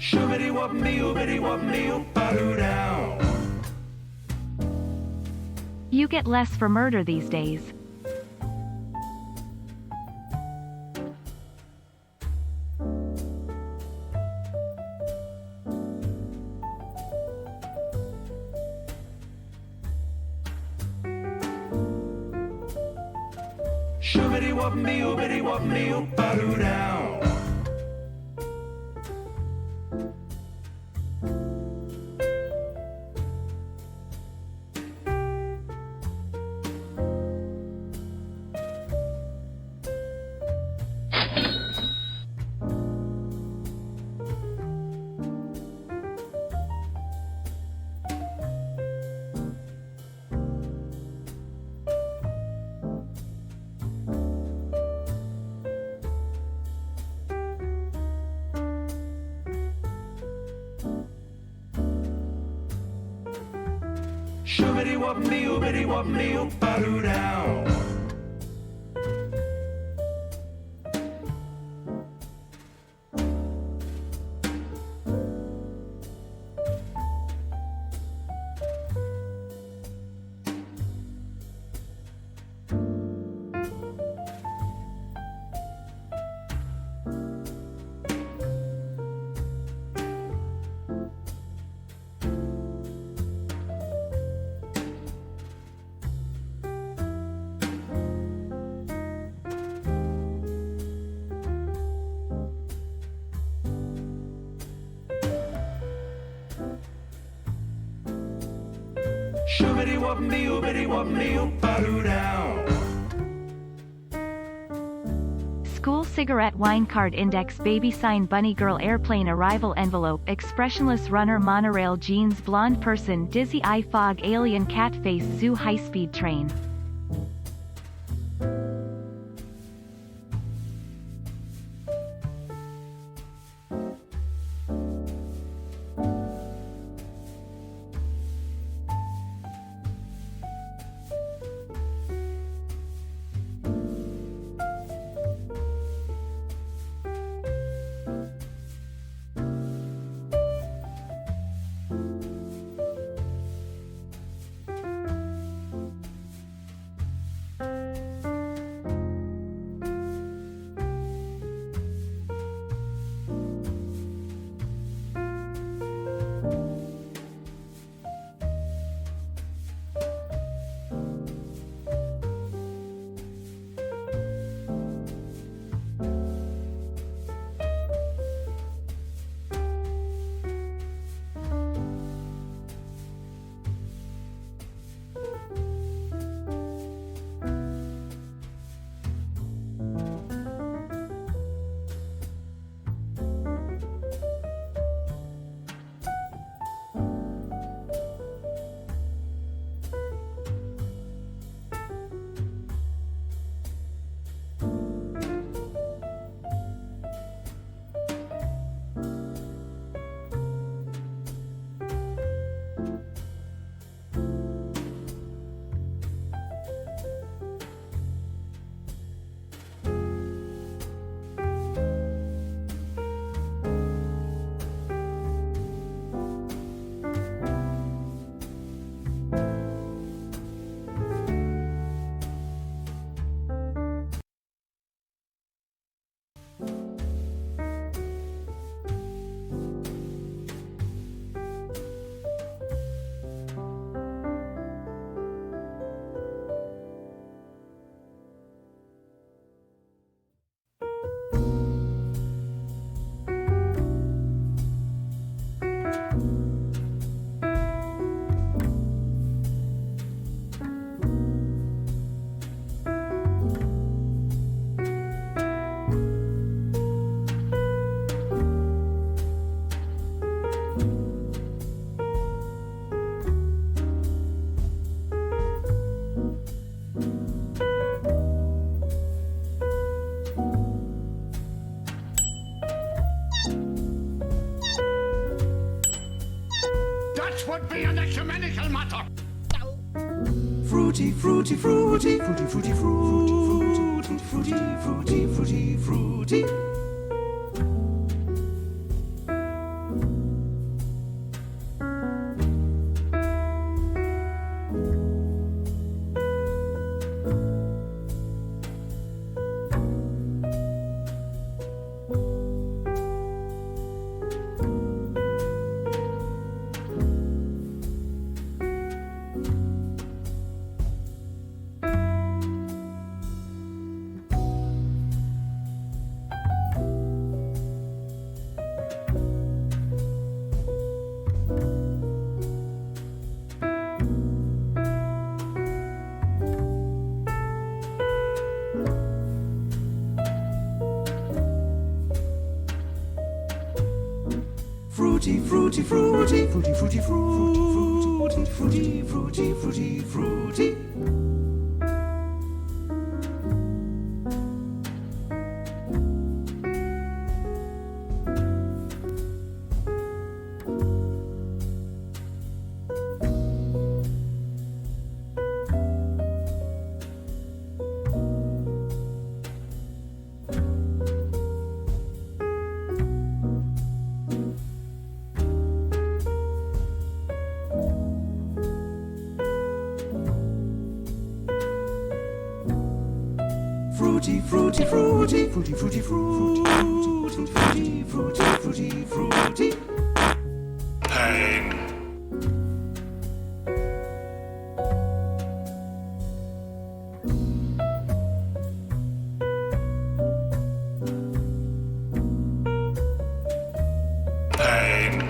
Shoobity wop me, oobity wop me, oop-a-doo down. You get less for murder these days. Shoobity wop me, oobity wop me, oop-a-doo down. Shoobity wop me, oobity wop me, oop-a-doo down. Shoobity wop me, oobity wop me, oop-a-doo down. School cigarette wine card index baby sign bunny girl airplane arrival envelope expressionless runner monorail jeans blonde person dizzy eye fog alien cat face zoo high speed train. would be an ecumenical matter. Fruity, fruity, fruity, fruity, fruity, fruity, fruity, fruity, fruity, fruity. Fruity, fruity, fruity, fruity, fruity, fruity, fruity, fruity, fruity, fruity. Fruity, fruity, fruity, fruity, fruity, fruity, fruity, fruity, fruity, fruity. Pain. Pain.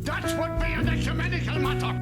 That would be an ecumenical matter.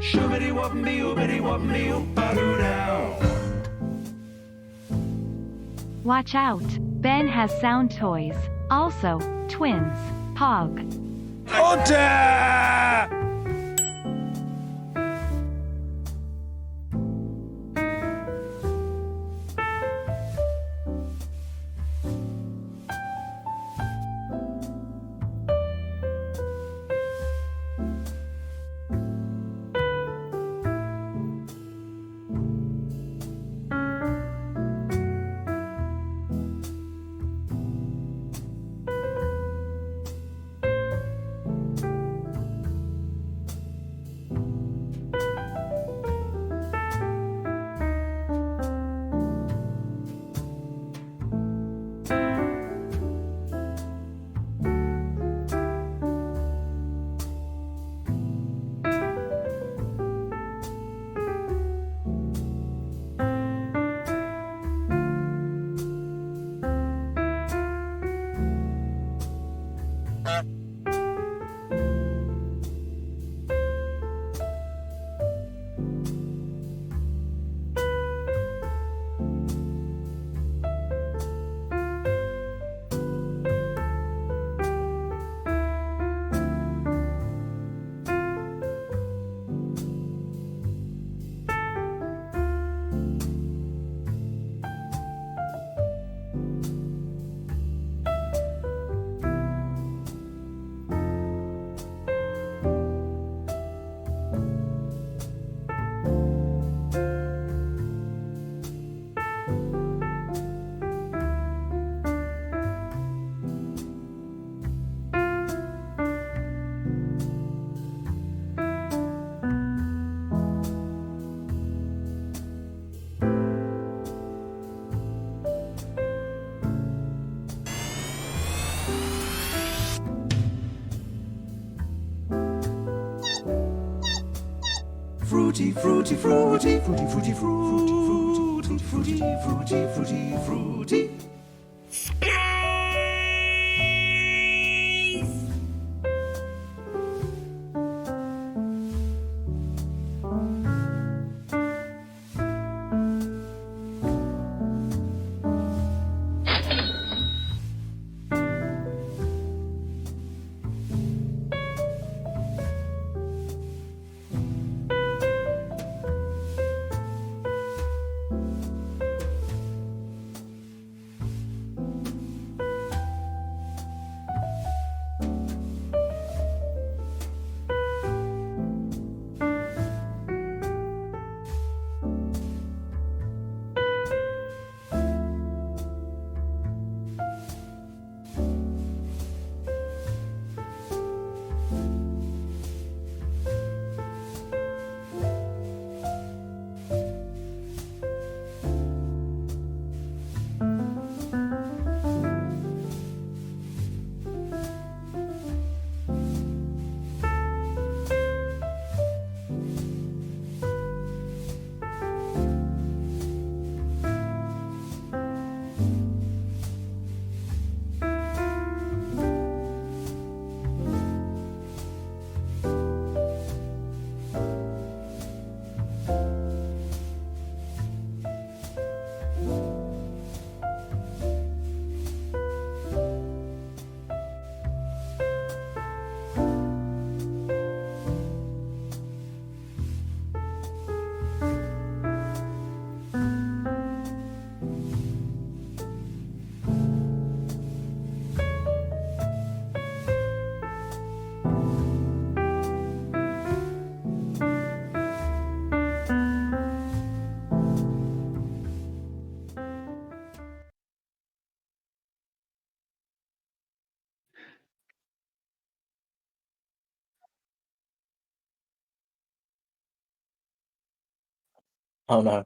Shoobity wop me, oobity wop me, oop-a-doo now. Watch out! Ben has sound toys. Also, twins. Pog. Order! Fruity, fruity, fruity, fruity, fruity, fruity, fruity, fruity, fruity, fruity. Oh no.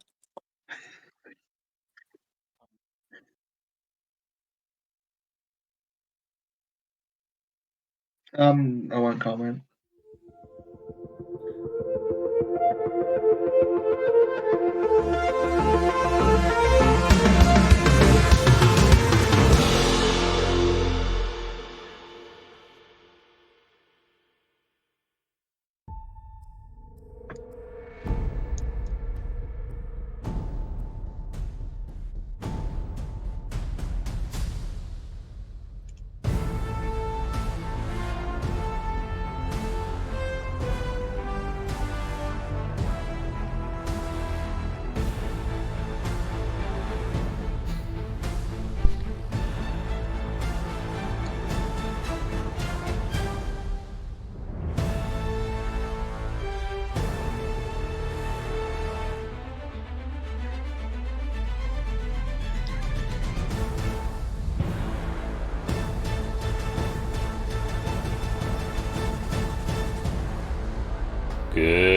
I won't comment.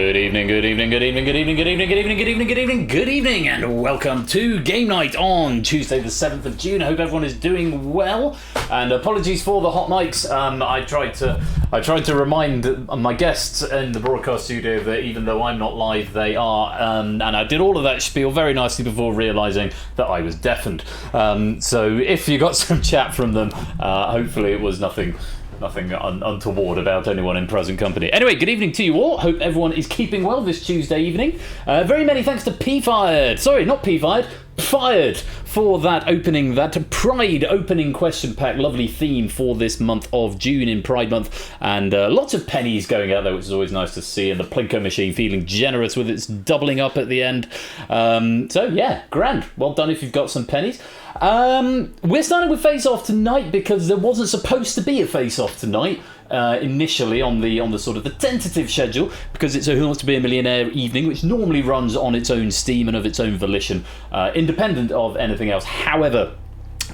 Good evening, good evening, good evening, good evening, good evening, good evening, good evening, good evening, good evening, and welcome to Game Night on Tuesday the 7th of June. I hope everyone is doing well, and apologies for the hot mics. I tried to remind my guests in the broadcast studio that even though I'm not live, they are, and I did all of that spiel very nicely before realising that I was deafened. So if you got some chat from them, hopefully it was nothing untoward about anyone in present company. Anyway, good evening to you all. Hope everyone is keeping well this Tuesday evening. Very many thanks to P-Fired. Sorry, not P-Fired. Fired for that opening, that Pride opening question pack. Lovely theme for this month of June in Pride Month. And lots of pennies going out there, which is always nice to see. And the Plinko machine feeling generous with its doubling up at the end. So yeah, grand. Well done if you've got some pennies. We're starting with Face Off tonight because there wasn't supposed to be a Face Off tonight. Initially on the sort of the tentative schedule, because it's a Who Wants to Be a Millionaire evening, which normally runs on its own steam and of its own volition, independent of anything else. However,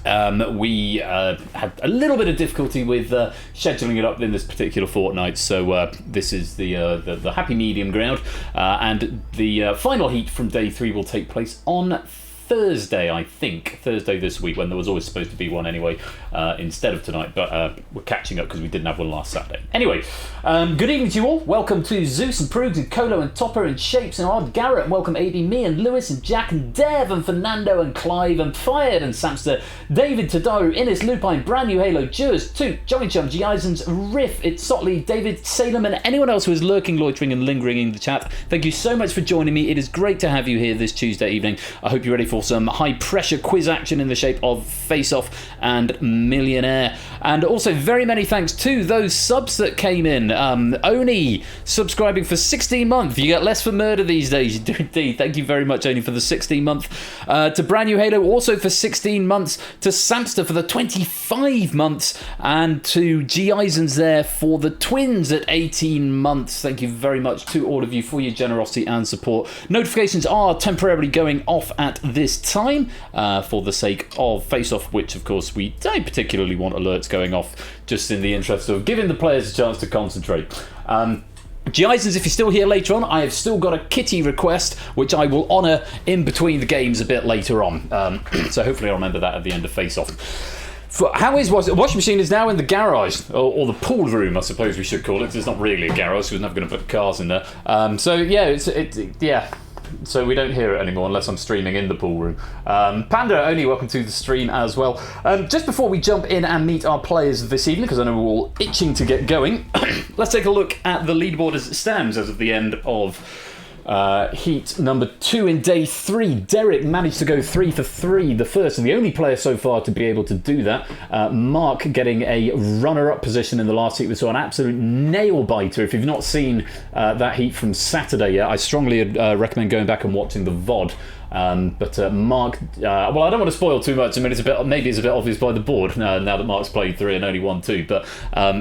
we had a little bit of difficulty with scheduling it up in this particular fortnight, so this is the happy medium ground, and the final heat from day 3 will take place on Thursday, I think. Thursday this week, when there was always supposed to be one anyway, instead of tonight, but we're catching up because we didn't have one last Saturday. Anyway, good evening to you all. Welcome to Zeus and Prugs and Colo and Topper and Shapes and Odd Garrett. Welcome AB, me and Lewis and Jack and Dev and Fernando and Clive and Fired and Samster, David, Tadaru, Innes, Lupine, Brand New Halo, Jurs, Toot, Johnny Chum, G. Eisens, Riff, It's Sotley, David, Salem, and anyone else who is lurking, loitering and lingering in the chat. Thank you so much for joining me. It is great to have you here this Tuesday evening. I hope you're ready for some high pressure quiz action in the shape of Face Off and Millionaire. And also very many thanks to those subs that came in. Oni subscribing for 16 months. You get less for murder these days. You do indeed. Thank you very much, Oni, for the 16 month. To Brand New Halo also for 16 months. To Samster for the 25 months. And to G. Eisens there for the twins at 18 months. Thank you very much to all of you for your generosity and support. Notifications are temporarily going off at this time, for the sake of Face Off, which of course we don't particularly want alerts going off, just in the interest of giving the players a chance to concentrate. G. Eisens, if you're still here later on, I have still got a kitty request, which I will honour in between the games a bit later on. So hopefully I'll remember that at the end of Face Off. How is the washing machine is now in the garage, or the pool room, I suppose we should call it. It's not really a garage, so we're never going to put cars in there. So yeah, yeah. So we don't hear it anymore unless I'm streaming in the pool room. Panda, only welcome to the stream as well. Just before we jump in and meet our players this evening, because I know we're all itching to get going, let's take a look at the leaderboard as it stands as of the end of heat number 2 in day 3. Derek managed to go 3 for 3, the first and the only player so far to be able to do that. Mark getting a runner-up position in the last heat. We saw an absolute nail-biter. If you've not seen that heat from Saturday yet, I strongly recommend going back and watching the VOD. But Mark, well, I don't want to spoil too much. I mean, maybe it's a bit obvious by the board now that Mark's played 3 and only won 2. But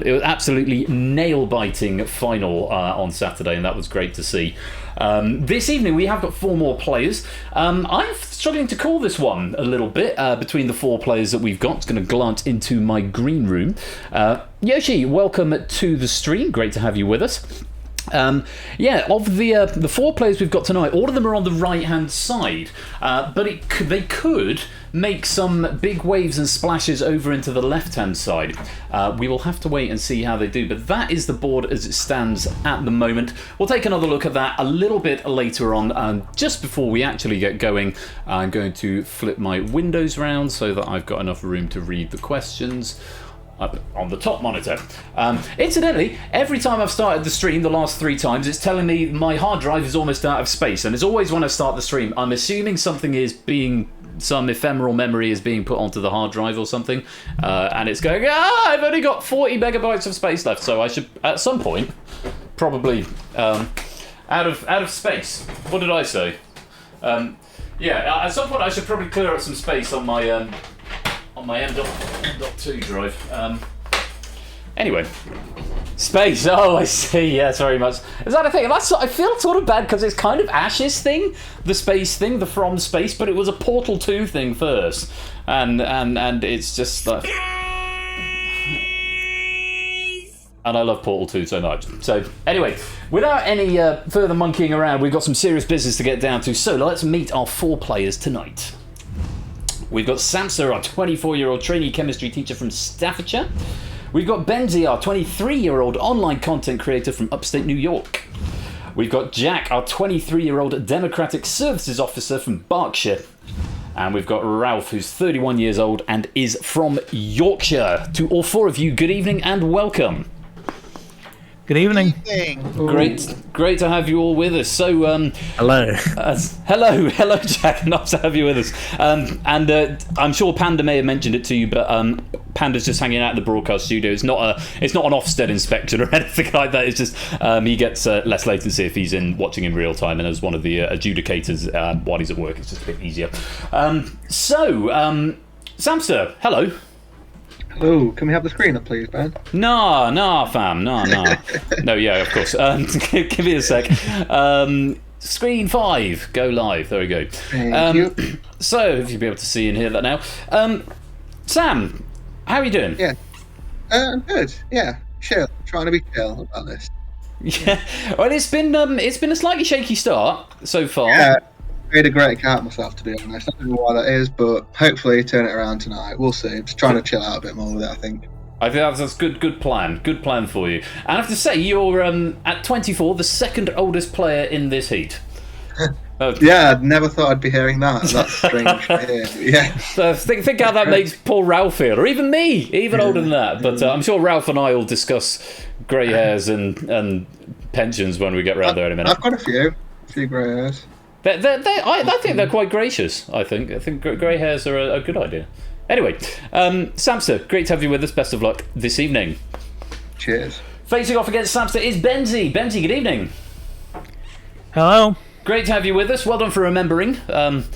it was absolutely nail-biting final on Saturday, and that was great to see. This evening we have got 4 more players. I'm struggling to call this one a little bit between the 4 players that we've got. Just going to glance into my green room. Yoshi, welcome to the stream. Great to have you with us. Yeah, of the 4 players we've got tonight, all of them are on the right hand side, but they could make some big waves and splashes over into the left hand side. We will have to wait and see how they do, but that is the board as it stands at the moment. We'll take another look at that a little bit later on. Just before we actually get going, I'm going to flip my windows round so that I've got enough room to read the questions on the top monitor. Incidentally, every time I've started the stream the last 3 times, it's telling me my hard drive is almost out of space, and it's always when I start the stream, I'm assuming some ephemeral memory is being put onto the hard drive or something, and it's going, I've only got 40 megabytes of space left, so I should, at some point, probably out of space. What did I say? Yeah, at some point I should probably clear up some space on my M.2 drive. Anyway, space. Oh, I see. Yes, very much. Is that a thing? I feel sort of bad because it's kind of Ash's thing, the space thing, the from space, but it was a Portal 2 thing first, and it's just like. And I love Portal 2 so much. So, anyway, without any further monkeying around, we've got some serious business to get down to. So, let's meet our 4 players tonight. We've got Samsa, our 24-year-old trainee chemistry teacher from Staffordshire. We've got Benzie, our 23-year-old online content creator from upstate New York. We've got Jack, our 23-year-old democratic services officer from Berkshire. And we've got Ralph, who's 31 years old and is from Yorkshire. To all 4 of you, good evening and welcome. Good evening. Great to have you all with us. So, Hello. hello, Jack. Nice to have you with us. I'm sure Panda may have mentioned it to you, but Panda's just hanging out in the broadcast studio. It's not an Ofsted inspection or anything like that. It's just he gets less latency if he's watching in real time, and as one of the adjudicators while he's at work, it's just a bit easier. Samster, hello. Hello, can we have the screen up, please, Ben? Nah, fam, nah. No, yeah, of course. Give me a sec. Screen 5, go live. There we go. Thank you. So, if you'll be able to see and hear that now. Sam, how are you doing? Yeah. I'm good. Yeah, chill. Trying to be chill about this. Yeah. Well, it's been a slightly shaky start so far. Yeah. I made a great account myself, to be honest. I don't know why that is, but hopefully turn it around tonight. We'll see. I'm just trying to chill out a bit more with it, I think. I think that's good plan. Good plan for you. And I have to say, you're at 24, the second oldest player in this heat. Yeah, I'd never thought I'd be hearing that. That's strange to hear. Yeah. So think how that makes poor Ralph feel, or even me, even older than that. But I'm sure Ralph and I will discuss grey hairs and pensions when we get round there in a minute. I've got a few grey hairs. I think they're quite gracious. I think grey hairs are a good idea. Anyway, Samster, great to have you with us. Best of luck this evening. Cheers. Facing off against Samster is Benzie. Benzie, good evening. Hello. Great to have you with us. Well done for remembering that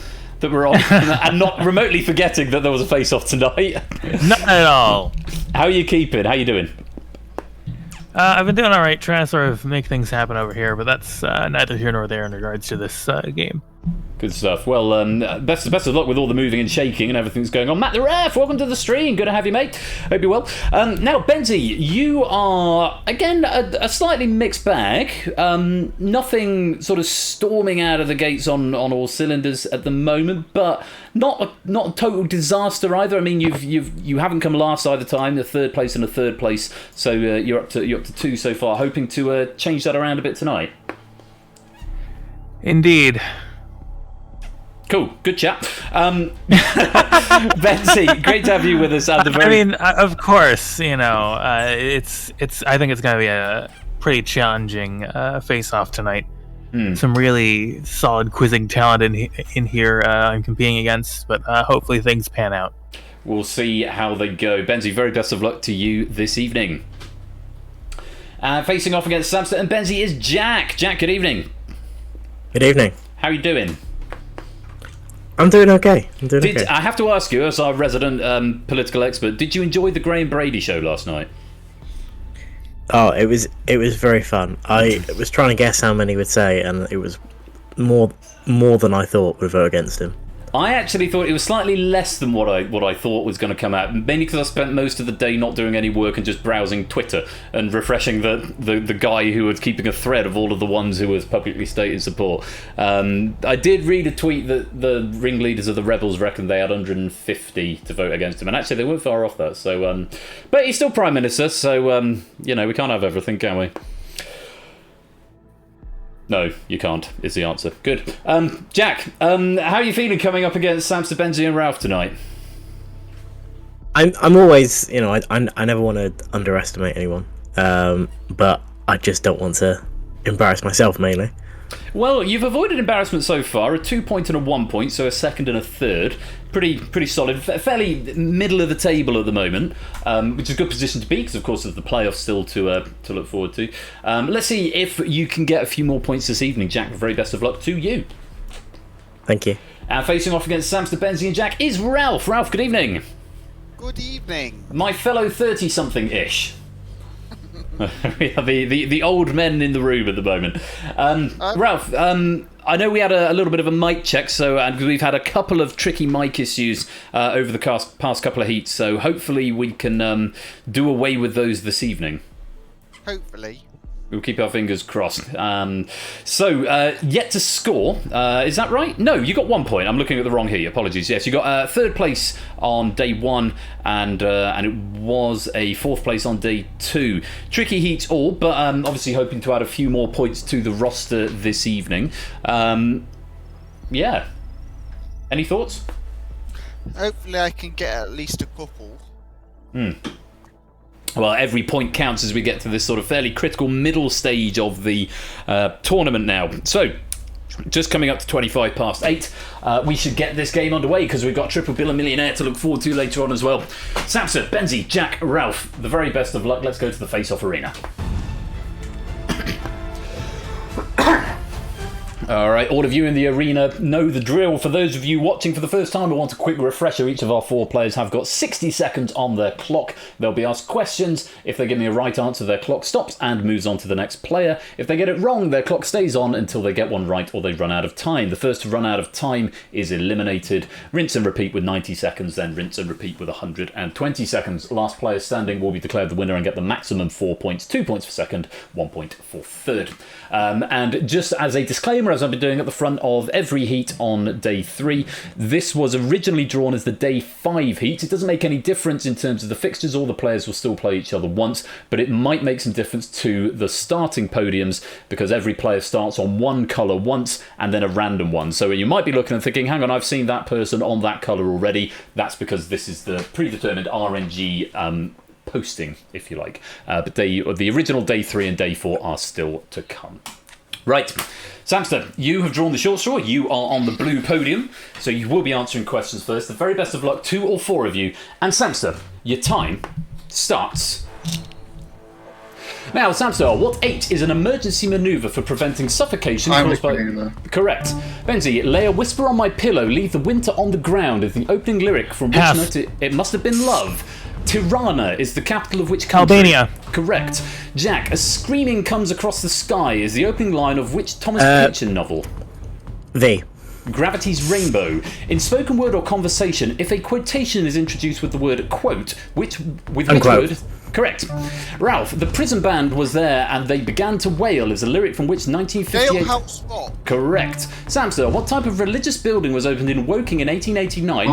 we're on and not remotely forgetting that there was a face-off tonight. Not at all. How are you keeping? How are you doing? I've been doing all right, trying to sort of make things happen over here, but that's neither here nor there in regards to this game. Good stuff. Well, best of luck with all the moving and shaking and everything that's going on. Matt the Ref, welcome to the stream. Good to have you, mate. Hope you're well. Now, Benzie, you are, again, a slightly mixed bag. Nothing sort of storming out of the gates on all cylinders at the moment, but not a total disaster either. I mean, you haven't come last either time, a third place and a third place, so you're up to 2 so far, hoping to change that around a bit tonight. Indeed. Cool, good chat. Benzie, great to have you with us. Of course, it's. I think it's going to be a pretty challenging face-off tonight. Some really solid quizzing talent in here I'm competing against, but hopefully things pan out. We'll see how they go. Benzie, very best of luck to you this evening. Facing off against Samster and Benzie is Jack. Jack, good evening. Good evening. How are you doing? I'm doing okay. Okay. I have to ask you, as our resident political expert, did you enjoy the Graham Brady show last night? Oh, it was very fun. I was trying to guess how many would say, and it was more than I thought would vote against him. I actually thought it was slightly less than what I thought was going to come out, mainly because I spent most of the day not doing any work and just browsing Twitter and refreshing the guy who was keeping a thread of all of the ones who was publicly stated support. I did read a tweet that the ringleaders of the rebels reckoned they had 150 to vote against him, and actually they weren't far off that. So, but he's still Prime Minister, so we can't have everything, can we? No, you can't, is the answer. Good. Jack, how are you feeling coming up against Samster, Benzie and Ralph tonight? I'm always, I never want to underestimate anyone, but I just don't want to embarrass myself mainly. Well, you've avoided embarrassment so far, a 2 point and a 1 point, so a second and a third. Pretty solid, fairly middle of the table at the moment, which is a good position to be, because of course there's the playoffs still to look forward to. Let's see if you can get a few more points this evening, Jack. Very best of luck to you. Thank you. And facing off against Samster, Benzie and Jack is Ralph. Ralph, good evening. Good evening. My fellow 30-something-ish. We are the old men in the room at the moment. Ralph, I know we had a little bit of a mic check, so we've had a couple of tricky mic issues over the past couple of heats, so hopefully we can do away with those this evening. Hopefully. We'll keep our fingers crossed. Yet to score. Is that right? No, you got 1 point. I'm looking at the wrong here. Apologies. Yes, you got third place on day 1, and it was a 4th place on day 2. Tricky heats all, but obviously hoping to add a few more points to the roster this evening. Yeah. Any thoughts? Hopefully I can get at least a couple. Well, every point counts as we get to this sort of fairly critical middle stage of the tournament now. So, just coming up to 25 past 8, we should get this game underway because we've got Triple Bill and Millionaire to look forward to later on as well. Samson, Benzie, Jack, Ralph, the very best of luck. Let's go to the face-off arena. Alright, all of you in the arena know the drill. For those of you watching for the first time, I want a quick refresher. Each of our 4 players have got 60 seconds on their clock. They'll be asked questions. If they give me a right answer, their clock stops and moves on to the next player. If they get it wrong, their clock stays on until they get one right or they run out of time. The first to run out of time is eliminated. Rinse and repeat with 90 seconds, then rinse and repeat with 120 seconds. Last player standing will be declared the winner and get the maximum 4 points, 2 points for second, 1 point for third. And just as a disclaimer, as I've been doing at the front of every heat on day 3, this was originally drawn as the day 5 heat. It doesn't make any difference in terms of the fixtures. All the players will still play each other once, but it might make some difference to the starting podiums because every player starts on one colour once and then a random one. So you might be looking and thinking, hang on, I've seen that person on that colour already. That's because this is the predetermined RNG posting, if you like. But the original day 3 and day 4 are still to come. Right, Samster, you have drawn the short straw. You are on the blue podium, so you will be answering questions first. The very best of luck to all 4 of you. And Samster, your time starts now. Samster, what 8 is an emergency manoeuvre for preventing suffocation caused by... Correct. Benzie, lay a whisper on my pillow, leave the winter on the ground is the opening lyric from which note it must have been love. Tirana is the capital of which country? Albania. Correct. Jack, a screaming comes across the sky is the opening line of which Thomas Pynchon novel? V. Gravity's Rainbow. In spoken word or conversation, if a quotation is introduced with the word quote, which word? Correct. Ralph, the prison band was there and they began to wail is a lyric from which 1958... Jailhouse Rock. Correct. Samster, what type of religious building was opened in Woking in 1889?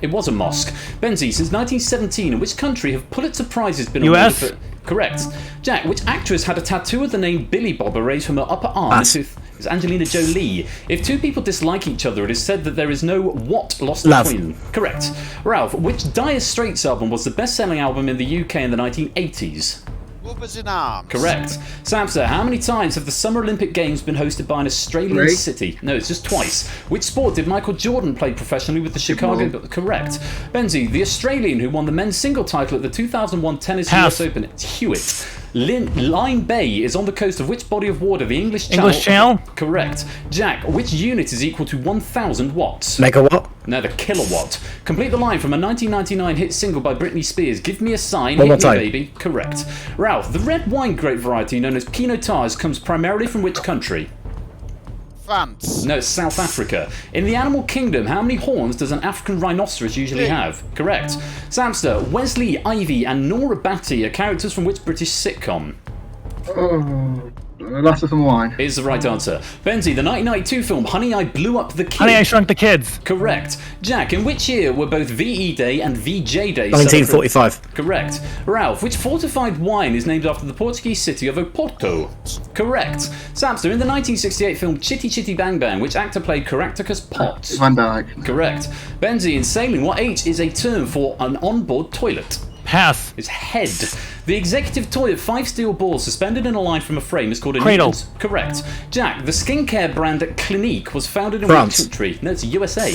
It was a mosque. Benzie, since 1917, in which country have Pulitzer Prizes been awarded US? for... Correct. Jack, which actress had a tattoo of the name Billy Bob erased from her upper arm? It's Angelina Jolie. If 2 people dislike each other, it is said that there is no what lost between them. Correct. Ralph, which Dire Straits album was the best-selling album in the UK in the 1980s? Brothers in Arms. Correct. Samster, how many times have the Summer Olympic Games been hosted by an Australian city? No, it's just twice. Which sport did Michael Jordan play professionally with the Chicago... Correct. Benzie, the Australian who won the men's single title at the 2001 Tennis US Open. It's Hewitt. Lyme Bay is on the coast of which body of water? The English Channel? English Channel? Correct. Jack, which unit is equal to 1,000 watts? Megawatt? No, the kilowatt. Complete the line from a 1999 hit single by Britney Spears. Give me a sign, One more hit me time. baby. Correct. Ralph, the red wine grape variety known as Pinot Tars comes primarily from which country? France. No, it's South Africa. In the animal kingdom, how many horns does an African rhinoceros usually have? Correct. Samster, Wesley, Ivy and Nora Batty are characters from which British sitcom? Last of some wine. Is the right answer. Benzie, the 1992 film Honey, I Blew Up the Kid. Honey, I Shrunk the Kids. Correct. Jack, in which year were both VE Day and VJ Day 1945. Correct. Ralph, which fortified wine is named after the Portuguese city of Oporto? Correct. Samster, in the 1968 film Chitty Chitty Bang Bang, which actor played Caractacus Potts? Van Dyke. Correct. Benzie, in sailing, what H is a term for an onboard toilet? Pass. It's head. The executive toy of 5 steel balls suspended in a line from a frame is called a cradle. Correct. Jack, the skincare brand Clinique was founded in France. which country? No, it's USA.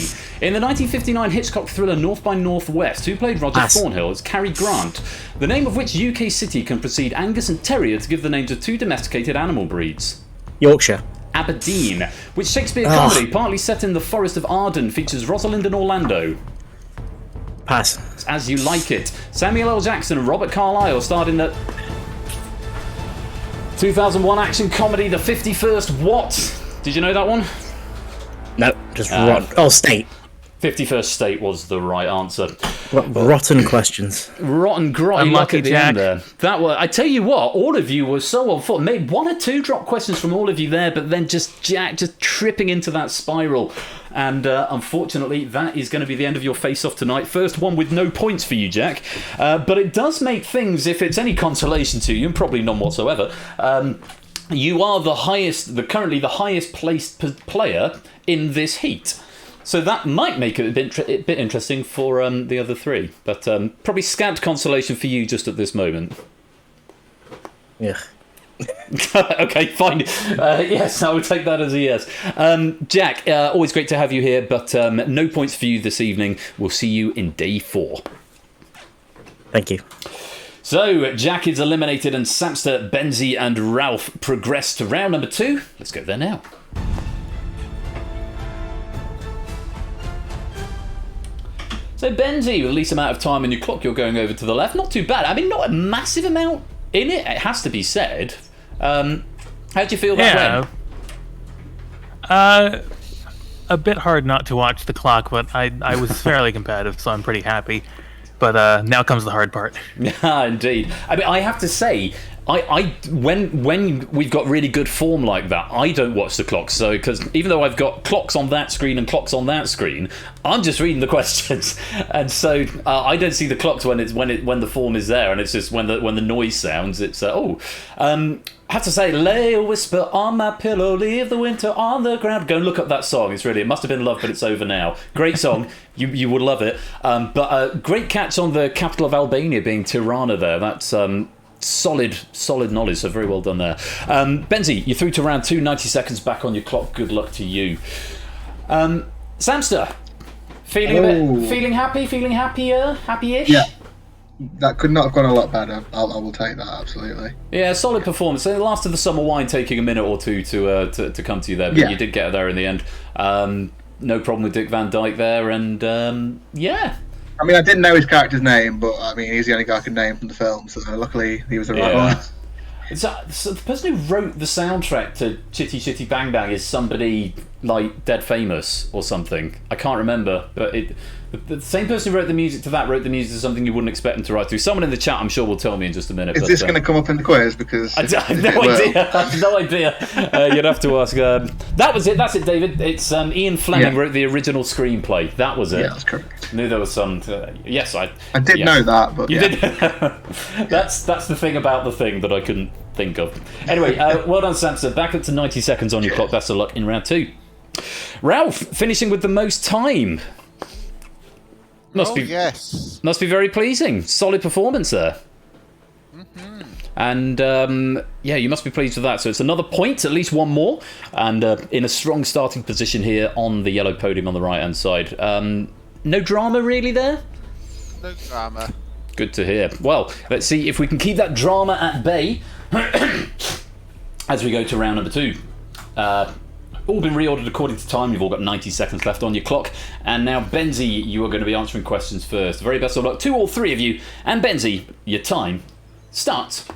In the 1959 Hitchcock thriller North by Northwest, who played Roger Thornhill? It's Cary Grant. The name of which UK city can precede Angus and Terrier to give the names of 2 domesticated animal breeds? Yorkshire. Aberdeen. Which Shakespeare comedy, partly set in the Forest of Arden, features Rosalind and Orlando? Pass. It's As You Like It. Samuel L. Jackson and Robert Carlyle starred in the 2001 action comedy The 51st What? Did you know that one? No, just wrong. Oh, State. 51st State was the right answer. Rotten questions. Rotten grotty luck Unlucky at the Jack. end there. That was, I tell you what, all of you were so on foot. Made 1 or 2 drop questions from all of you there, but then just Jack just tripping into that spiral. And unfortunately, that is going to be the end of your face-off tonight. First one with no points for you, Jack. But it does make things, if it's any consolation to you, and probably none whatsoever, you are currently the highest placed player in this heat. So that might make it a bit interesting for the other 3. But probably scant consolation for you just at this moment. Yeah. Okay, fine. Yes, I would take that as a yes. Jack, always great to have you here, but no points for you this evening. We'll see you in day 4. Thank you. So, Jack is eliminated and Samster, Benzie and Ralph progress to round number 2. Let's go there now. So, Benzie, with the least amount of time on your clock, you're going over to the left. Not too bad. I mean, not a massive amount in it, it has to be said. How do you feel that went? A bit hard not to watch the clock, but I was fairly competitive, so I'm pretty happy. But now comes the hard part. Yeah, indeed. I mean, I have to say, when we've got really good form like that, I don't watch the clock. So, because even though I've got clocks on that screen and clocks on that screen, I'm just reading the questions, and so I don't see the clocks when the form is there, and it's just when the noise sounds. It's I have to say, lay a whisper on my pillow, leave the winter on the ground. Go and look up that song. It must have been love, but it's over now. Great song. You would love it. But great catch on the capital of Albania being Tirana there. That's solid knowledge, so very well done there. Benzie, you're through to round 2, 90 seconds back on your clock. Good luck to you. Samster, feeling happy, feeling happy-ish? Yeah. That could not have gone a lot better. I will take that, absolutely. Yeah, solid performance. The last of the summer wine taking a minute or two to come to you there, but you did get there in the end. No problem with Dick Van Dyke there, and yeah. I mean, I didn't know his character's name, but I mean, he's the only guy I could name from the film, so luckily he was the right one. So the person who wrote the soundtrack to Chitty Chitty Bang Bang is somebody like dead famous or something. I can't remember, but the same person who wrote the music to that wrote the music to something you wouldn't expect him to write to. Someone in the chat, I'm sure, will tell me in just a minute. Is this going to come up in the quiz? Because I have no idea. I have no idea. You'd have to ask. That was it. That's it, David. It's Ian Fleming wrote the original screenplay. That was it. Yeah, that's correct. I knew there was some. Yes, I did know that, but you did. That's the thing about the thing that I couldn't think of. Anyway, well done, Samson. Back up to 90 seconds on your clock. Best of luck in round 2. Ralph finishing with the most time. Must be very pleasing. Solid performance there. Mm-hmm. And you must be pleased with that. So it's another point, at least one more, and in a strong starting position here on the yellow podium on the right hand side. No drama really there? No drama. Good to hear. Well, let's see if we can keep that drama at bay as we go to round number 2. All been reordered according to time. You've all got 90 seconds left on your clock. And now, Benzie, you are going to be answering questions first. Very best of luck to all 3 of you. And Benzie, your time starts.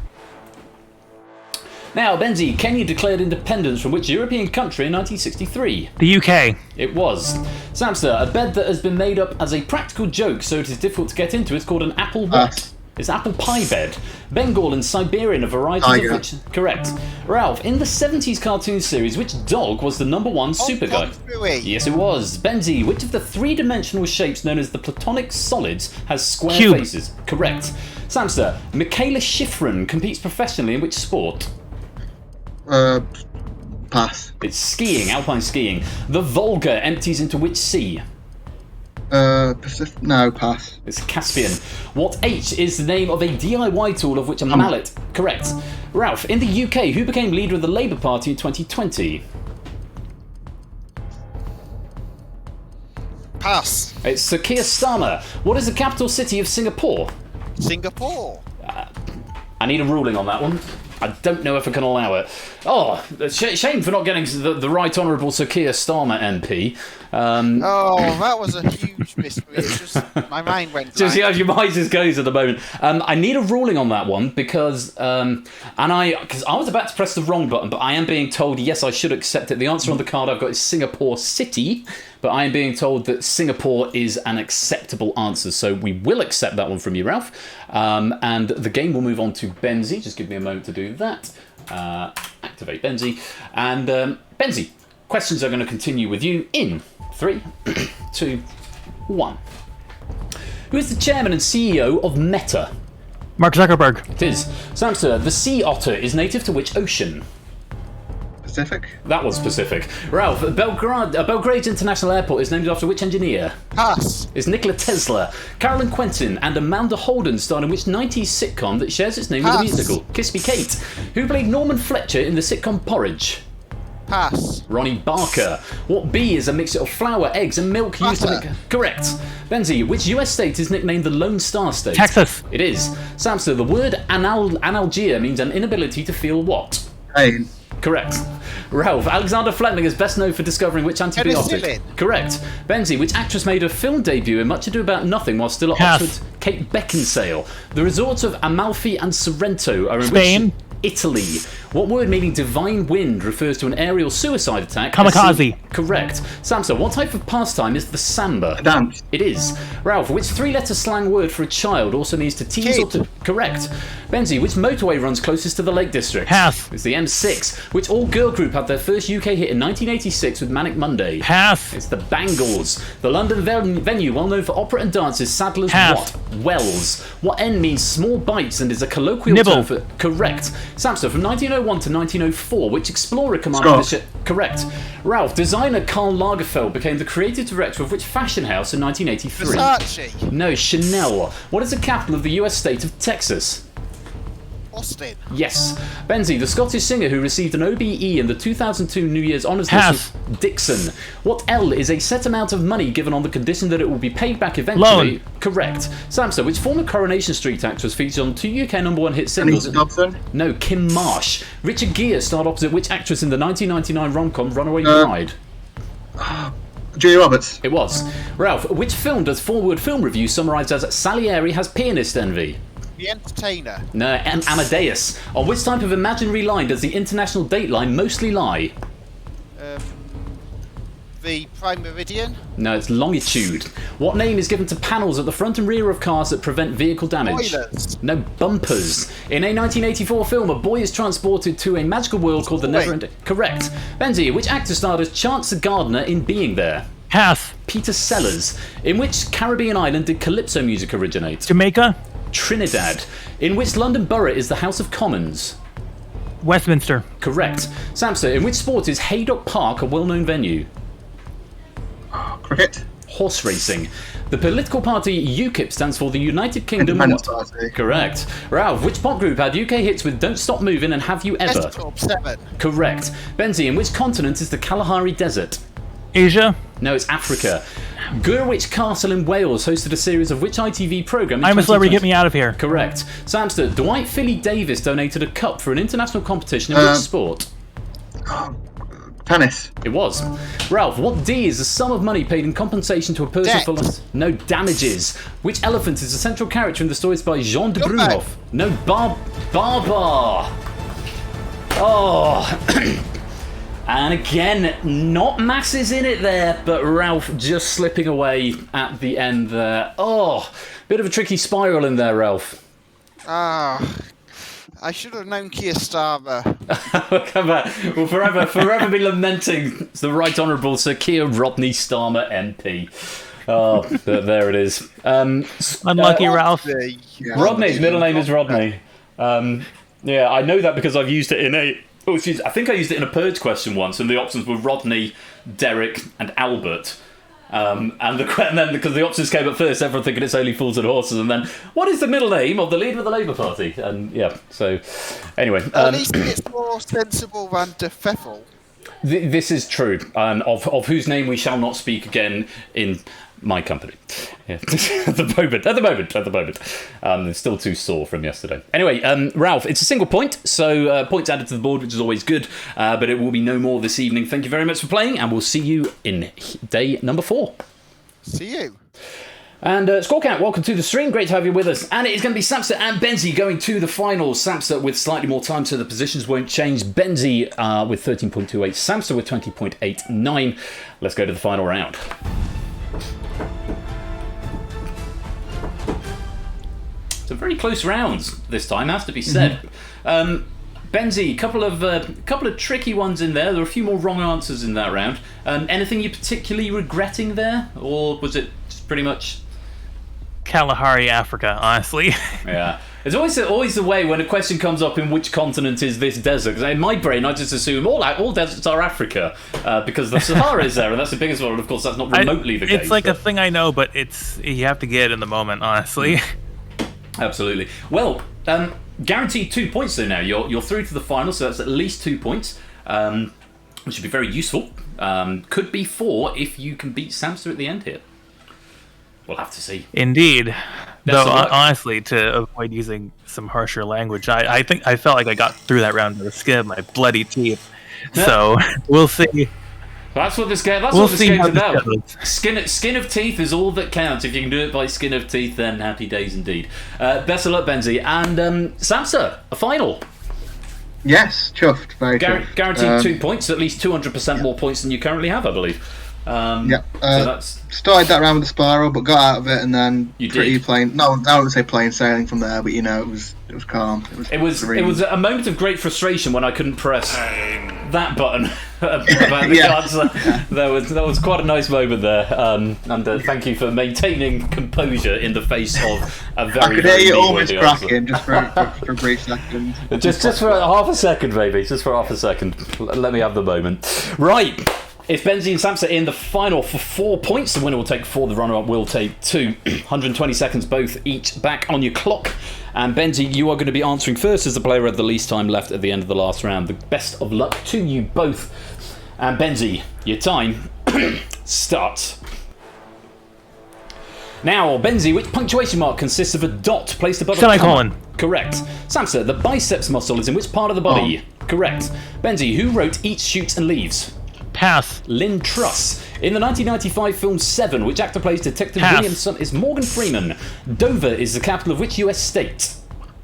Now, Benzie, Kenya declared independence from which European country in 1963? The UK. It was. Samster, a bed that has been made up as a practical joke so it is difficult to get into is called an apple what? It's apple pie bed. Bengal and Siberian are varieties of which... Correct. Ralph, in the 70s cartoon series, which dog was the #1 super guy? Yes, it was. Benzie, which of the 3-dimensional shapes known as the platonic solids has square Cube. faces? Correct. Samster, Michaela Schifrin competes professionally in which sport? Pass. It's skiing, alpine skiing. The Volga empties into which sea? Pacific. No, pass. It's Caspian. What H is the name of a DIY tool of which a mallet? Correct. Ralph, in the UK, who became leader of the Labour Party in 2020? Pass. It's Sir Keir Starmer. What is the capital city of Singapore? Singapore. I need a ruling on that one. I don't know if I can allow it. Oh, shame for not getting the Right Honourable Sir Keir Starmer MP. Oh, that was a huge mystery. It's just my mind went blank. Just your mind just goes at the moment. I need a ruling on that one because I was about to press the wrong button, but I am being told yes, I should accept it. The answer on the card I've got is Singapore City, but I am being told that Singapore is an acceptable answer, so we will accept that one from you, Ralph. And the game will move on to Benzie. Just give me a moment to do that. Activate Benzie, and Benzie, questions are going to continue with you in 3, 2, 1. Who is the chairman and CEO of Meta? Mark Zuckerberg. It is. Samsa, the sea otter is native to which ocean? Pacific. That was Pacific. Ralph, Belgrade International Airport is named after which engineer? Pass. It's Nikola Tesla. Carolyn Quentin and Amanda Holden starred in which 90s sitcom that shares its name with a musical? Kiss Me Kate. Who played Norman Fletcher in the sitcom Porridge? Pass. Ronnie Barker. What bee is a mixture of flour, eggs, and milk used to make... Correct. Benzie, which US state is nicknamed the Lone Star State? Texas. It is. Samsa, the word analgesia means an inability to feel what? Pain. Correct. Ralph, Alexander Fleming is best known for discovering which antibiotic? Penicillin. Correct. Benzie, which actress made her film debut in Much Ado About Nothing while still at Pass. Oxford? Kate Beckinsale. The resorts of Amalfi and Sorrento are in Spain. which... Italy. What word meaning divine wind refers to an aerial suicide attack? Kamikaze. Correct. Samsa, what type of pastime is the samba? Dance. It is. Ralph, which three-letter slang word for a child also means to tease or to... Correct. Benzie, which motorway runs closest to the Lake District? Pass. It's the M6. Which all-girl group had their first UK hit in 1986 with Manic Monday? Pass. It's the Bangles. The London venue, well known for opera and dance, is Sadler's Pass. what? Wells. What N means small bites and is a colloquial Nibble. term for... Correct. Samsa, from 1901 to 1904, which explorer commanded the ship? Correct. Ralph, designer Karl Lagerfeld became the creative director of which fashion house in 1983? Versace. No, Chanel. What is the capital of the US state of Texas? Austin. Yes. Benzie, the Scottish singer who received an OBE in the 2002 New Year's Honours Pass. list was Dixon. What L is a set amount of money given on the condition that it will be paid back eventually? Loan. Correct. Samsa, which former Coronation Street actress featured on 2 UK #1 hit singles? Anita Dobson. No, Kim Marsh. Richard Gere starred opposite which actress in the 1999 rom-com Runaway Bride? Julia Roberts. It was. Ralph, which film does Forward Film Review summarise as Salieri has pianist envy? The Entertainer. No, Amadeus. On which type of imaginary line does the international date line mostly lie? The Prime Meridian. No, it's longitude. What name is given to panels at the front and rear of cars that prevent vehicle damage? Spoilers. No, bumpers. In a 1984 film, a boy is transported to a magical world called the Wait. Neverending... Correct. Benzie, which actor starred as Chance the Gardener in Being There? Pass. Peter Sellers. In which Caribbean island did calypso music originate? Jamaica. Trinidad. In which London borough is the House of Commons? Westminster. Correct. Samsa, in which sport is Haydock Park a well-known venue? Cricket. Horse racing. The political party UKIP stands for the United Kingdom... Independence what? Party. Correct. Ralph, which pop group had UK hits with Don't Stop Moving and Have You Ever? S07. 7. Correct. Benzie, in which continent is the Kalahari Desert? Asia. No, it's Africa. Gurwich Castle in Wales hosted a series of which ITV programme in I'm a celebrity. 2020? Get me out of here. Correct. Samster, Dwight Philly Davis donated a cup for an international competition in which sport? Tennis. It was. Ralph, what D is the sum of money paid in compensation to a person Debt. for loss? No, damages. Which elephant is the central character in the stories by Jean de Dumbo. Brunhoff? No, Barbar. Oh. And again, not masses in it there, but Ralph just slipping away at the end there. Oh, bit of a tricky spiral in there, Ralph. Ah. I should have known Keir Starmer. Come back. We'll forever be lamenting the Right Honourable Sir Keir Rodney Starmer MP. Oh, there it is. Unlucky Ralph. Rodney's middle name is Rodney. Yeah, I know that because I've used it in a... Oh, excuse me. I think I used it in a Purge question once, and the options were Rodney, Derek, and Albert. And then because the options came up first, everyone thinking it's only fools and horses, and then what is the middle name of the leader of the Labour Party? And yeah, so anyway, At least it's more sensible than De Pfeffel. This is true, of whose name we shall not speak again in my company. Yeah. At the moment. I'm still too sore from yesterday. Anyway, Ralph, it's a single point, so points added to the board, which is always good, but it will be no more this evening. Thank you very much for playing, and we'll see you in day number 4. See you. And Scorecount, welcome to the stream. Great to have you with us. And it is going to be Samsa and Benzi going to the final. Samsa with slightly more time, so the positions won't change. Benzi with 13.28, Samsa with 20.89. Let's go to the final round. It's a very close rounds this time, has to be said. Benzi, couple of tricky ones in there. There are a few more wrong answers in that round. Anything you particularly regretting there, or was it just pretty much Kalahari, Africa, honestly. Yeah. It's always the way when a question comes up in which continent is this desert. Because in my brain, I just assume all deserts are Africa because the Sahara is there, and that's the biggest one. And of course, that's not remotely the case. It's like a thing I know, but you have to get it in the moment, honestly. Absolutely. Well, guaranteed 2 points though now. You're through to the final, so that's at least 2 points, which would be very useful. Could be 4 if you can beat Samsa at the end here. We'll have to see. Indeed. Though, honestly, to avoid using some harsher language, I think I felt like I got through that round with the skin of my bloody teeth. So, we'll see. That's what this game's about. Skin of teeth is all that counts. If you can do it by skin of teeth, then happy days indeed. Best of luck, Benzi. And Samsa, a final. Yes, chuffed. Very chuffed. Guaranteed 2 points, at least 200% more points than you currently have, I believe. So that's started that round with the spiral, but got out of it, and then plain. No, I wouldn't say plain sailing from there, but it was calm. It was a moment of great frustration when I couldn't press that button about the cards. That was quite a nice moment there, and thank you for maintaining composure in the face of a very. I could hear you almost cracking just for a brief second. Just for half a second, maybe. Just for half a second. Let me have the moment. Right. It's Benzi and Samsa in the final for 4 points. The winner will take 4, the runner-up will take 2. 120 seconds both each back on your clock. And Benzi, you are going to be answering first as the player with the least time left at the end of the last round. The best of luck to you both. And Benzi, your time starts. Now, Benzi, which punctuation mark consists of a dot placed above a semicolon? Correct. Samsa, the biceps muscle is in which part of the body? Correct. Benzi, who wrote Eats, Shoots and Leaves? Pass. Lynn Truss. In the 1995 film Seven, which actor plays Detective Williamson is Morgan Freeman. Dover is the capital of which US state?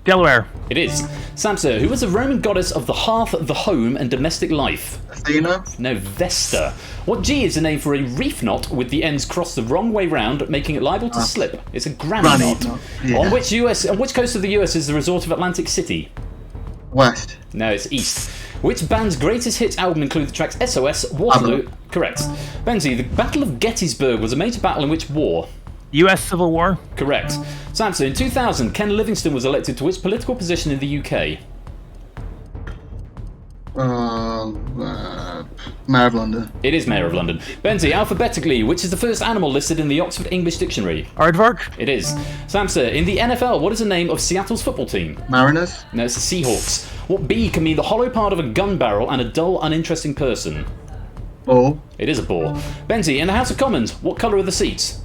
Delaware. It is. Samsa, who was a Roman goddess of the hearth, the home, and domestic life? Athena? No, Vesta. What G is the name for a reef knot with the ends crossed the wrong way round, making it liable to slip? It's a granny knot. Yeah. On which coast of the US is the resort of Atlantic City? West. No, it's east. Which band's greatest hits album include the tracks SOS, Waterloo? Correct. Benzi, the Battle of Gettysburg was a major battle in which war? US Civil War? Correct. Samson, in 2000, Ken Livingstone was elected to which political position in the UK? Mayor of London. It is Mayor of London. Benzi, alphabetically, which is the first animal listed in the Oxford English Dictionary? Aardvark? It is. Samsa, in the NFL, what is the name of Seattle's football team? Mariners? No, it's the Seahawks. What B can mean the hollow part of a gun barrel and a dull, uninteresting person? Ball. It is a ball. Benzi, in the House of Commons, what colour are the seats?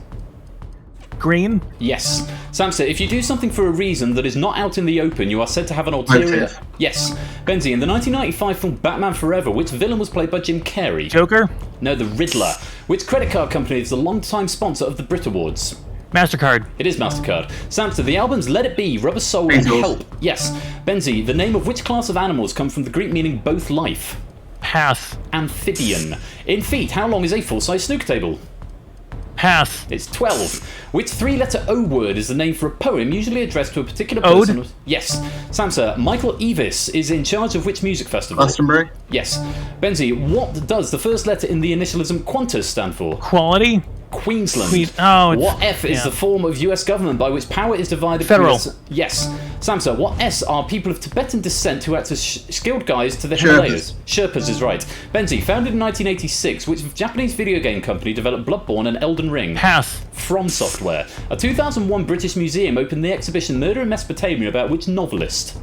Green? Yes. Samsa, if you do something for a reason that is not out in the open, you are said to have an ulterior... Motive. Yes. Benzi, in the 1995 film Batman Forever, which villain was played by Jim Carrey? Joker? No, the Riddler. Which credit card company is the long-time sponsor of the Brit Awards? MasterCard. It is MasterCard. Samsa, the albums Let It Be, Rubber Soul, and Help. Yes. Benzi, the name of which class of animals come from the Greek meaning both life? Pass. Amphibian. In feet, how long is a full-size snooker table? Pass. It's 12. Which 3-letter O word is the name for a poem usually addressed to a particular Ode? person? Yes. Samsa, Michael Eavis is in charge of which music festival? Glastonbury? Yes. Benzi, what does the first letter in the initialism Qantas stand for? Quality? Queensland. What F is the form of US government by which power is divided? Federal. Yes. Samsa, what S are people of Tibetan descent who act as skilled guides to the Himalayas? Sherpas is right. Benzi, founded in 1986, which Japanese video game company developed Bloodborne and Elden Ring? Pass. From Software. A 2001 British museum opened the exhibition Murder in Mesopotamia about which novelist?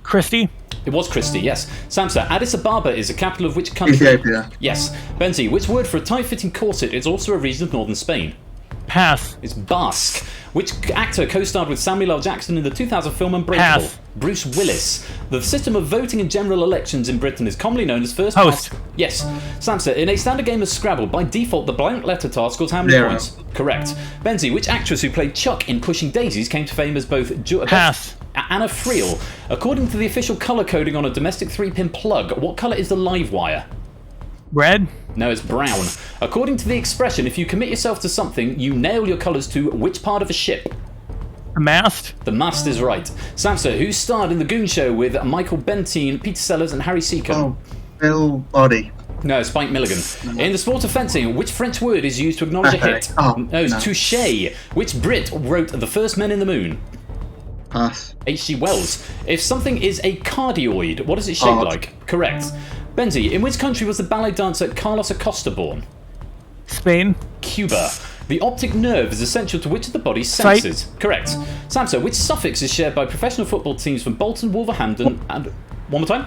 Christie? It was Christie, yes. Samsa, Addis Ababa is the capital of which country? Ethiopia. Yes. Benzi, which word for a tight-fitting corset is also a region of northern Spain? Pass. It's Basque. Which actor co-starred with Samuel L. Jackson in the 2000 film Unbreakable? Pass. Bruce Willis. The system of voting in general elections in Britain is commonly known as first Host. past. Yes. Samsa, in a standard game of Scrabble, by default, the blank letter task scores how many 0. points? Correct. Benzie, which actress who played Chuck in Pushing Daisies came to fame as both Pass. Anna Friel. According to the official colour coding on a domestic 3-pin plug, what colour is the live wire? Red. No, it's brown. According to the expression, if you commit yourself to something, you nail your colours to which part of a ship? The mast. The mast is right. Samsa, who starred in The Goon Show with Michael Bentine, Peter Sellers and Harry Seacombe? Oh, Bill Body. No, Spike Milligan. In the sport of fencing, which French word is used to acknowledge a hit? Oh, no, it's no. touché. Which Brit wrote The First Men in the Moon? Pass. H.G. Wells. If something is a cardioid, what is it shaped Heart. like? Correct. Benzie, in which country was the ballet dancer Carlos Acosta born? Spain. Cuba. The optic nerve is essential to which of the body's Sight. senses? Correct. Samsa, which suffix is shared by professional football teams from Bolton, Wolverhampton, and... One more time?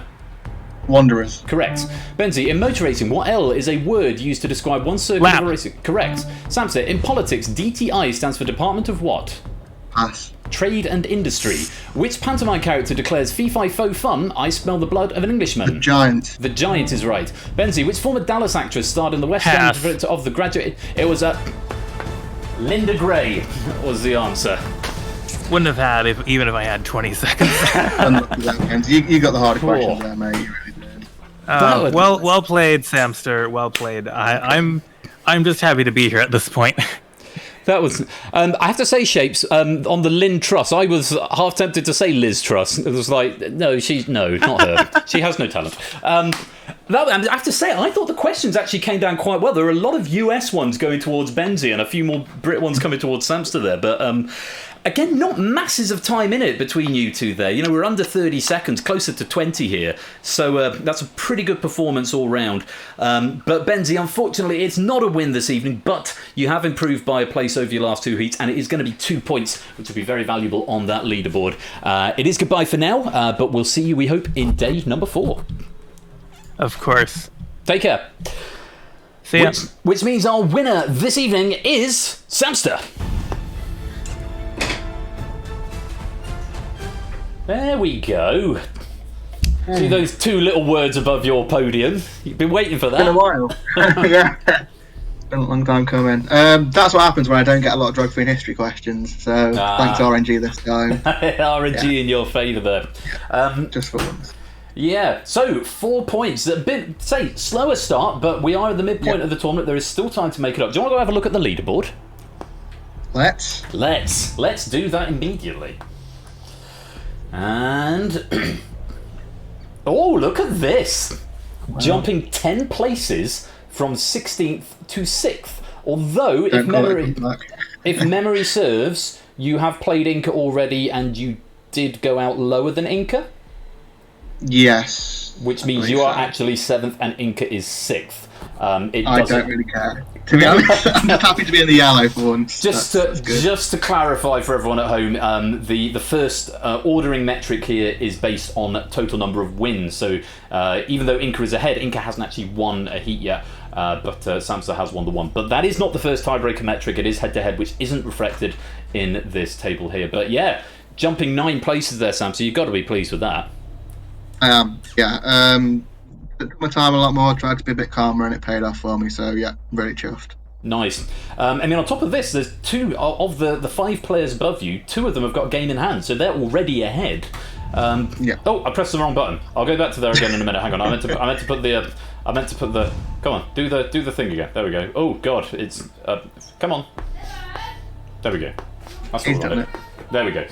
Wanderers. Correct. Benzie, in motor racing, what L is a word used to describe one circuit Lap. of a racing? Correct. Samsa, in politics, DTI stands for Department of what? Pass. Trade and Industry. Which pantomime character declares fee fi fo fum, I smell the blood of an Englishman? Giant. The Giant is right. Benzie, which former Dallas actress starred in the West Pass. End of The Graduate? It was Linda Gray was the answer. Wouldn't have had even if I had 20 seconds. Unlucky that, Kenz. You got the harder Cool. questions there, mate. You really did. Well played, Samster. Well played. I'm just happy to be here at this point. That was. I have to say, Shapes, on the Lynn Truss, I was half tempted to say Liz Truss. It was like, no, not her. She has no talent. I have to say, I thought the questions actually came down quite well. There are a lot of US ones going towards Benzie and a few more Brit ones coming towards Samster there. But again, not masses of time in it between you two there. You know, we're under 30 seconds, closer to 20 here. So that's a pretty good performance all round. But Benzie, unfortunately, it's not a win this evening, but you have improved by a place over your last two heats, and it is going to be 2 points, which will be very valuable on that leaderboard. It is goodbye for now, but we'll see you, we hope, in day number 4. Of course. Take care. See ya. Which means our winner this evening is Samster. There we go. See those 2 little words above your podium? You've been waiting for that. Been a while. Yeah. Been a long time coming. That's what happens when I don't get a lot of drug-free history questions. So thanks RNG this time. RNG in your favour there. Just for once. Yeah, so 4 points. A bit, slower start, but we are at the midpoint of the tournament. There is still time to make it up. Do you want to go have a look at the leaderboard? Let's do that immediately. And oh, look at this! Wow. Jumping 10 places from 16th to 6th. Although, if memory serves, you have played Inca already, and you did go out lower than Inca. Yes. Which means you are actually 7th, and Inca is 6th. I don't really care. To be honest, I'm happy to be in the yellow for once. Just to clarify for everyone at home, the first ordering metric here is based on total number of wins. So even though Inca is ahead, Inca hasn't actually won a heat yet, but Samsa has won the one. But that is not the first tiebreaker metric. It is head-to-head, which isn't reflected in this table here. But yeah, jumping 9 places there, Samsa. You've got to be pleased with that. Yeah. Took my time a lot more, tried to be a bit calmer, and it paid off for me. So yeah, very chuffed. Nice. I mean, on top of this, there's 2 of the 5 players above you. 2 of them have got a game in hand, so they're already ahead. Yeah. Oh, I pressed the wrong button. I'll go back to there again in a minute. Hang on. I meant to put the. Come on, do the thing again. There we go. Oh God, it's. Come on. There we go. That's He's all done right. it. There we go.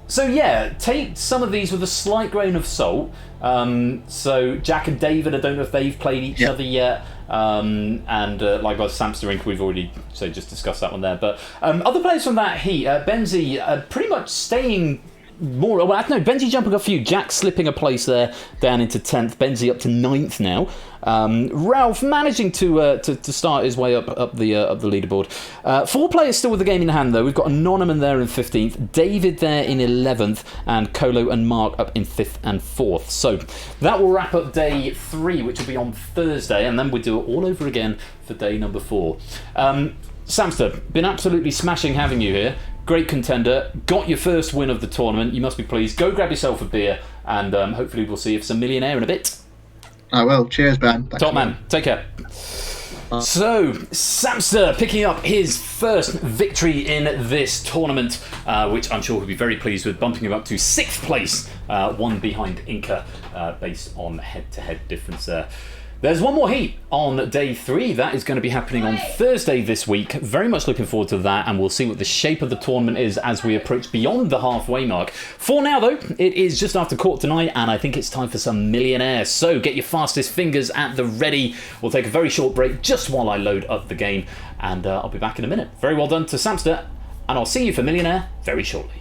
So yeah, take some of these with a slight grain of salt. So Jack and David, I don't know if they've played each other yet. And likewise, Samster Inc. We've already just discussed that one there. But other players from that heat, Benzie pretty much staying more. Well, I don't know. Benzie jumping a few. Jack slipping a place there down into 10th. Benzie up to 9th now. Ralph managing to start his way up the leaderboard. 4 players still with the game in hand though. We've got Anonymous there in 15th, David there in 11th, and Colo and Mark up in 5th and 4th. So that will wrap up day 3, which will be on Thursday, and then we'll do it all over again for day number 4. Samster, been absolutely smashing having you here. Great contender. Got your first win of the tournament. You must be pleased. Go grab yourself a beer, and hopefully we'll see you for some Millionaire in a bit. I will. Cheers, Ben. Thanks Top man. Take care. So, Samster picking up his first victory in this tournament, which I'm sure he'll be very pleased with, bumping him up to 6th place, one behind Inca, based on head-to-head difference there. There's one more heat on day 3. That is going to be happening on Thursday this week. Very much looking forward to that, and we'll see what the shape of the tournament is as we approach beyond the halfway mark. For now, though, it is just after court tonight, and I think it's time for some Millionaire. So get your fastest fingers at the ready. We'll take a very short break just while I load up the game, and I'll be back in a minute. Very well done to Samster, and I'll see you for Millionaire very shortly.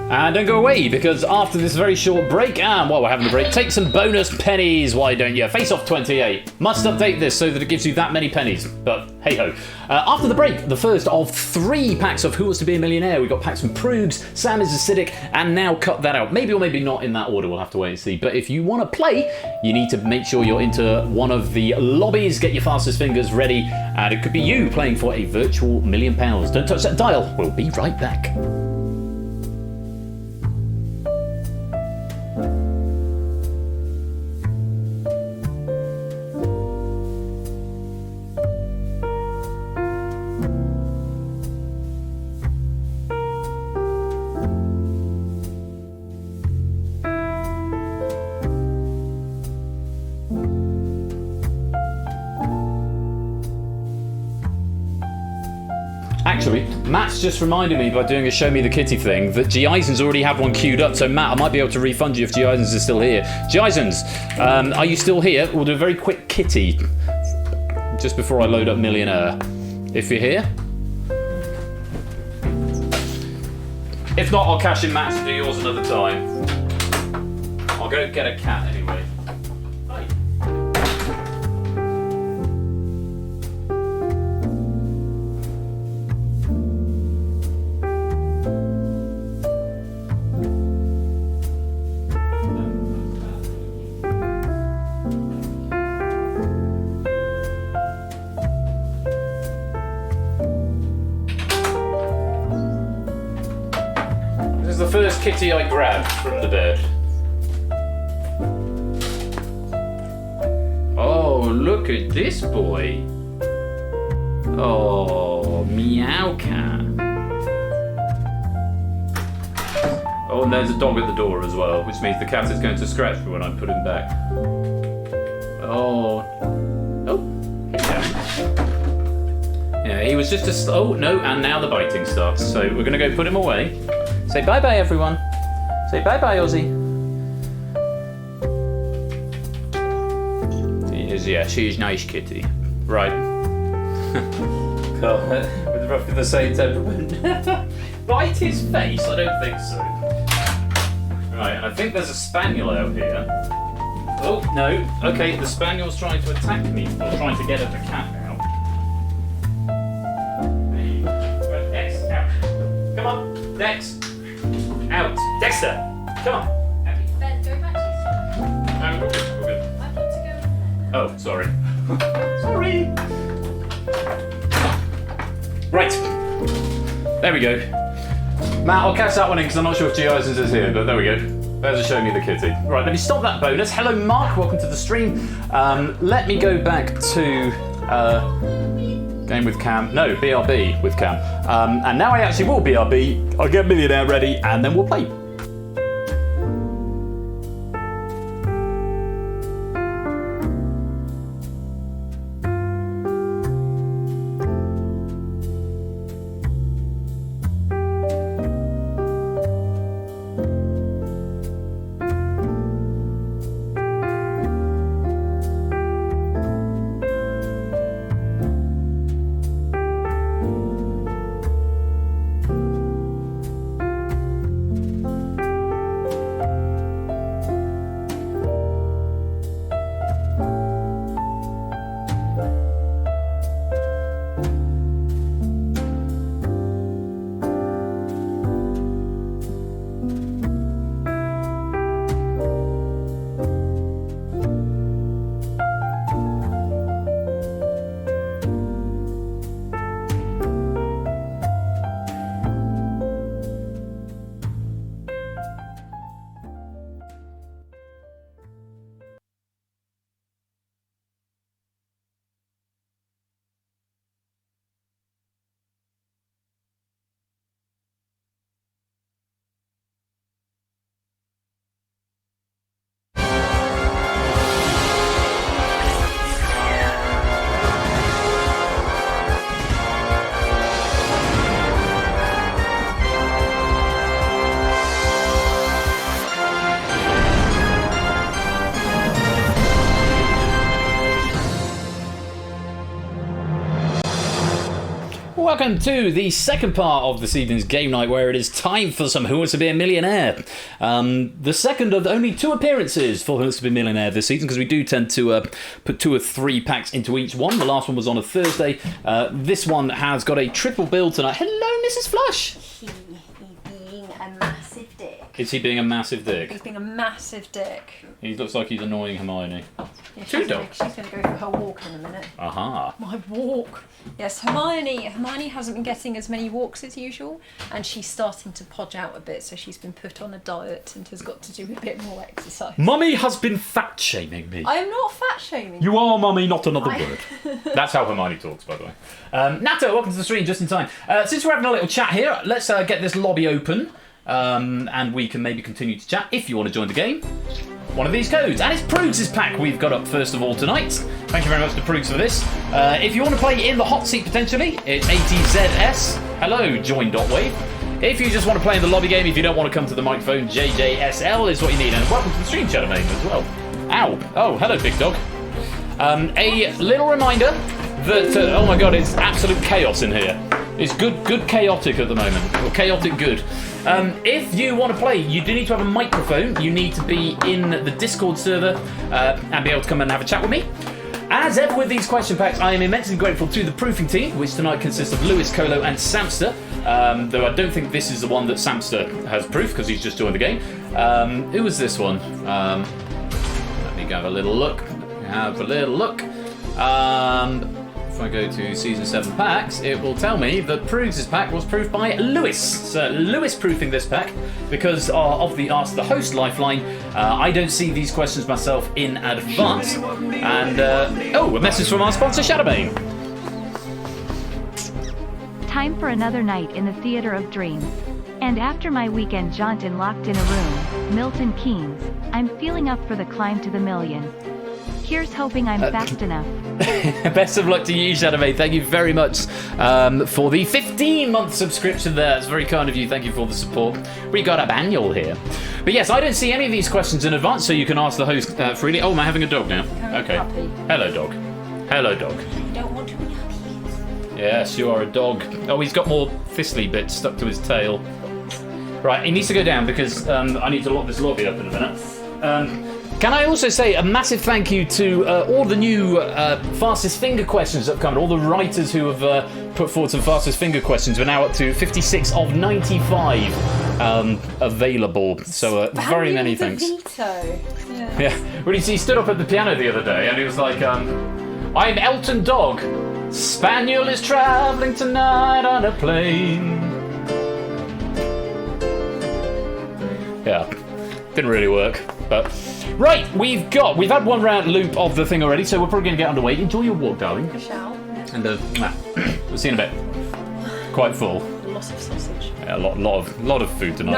And don't go away, because after this very short break, and while we're having a break, take some bonus pennies, why don't you? Face Off 28. Must update this so that it gives you that many pennies, but hey-ho. After the break, the first of 3 packs of Who Wants to Be a Millionaire. We've got packs from Proogs, Sam is Acidic, and now Cut That Out. Maybe or maybe not in that order, we'll have to wait and see. But if you want to play, you need to make sure you're into one of the lobbies, get your fastest fingers ready, and it could be you playing for a virtual £1 million. Don't touch that dial, we'll be right back. Actually, Matt's just reminded me by doing a Show Me the Kitty thing that G. Eisens already have one queued up, so Matt, I might be able to refund you if G. Eisens is still here. G. Eisens, are you still here? We'll do a very quick kitty just before I load up Millionaire. If you're here. If not, I'll cash in Matt's and do yours another time. I'll go get a cat anyway. The first kitty I grabbed from the bed. Oh, look at this boy. Oh, meow cat. Oh, and there's a dog at the door as well, which means the cat is going to scratch me when I put him back. Oh. Oh, yeah, he was just a... Oh, no, and now the biting starts. So we're going to go put him away. Say bye-bye, everyone. Say bye-bye, Ozzy. She's nice, kitty. Right. God, with roughly the same temperament. Bite his face? I don't think so. Right, and I think there's a spaniel out here. Oh, no. Okay, the spaniel's trying to attack me, or trying to get at the cat now. Right, Dex, out. Come on, Dex. Out. Dexter, come on. Ben, go back to your seat. No, we're good, we're good. I want to go in there. Oh, sorry. Sorry. Right. There we go. Matt, I'll catch that one in because I'm not sure if G. Eisens is here, but there we go. There's a Show Me the Kitty. Right, let me stop that bonus. Hello, Mark. Welcome to the stream. Let me go back to... Game with Cam. No, BRB with Cam. And now I actually will BRB. I'll get Millionaire ready and then we'll play. Welcome to the second part of this evening's game night, where it is time for some Who Wants to Be a Millionaire. The second of only 2 appearances for Who Wants to Be a Millionaire this season, because we do tend to put 2 or 3 packs into each one. The last one was on a Thursday. This one has got a triple bill tonight. Hello, Mrs. Flush. He's being a massive dick. Is he being a massive dick? He's being a massive dick. He looks like he's annoying Hermione. Yeah, Two she's dogs. going to go for her walk in a minute. Aha. My walk. Yes, Hermione hasn't been getting as many walks as usual, and she's starting to podge out a bit, so she's been put on a diet and has got to do a bit more exercise. Mummy has been fat-shaming me. I am not fat-shaming. You are, Mummy, not another word. That's how Hermione talks, by the way. Nato, welcome to the stream just in time. Since we're having a little chat here, let's get this lobby open, and we can maybe continue to chat if you want to join the game. One of these codes, and it's Proogs' pack we've got up first of all tonight. Thank you very much to Proogs for this. If you want to play in the hot seat potentially, it's ATZS. Hello, join.wave. If you just want to play in the lobby game, if you don't want to come to the microphone, JJSL is what you need. And welcome to the stream, Shadow Maiden, as well. Ow. Oh, hello, big dog. A little reminder that, oh my god, it's absolute chaos in here. It's good chaotic at the moment. Or chaotic good. If you want to play, you do need to have a microphone. You need to be in the Discord server and be able to come and have a chat with me. As ever with these question packs, I am immensely grateful to the proofing team, which tonight consists of Lewis, Colo and Samster. Though I don't think this is the one that Samster has proof, because he's just joined the game. Who was this one? Let me go have a little look. If I go to Season 7 packs, it will tell me that Proogs' pack was proofed by Lewis. So Lewis proofing this pack because of the Ask the Host lifeline. I don't see these questions myself in advance. And, a message from our sponsor, Shadowbane. Time for another night in the Theater of Dreams. And after my weekend jaunt and locked in a room, Milton Keynes, I'm feeling up for the climb to the million. Here's hoping I'm fast enough. Best of luck to you, Shadowmate. Thank you very much for the 15-month subscription there. It's very kind of you. Thank you for the support. We got a manual here. But yes, I don't see any of these questions in advance, so you can ask the host freely. Oh, am I having a dog now? Okay. Hello, dog. Hello, dog. I don't want to be happy. Yes, you are a dog. Oh, he's got more fistly bits stuck to his tail. Right, he needs to go down because I need to lock this lobby up in a minute. Can I also say a massive thank you to all the new fastest finger questions that have come, all the writers who have put forward some fastest finger questions. We're now up to 56 of 95 available. So very many thanks. Yeah. Well, he stood up at the piano the other day and he was like, I'm Elton Dog. Spaniel is travelling tonight on a plane. Yeah, didn't really work, but... Right, we've had one round loop of the thing already, so we're probably going to get underway. Enjoy your walk, darling. I shall. And we'll see you in a bit. Quite full. Lots of sausage. Yeah, a lot of food tonight.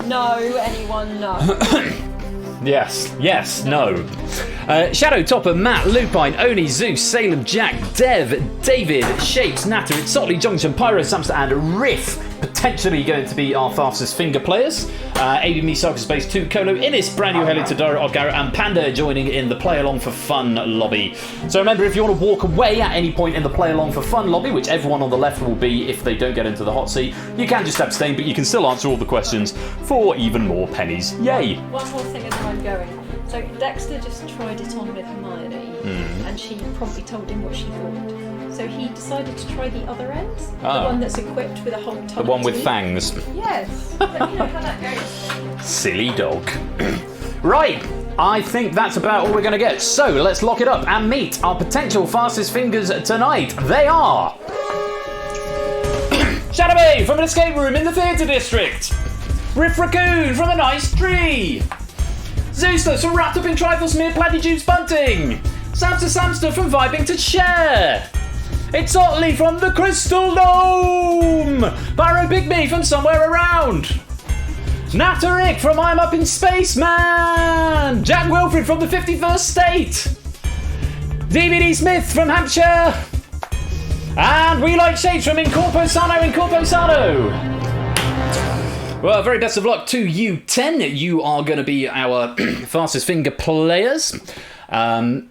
No, anyone, no. Yes, no. Shadow Topper, Matt, Lupine, Oni, Zeus, Salem, Jack, Dev, David, Shapes, Natter, Sotley, Junction, Pyro, Samster, and Riff. Potentially going to be our fastest finger players. Aiding me, Space 2, Colo, Innis, Brand New Heli, Tadaro, Odgara, and Panda joining in the Play Along for Fun lobby. So remember, if you want to walk away at any point in the Play Along for Fun lobby, which everyone on the left will be if they don't get into the hot seat, you can just abstain, but you can still answer all the questions for even more pennies. Yay! One more thing as I'm going. So Dexter just tried it on with Hermione, and she promptly told him what she thought. So he decided to try the other end, the one that's equipped with a whole ton. The one with fangs. Yes. Let me know how that goes. Silly dog. Right, I think that's about all we're going to get. So let's lock it up and meet our potential fastest fingers tonight. They are Shadowbay from an escape room in the theatre district. Riff Raccoon from a nice tree. Zeusler from wrapped up in trifle smeared platitudes bunting. Samster from vibing to share. It's Otley from the Crystal Dome. Pyro Pygmy from somewhere around. Natterick from I'm Up in Space Man. Jack Wilfred from the 51st State. DVD Smith from Hampshire. And We Like Shapes from Incorpo Sano. Well, very best of luck to you 10. You are going to be our fastest finger players. And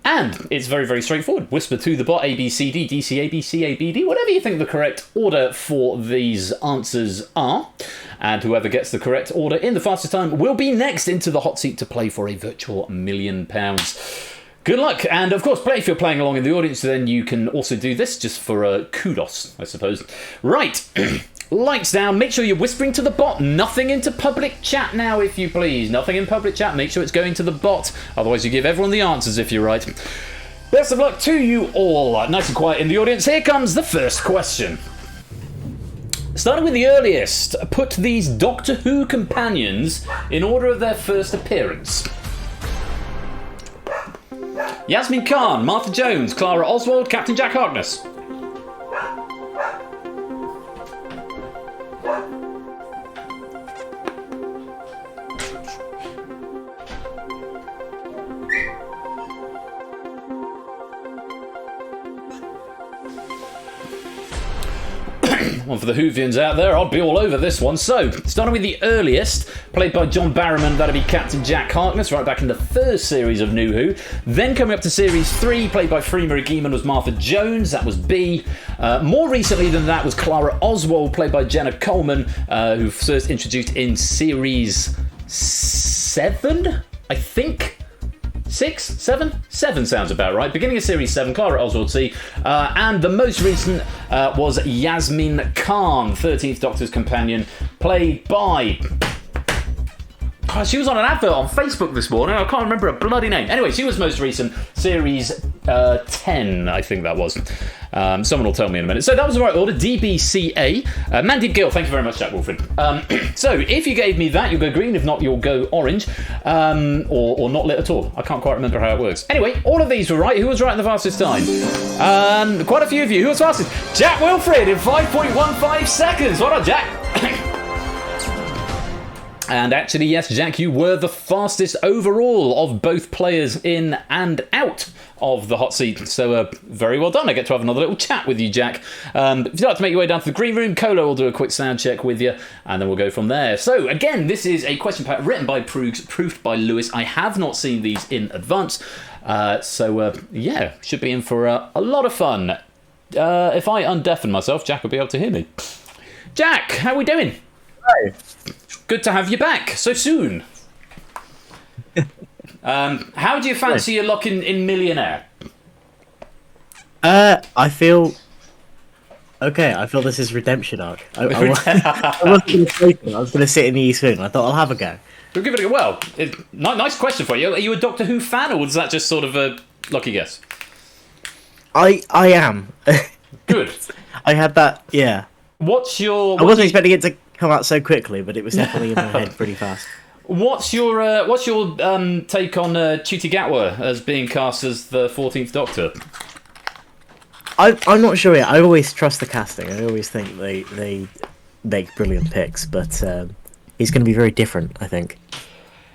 it's very, very straightforward. Whisper to the bot, A, B, C, D, D, C, A, B, C, A, B, D, whatever you think the correct order for these answers are. And whoever gets the correct order in the fastest time will be next into the hot seat to play for a virtual £1 million. Good luck, and of course, if you're playing along in the audience, then you can also do this just for kudos, I suppose. Right. Lights down, make sure you're whispering to the bot. Nothing into public chat now, if you please. Nothing in public chat, make sure it's going to the bot. Otherwise you give everyone the answers if you're right. Best of luck to you all. Nice and quiet in the audience. Here comes the first question. Starting with the earliest, put these Doctor Who companions in order of their first appearance. Yasmin Khan, Martha Jones, Clara Oswald, Captain Jack Harkness. One for the Whovians out there, I'll be all over this one. So, starting with the earliest, played by John Barrowman, that'll be Captain Jack Harkness, right back in the first series of New Who. Then coming up to series 3, played by Freema Agyeman, was Martha Jones, that was B. More recently than that was Clara Oswald, played by Jenna Coleman, who first introduced in series 7, I think? 6? 7? 7 sounds about right. Beginning of Series 7, Clara Oswald C. And the most recent was Yasmin Khan, 13th Doctor's companion, played by... Oh, she was on an advert on Facebook this morning. I can't remember her bloody name. Anyway, she was most recent, Series 10, I think that was. Someone will tell me in a minute. So that was the right order, DBCA. Mandy Gill, thank you very much, Jack Wilfred. So if you gave me that, you'll go green. If not, you'll go orange. Or not lit at all. I can't quite remember how it works. Anyway, all of these were right. Who was right in the fastest time? Quite a few of you. Who was fastest? Jack Wilfred in 5.15 seconds. Well done, Jack. And actually, yes, Jack, you were the fastest overall of both players in and out of the hot seat. So very well done. I get to have another little chat with you, Jack. If you'd like to make your way down to the green room, Colo will do a quick sound check with you, and then we'll go from there. So again, this is a question pack written by Proogs, proofed by Lewis. I have not seen these in advance. Yeah, should be in for a lot of fun. If I undeafen myself, Jack will be able to hear me. Jack, how are we doing? Hi. Good to have you back so soon. How do you fancy your luck in Millionaire? I feel this is redemption arc. I wasn't going to take it. I was going to sit in the East Wing. I thought I'll have a go. We'll give it a go. Well, nice question for you. Are you a Doctor Who fan, or was that just sort of a lucky guess? I am. Good. I had that. Yeah. I wasn't expecting it to come out so quickly, but it was definitely in my head pretty fast. What's your take on Ncuti Gatwa as being cast as the 14th Doctor? I'm not sure yet. I always trust the casting. I always think they make brilliant picks, but he's going to be very different, I think.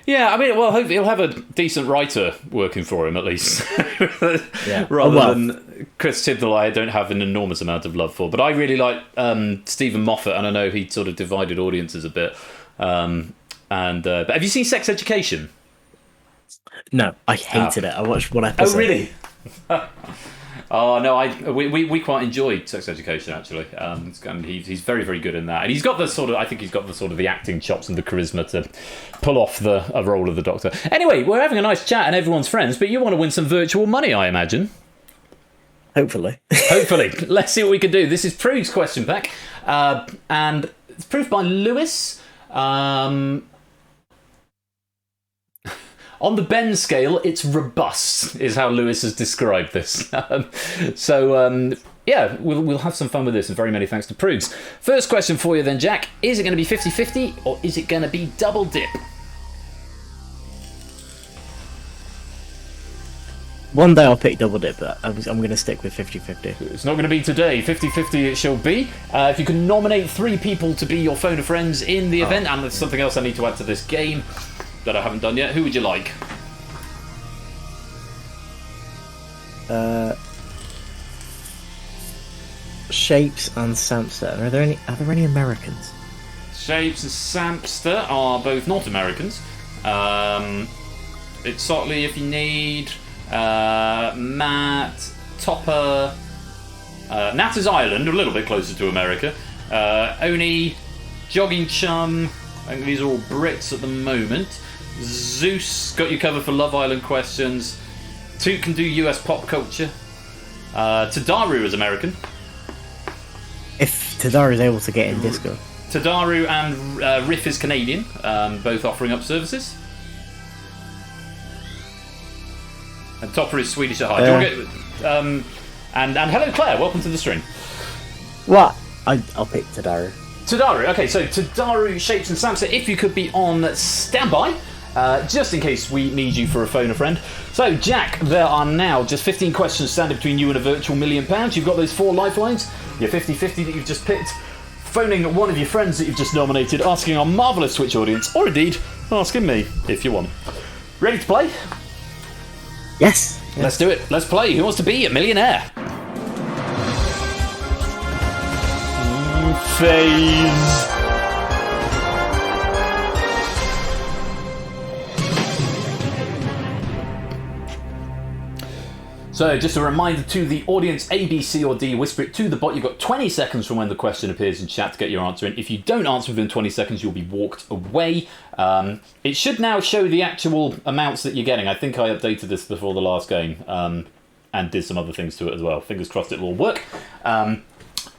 Yeah, I mean, well, hopefully he'll have a decent writer working for him at least, Yeah. rather than Chris Tidwell. I don't have an enormous amount of love for, but I really like Stephen Moffat, and I know he sort of divided audiences a bit. But have you seen Sex Education? No, I hated it. I watched one episode. Oh, really? Oh no, we quite enjoyed Sex Education actually. He's very, very good in that, and he's got the sort of the acting chops and the charisma to pull off a role of the Doctor. Anyway, we're having a nice chat and everyone's friends, but you want to win some virtual money, I imagine. Hopefully. Let's see what we can do. This is Prude's question pack, and it's proved by Lewis. On the Ben scale, it's robust, is how Lewis has described this. Yeah, we'll have some fun with this, and very many thanks to Prudes. First question for you then, Jack. Is it going to be 50-50, or is it going to be double dip? One day I'll pick double dip, but I'm going to stick with 50-50. It's not going to be today. 50-50 it shall be. If you can nominate 3 people to be your phone of friends in the event, and there's something else I need to add to this game that I haven't done yet. Who would you like? Shapes and Samster. Are there any Americans? Shapes and Samster are both not Americans. It's Sotley if you need. Matt, Topper. Nat is Ireland, a little bit closer to America. Oni, Jogging Chum. I think these are all Brits at the moment. Zeus got you covered for Love Island questions. Toot can do US pop culture. Tadaru is American. If Tadaru is able to get in Disco. Tadaru and Riff is Canadian, both offering up services. And Topper is Swedish at heart. And hello Claire, welcome to the stream. What? I'll pick Tadaru. Tadaru, okay, so Tadaru, Shapes and Samster, if you could be on standby, just in case we need you for a phone a friend. So, Jack, there are now just 15 questions standing between you and a virtual £1 million. You've got those 4 lifelines, your 50-50 that you've just picked, phoning one of your friends that you've just nominated, asking our marvellous Twitch audience, or indeed, asking me, if you want. Ready to play? Yes. Let's do it. Let's play. Who wants to be a millionaire? Phase. So, just a reminder to the audience, A, B, C or D, whisper it to the bot. You've got 20 seconds from when the question appears in chat to get your answer in. If you don't answer within 20 seconds, you'll be walked away. It should now show the actual amounts that you're getting. I think I updated this before the last game and did some other things to it as well. Fingers crossed it will all work.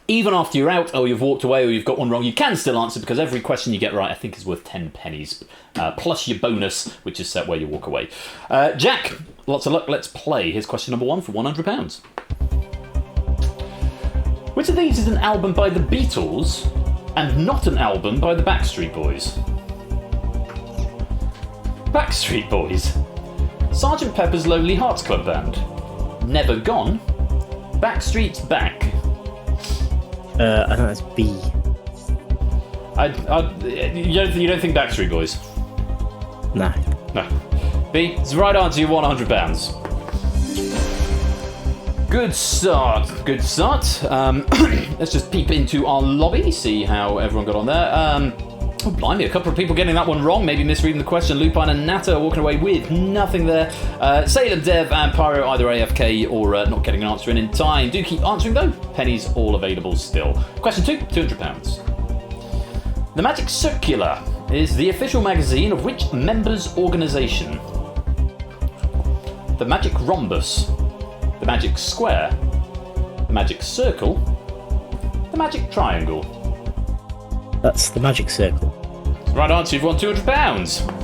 Even after you're out, or you've walked away, or you've got one wrong, you can still answer, because every question you get right, I think, is worth 10 pennies, plus your bonus, which is set where you walk away. Jack, lots of luck. Let's play. Here's question number 1 for £100. Which of these is an album by the Beatles and not an album by the Backstreet Boys? Backstreet Boys, Sgt. Pepper's Lonely Hearts Club Band, Never Gone, Backstreet's Back. I think that's B. You don't think Backstreet Boys? No. No. B. It's the right answer. You won £100. Good start. Good start. Let's just peep into our lobby, see how everyone got on there. Oh, blimey, a couple of people getting that one wrong, maybe misreading the question. Lupine and Nata walking away with nothing there. Salem, Dev and Pyro either AFK or not getting an answer in time. Do keep answering though. Pennies all available still. Question 2, £200. The Magic Circular is the official magazine of which members' organisation? The Magic Rhombus, the Magic Square, the Magic Circle, the Magic Triangle. That's the Magic Circle. Right answer, you've won £200.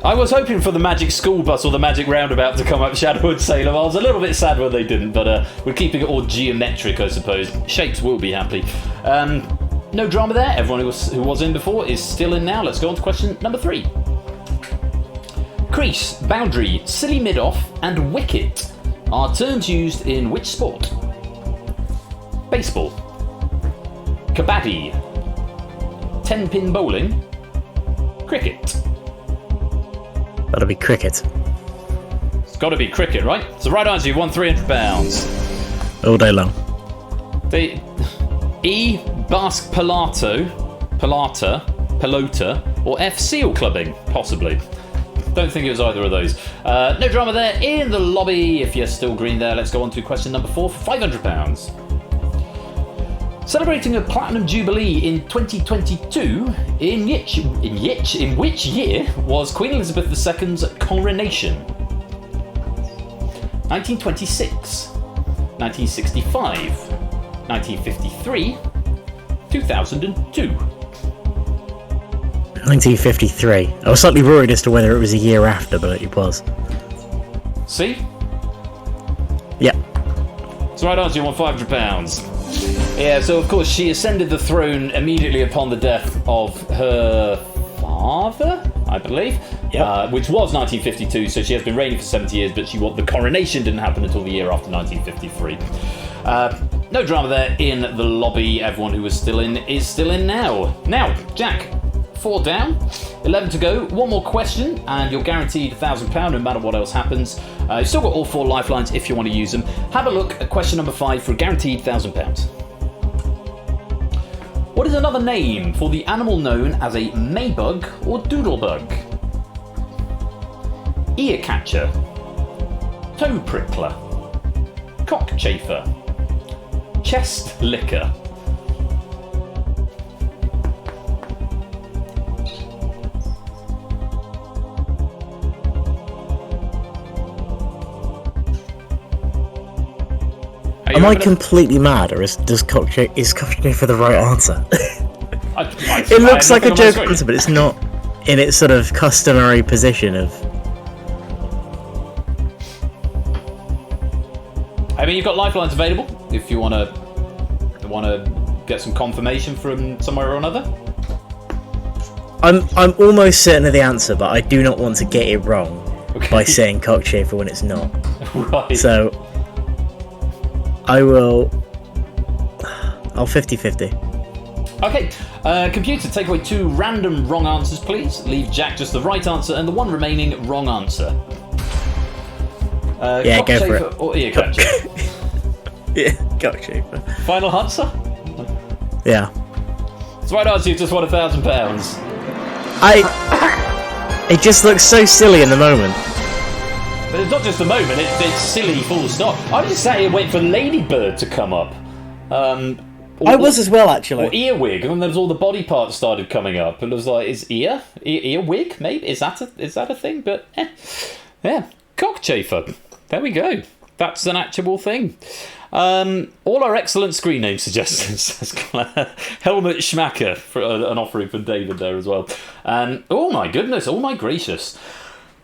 I was hoping for the Magic School Bus or the Magic Roundabout to come up Shadowwood Salem. I was a little bit sad when they didn't, but we're keeping it all geometric, I suppose. Shapes will be happy. No drama there. Everyone who was in before is still in now. Let's go on to question number 3. Crease, boundary, silly mid-off, and wicket are terms used in which sport? Baseball, kabaddi, 10-pin bowling, cricket. That'll be cricket. It's got to be cricket, right? It's the right answer. You've won £300. All day long. The E. Basque Pelota, or F. Seal clubbing, possibly. Don't think it was either of those. No drama there in the lobby. If you're still green there, let's go on to question number 4 for £500. Celebrating a platinum jubilee in 2022, in which year was Queen Elizabeth II's coronation? 1926, 1965, 1953, 2002. 1953. I was slightly worried as to whether it was a year after, but it was. See? Yep. It's the right answer. You want £500. Yeah, so of course she ascended the throne immediately upon the death of her father, I believe, which was 1952, so she has been reigning for 70 years, but the coronation didn't happen until the year after 1953. No drama there in the lobby. Everyone who was still in is still in now. Now, Jack, 4 down, 11 to go. One more question, and you're guaranteed £1,000 no matter what else happens. You've still got all 4 lifelines if you want to use them. Have a look at question number 5 for a guaranteed £1,000. What is another name for the animal known as a maybug or doodlebug? Ear catcher, toe prickler, cockchafer, chest licker. Am I completely mad, or is cockchafer the right answer? It looks like a joke answer, but it's not in its sort of customary position of. I mean, you've got lifelines available if you want to get some confirmation from somewhere or another. I'm almost certain of the answer, but I do not want to get it wrong by saying cockchafer when it's not. Right. So I'll 50-50. Okay, computer, take away 2 random wrong answers, please. Leave Jack just the right answer and the one remaining wrong answer. Yeah, go for it. Or ear catcher? Yeah, cockchafer. Final answer? Yeah. It's the right answer. You've just won £1,000. It just looks so silly in the moment. But it's not just the moment, it's silly full stop. I was just sat here waiting for Ladybird to come up. I was as well, actually. Or earwig, and then there's all the body parts started coming up, and it was like, is earwig, maybe? Is that a thing? But, yeah, cockchafer. There we go. That's an actual thing. All our excellent screen name suggestions, says Claire. Helmut Schmacker, for an offering from David there as well. Oh my goodness, oh my gracious.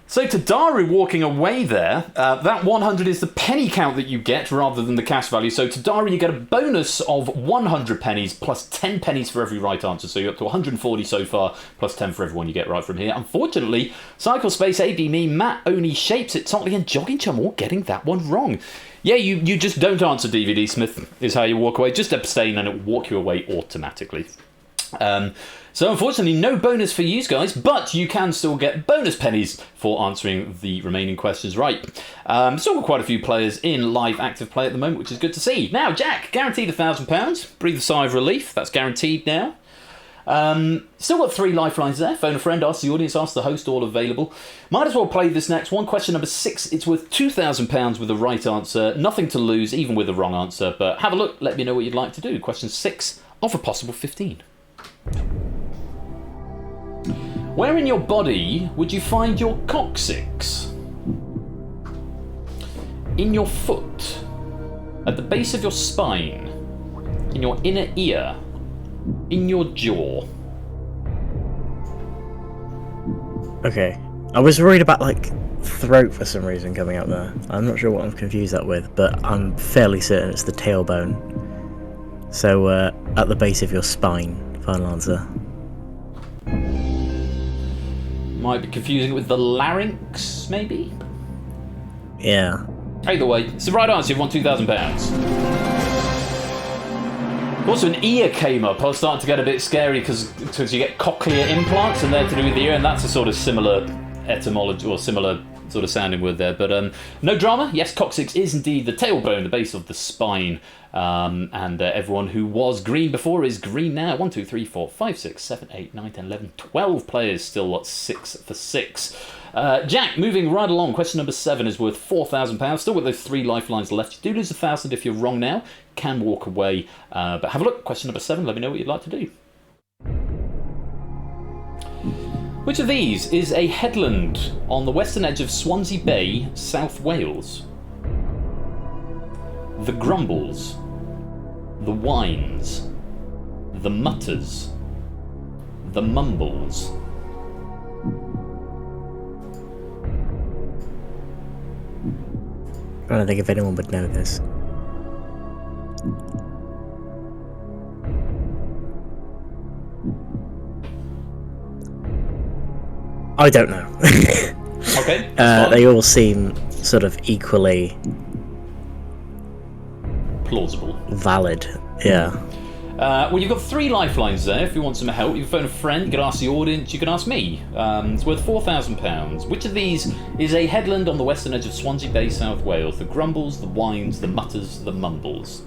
So Tadaru walking away there, that 100 is the penny count that you get rather than the cash value. So Tadaru, you get a bonus of 100 pennies plus 10 pennies for every right answer. So you're up to 140 so far, plus 10 for everyone you get right from here. Unfortunately, Cycle Space, AB Me, Matt, Oni, Shapes, It, Totley and Jogging Chum all getting that one wrong. Yeah, you just don't answer DVD Smith is how you walk away. Just abstain and it will walk you away automatically. So unfortunately, no bonus for you guys, but you can still get bonus pennies for answering the remaining questions right. Still got quite a few players in live active play at the moment, which is good to see. Now, Jack, guaranteed £1,000. Breathe a sigh of relief. That's guaranteed now. Still got 3 lifelines there. Phone a friend, ask the audience, ask the host, all available. Might as well play this next one. Question number 6. It's worth £2,000 with the right answer. Nothing to lose, even with the wrong answer. But have a look. Let me know what you'd like to do. Question 6 of a possible 15. Where in your body would you find your coccyx? In your foot, at the base of your spine, in your inner ear, in your jaw. Okay. I was worried about, throat for some reason coming up there. I'm not sure what I'm confused that with, but I'm fairly certain it's the tailbone. So, at the base of your spine, final answer. Might be confusing it with the larynx, maybe? Yeah. Either way, it's the right answer. You've won £2,000. Also, an ear came up. I was starting to get a bit scary because you get cochlear implants, and they're to do with the ear, and that's a sort of similar etymology or similar sort of sounding word there. But no drama. Yes, coccyx is indeed the tailbone, the base of the spine. And everyone who was green before is green now. 1, 2, 3, 4, 5, 6, 7, 8, 9, 10, 11, 12 players still at 6 for 6. Jack, moving right along. Question number 7 is worth £4,000. Still with those 3 lifelines left. You do lose 1,000 if you're wrong now. Can walk away. But have a look. Question number 7. Let me know what you'd like to do. Which of these is a headland on the western edge of Swansea Bay, South Wales? The Grumbles, the Wines, the Mutters, the Mumbles. I don't think if anyone would know this. I don't know. Okay. They all seem sort of equally plausible. Valid, yeah. Well, you've got 3 lifelines there. If you want some help, you can phone a friend, you can ask the audience, you can ask me. It's worth £4,000. Which of these is a headland on the western edge of Swansea Bay, South Wales? The Grumbles, the Wines, the Mutters, the Mumbles.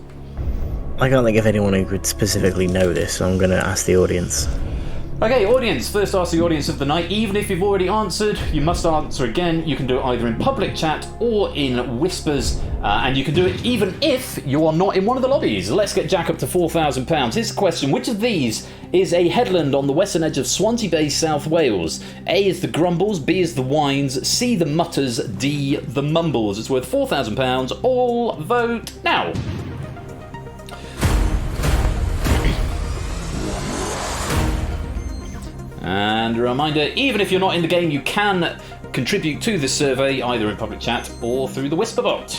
I can't think of anyone who could specifically know this, so I'm going to ask the audience. Okay, audience. First ask the audience of the night. Even if you've already answered, you must answer again. You can do it either in public chat or in whispers, and you can do it even if you are not in one of the lobbies. Let's get Jack up to £4,000. Here's the question. Which of these is a headland on the western edge of Swansea Bay, South Wales? A is the Grumbles, B is the Wines, C the Mutters, D the Mumbles. It's worth £4,000. All vote now. And a reminder, even if you're not in the game, you can contribute to this survey either in public chat or through the Whisper bot.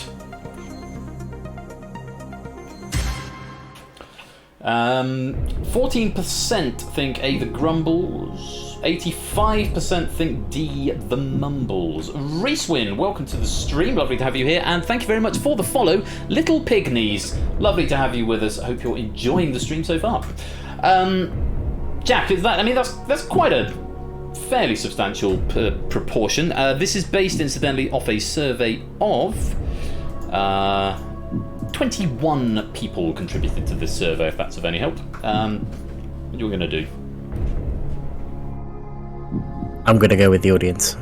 14% think A, the Grumbles. 85% think D, the Mumbles. Reeswin, welcome to the stream. Lovely to have you here. And thank you very much for the follow. Little Pigneys, lovely to have you with us. I hope you're enjoying the stream so far. Jack, is that? I mean, that's quite a fairly substantial proportion. This is based, incidentally, off a survey of 21 people contributed to this survey. If that's of any help, what are you going to do? I'm going to go with the audience.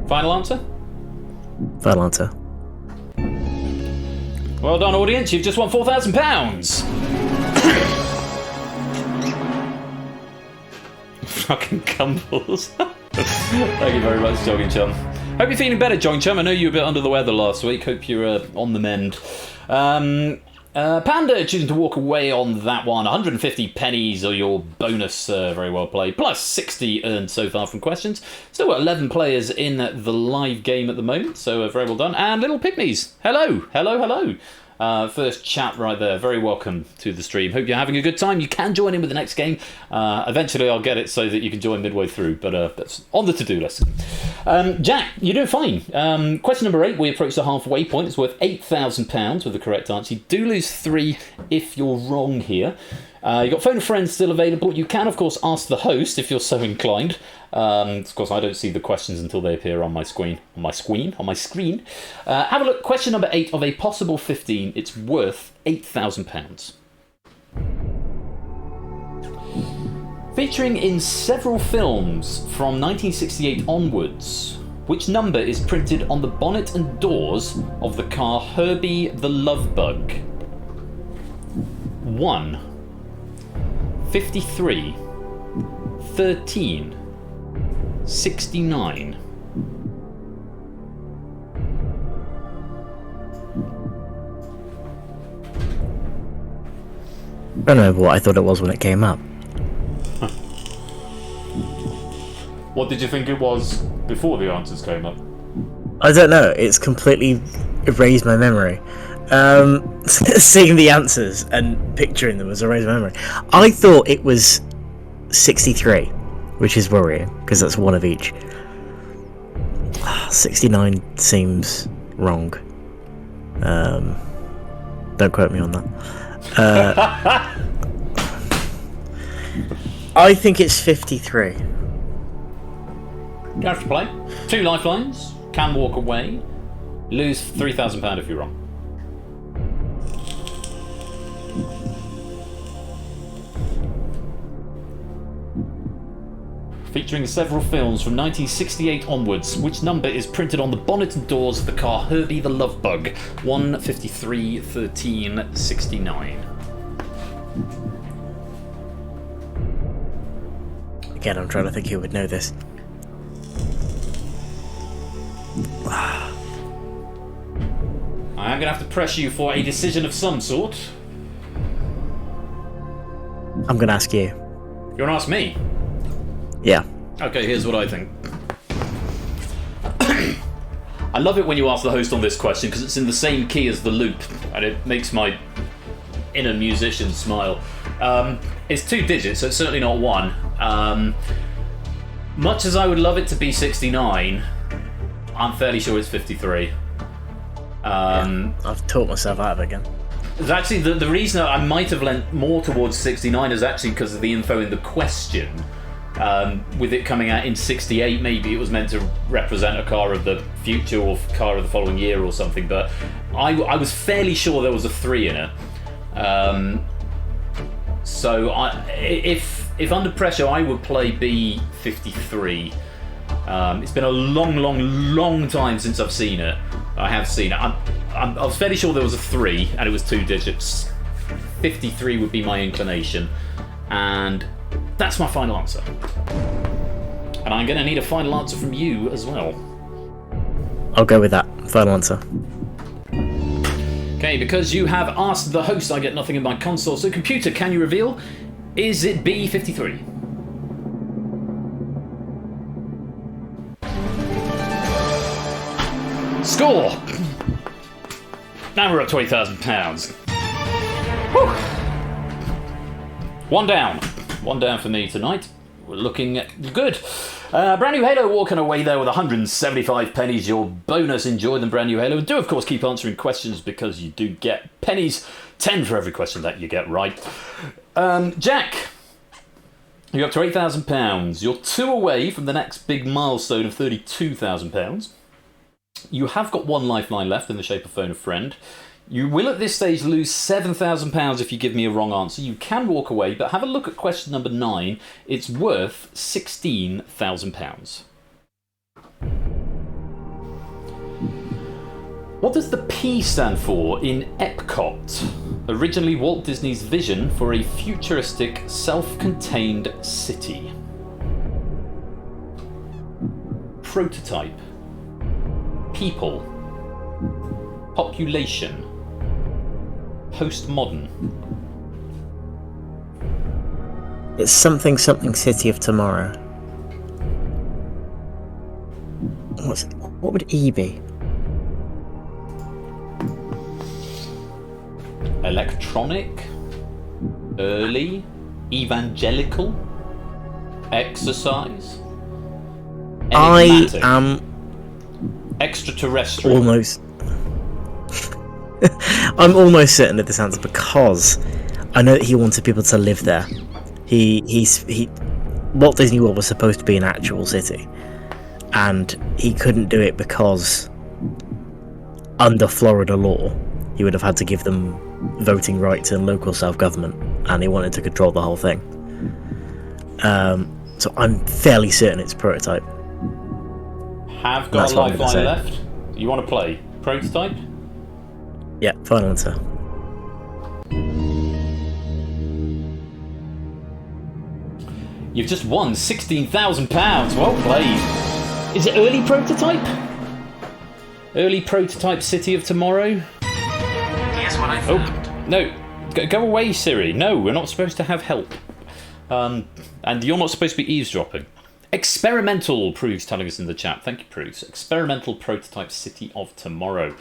Final answer. Final answer. Well done, audience. You've just won £4,000. Fucking cumbles. Thank you very much, Jogging Chum. Hope you're feeling better, Jogging Chum. I know you were a bit under the weather last week. Hope you're on the mend. Panda choosing to walk away on that one. 150 pennies or your bonus. Very well played. Plus 60 earned so far from questions. Still got 11 players in the live game at the moment, so very well done. And Little Pygmies. Hello. Hello, hello. First chat right there. Very welcome to the stream. Hope you're having a good time. You can join in with the next game. Eventually I'll get it so that you can join midway through, but that's on the to-do list. Jack, you're doing fine. Question number 8, we approach the halfway point. It's worth £8,000 with the correct answer. You do lose 3 if you're wrong here. You've got phone a friend still available. You can, of course, ask the host if you're so inclined. Of course, I don't see the questions until they appear on my screen. Have a look. Question number 8 of a possible 15. It's worth £8,000. Featuring in several films from 1968 onwards, which number is printed on the bonnet and doors of the car Herbie the Love Bug? 1, 53, 13, 69. I don't know what I thought it was when it came up. What did you think it was before the answers came up? I don't know. It's completely erased my memory. Seeing the answers and picturing them has erased my memory. I thought it was 63, which is worrying because that's one of each. 69 seems wrong. Don't quote me on that. I think it's 53. You have to play. 2 lifelines. Can walk away. Lose £3,000 if you're wrong. Featuring several films from 1968 onwards, which number is printed on the bonnet and doors of the car Herbie the Love Bug? 153 13 69. Again, I'm trying to think who would know this. I am going to have to pressure you for a decision of some sort. I'm going to ask you. You want to ask me? Yeah. Okay, here's what I think. I love it when you ask the host on this question because it's in the same key as the loop and it makes my inner musician smile. It's 2 digits, so it's certainly not 1. Much as I would love it to be 69, I'm fairly sure it's 53. I've taught myself out of it again. Actually, the reason I might have lent more towards 69 is actually because of the info in the question. With it coming out in 68, maybe it was meant to represent a car of the future or car of the following year or something, but I was fairly sure there was a 3 in it. So if under pressure, I would play B53. It's been a long time since I've seen it. I have seen it. I was fairly sure there was a 3 and it was 2 digits. 53 would be my inclination. And that's my final answer. And I'm going to need a final answer from you as well. I'll go with that. Final answer. Okay, because you have asked the host, I get nothing in my console. So computer, can you reveal? Is it B53? Score! Now we're at £20,000. One down. One down for me tonight. We're looking good. Brand New Halo walking away there with 175 pennies. Your bonus, enjoy them, Brand New Halo. And do, of course, keep answering questions because you do get pennies. 10 for every question that you get right. Jack, you're up to £8,000. You're 2 away from the next big milestone of £32,000. You have got 1 lifeline left in the shape of Phone a Friend. You will at this stage lose £7,000 if you give me a wrong answer. You can walk away, but have a look at question number 9. It's worth £16,000. What does the P stand for in Epcot? Originally Walt Disney's vision for a futuristic, self-contained city. Prototype. People. Population. Postmodern. It's something City of Tomorrow. What would E be? Electronic. Early. Evangelical. Exercise. Enigmatic. I am extraterrestrial. Almost. I'm almost certain of this answer because I know that he wanted people to live there. Walt Disney World was supposed to be an actual city, and he couldn't do it because under Florida law, he would have had to give them voting rights and local self-government, and he wanted to control the whole thing. So I'm fairly certain it's Prototype. Have got a lifeline left. You want to play Prototype? Yeah, final answer. You've just won £16,000. Well played. Is it Early Prototype? Early Prototype City of Tomorrow? Here's what I found. Oh, no. Go away, Siri. No, we're not supposed to have help. And you're not supposed to be eavesdropping. Experimental, Proves telling us in the chat. Thank you, Proves. Experimental prototype City of Tomorrow.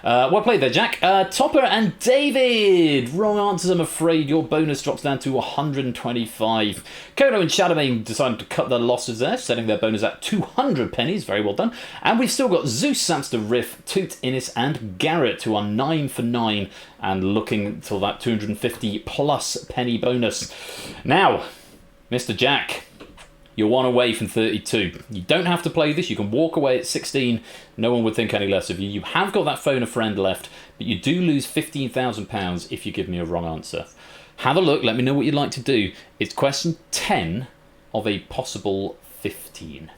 Well played there, Jack. Topper and David. Wrong answers, I'm afraid. Your bonus drops down to 125. Kono and Shadowmane decided to cut their losses there, setting their bonus at 200 pennies. Very well done. And we've still got Zeus, Samster, Riff, Toot, Innis, and Garrett, who are 9 for 9 and looking till that 250 plus penny bonus. Now, Mr. Jack, you're one away from 32. You don't have to play this. You can walk away at 16. No one would think any less of you. You have got that phone a friend left, but you do lose £15,000 if you give me a wrong answer. Have a look. Let me know what you'd like to do. It's question 10 of a possible 15.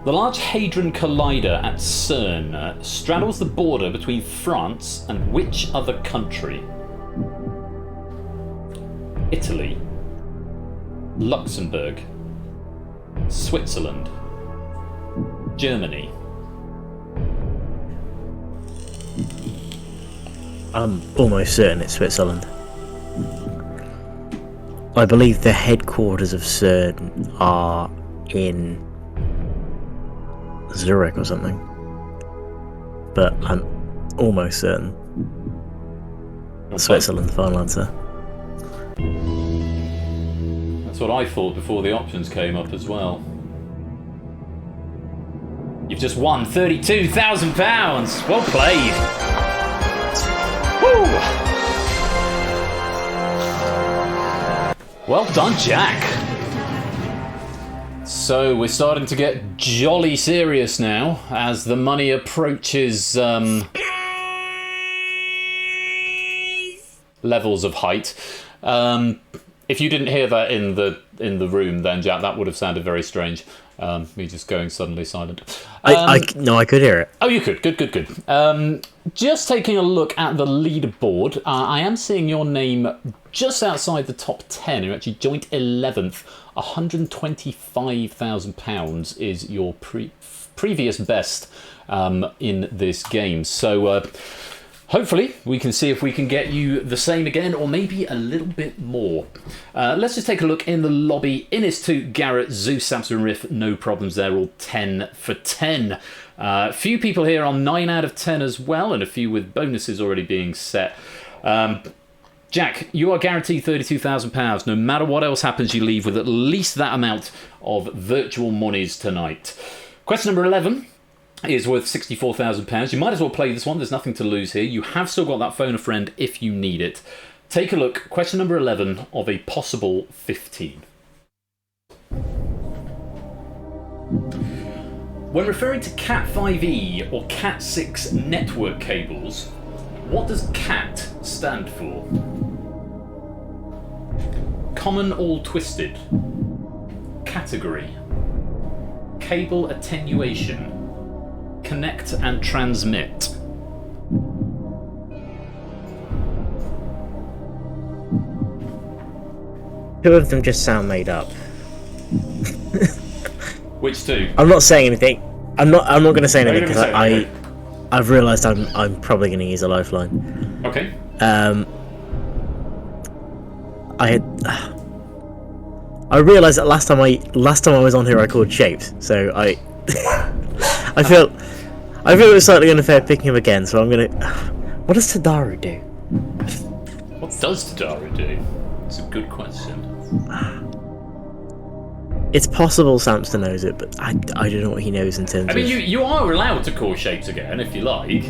The Large Hadron Collider at CERN straddles the border between France and which other country? Italy, Luxembourg, Switzerland, Germany. I'm almost certain it's Switzerland. I believe the headquarters of CERN are in Zurich or something, but I'm almost certain. Switzerland, final answer. That's what I thought before the options came up as well. You've just won £32,000. Well played. Woo! Well done, Jack. So we're starting to get jolly serious now as the money approaches levels of height. If you didn't hear that in the room, then Jack, that would have sounded very strange. Me just going suddenly silent. No, I could hear it. Oh, you could. Good. Just taking a look at the leaderboard, I am seeing your name just outside the top 10. You're actually joint 11th. £125,000 is your previous best in this game. So hopefully we can see if we can get you the same again, or maybe a little bit more. Let's just take a look in the lobby. Innis 2, Garrett, Zeus, Samson, Riff, no problems there, all 10 for 10. A few people here on 9 out of 10 as well, and a few with bonuses already being set. Jack, you are guaranteed £32,000. No matter what else happens, you leave with at least that amount of virtual monies tonight. Question number 11 is worth £64,000. You might as well play this one. There's nothing to lose here. You have still got that phone a friend if you need it. Take a look. Question number 11 of a possible 15. When referring to Cat5e or Cat6 network cables, what does CAT stand for? Common all twisted. Category. Cable attenuation. Connect and transmit. Two of them just sound made up. Which two? I'm not saying anything. I'm not going to say anything because I've realised I'm probably going to use a lifeline. Okay. I realised that last time I was on here I called shapes, so I feel it was slightly unfair picking him again. So I'm gonna. What does Tadaru do? What does Tadaru do? It's a good question. It's possible Samster knows it, but I don't know what he knows in terms of... I mean, you are allowed to call shapes again if you like.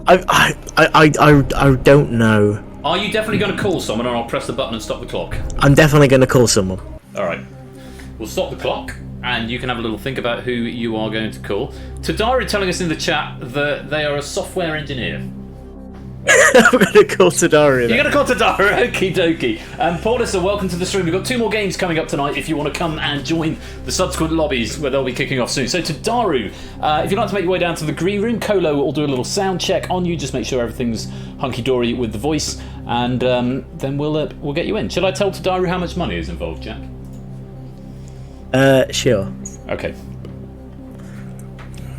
I don't know. Are you definitely going to call someone, or I'll press the button and stop the clock? I'm definitely going to call someone. Alright. We'll stop the clock, and you can have a little think about who you are going to call. Tadaru telling us in the chat that they are a software engineer. I'm going to call Tadaru. You're going to call Tadaru? Okie dokie. Paulus, welcome to the stream. We've got 2 more games coming up tonight if you want to come and join the subsequent lobbies where they'll be kicking off soon. So Tadaru, if you'd like to make your way down to the green room, Kolo will do a little sound check on you, just make sure everything's hunky-dory with the voice, and then we'll get you in. Shall I tell Tadaru how much money is involved, Jack? Sure. Okay.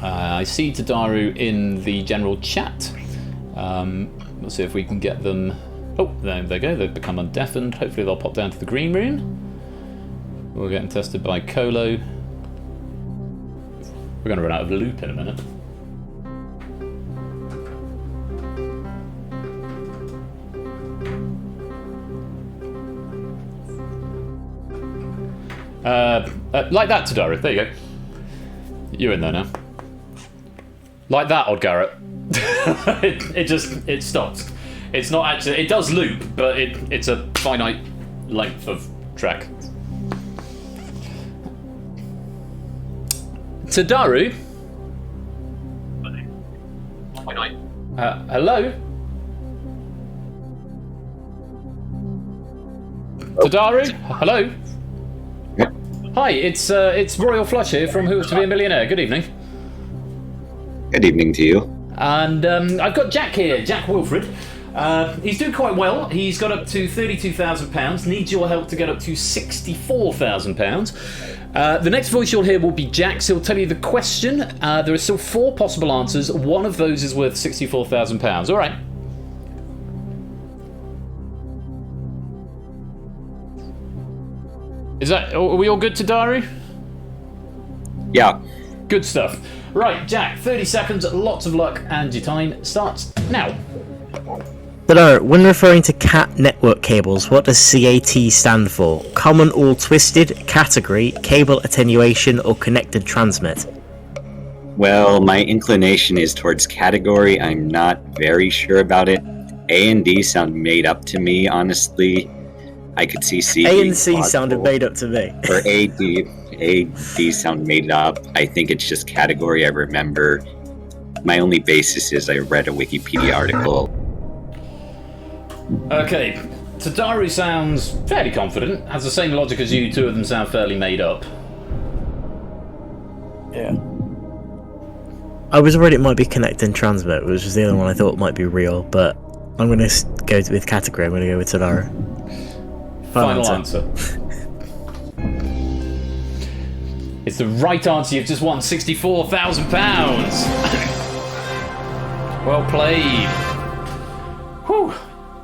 I see Tadaru in the general chat. Let's see if we can get them. Oh, there they go. They've become undeafened. Hopefully they'll pop down to the green room. We're getting tested by Colo. We're going to run out of loop in a minute. Like that, Tadara. There you go. You're in there now. Like that, Odd Garrett. it stops. It's not actually. It does loop, but it's a finite length of track. Tadaru. Hello. Tadaru. Hello. Hi, it's Royal Flush here from Who Wants to Be a Millionaire. Good evening. Good evening to you. And I've got Jack here, Jack Wilfred. He's doing quite well. He's got up to £32,000. Needs your help to get up to £64,000. The next voice you'll hear will be Jack's. He'll tell you the question. There are still 4 possible answers. One of those is worth £64,000. All right. Are we all good, Tadaru? Yeah. Good stuff. Right, Jack, 30 seconds, lots of luck, and your time starts now. Hello, when referring to CAT network cables, what does CAT stand for? Common all twisted, category, cable attenuation, or connected transmit? Well, my inclination is towards category. I'm not very sure about it. A and D sound made up to me, honestly. I could see C. A and C sounded made up to me. Or A, D sound made up. I think it's just category. I remember. My only basis is I read a Wikipedia article. Okay, Tadaru sounds fairly confident. Has the same logic as you. 2 of them sound fairly made up. Yeah. I was worried it might be connect and transmit, which was the other one I thought might be real, but I'm going to go with category. I'm going to go with Tadaru. Final answer. It's the right answer. You've just won £64,000. Well played. Whew.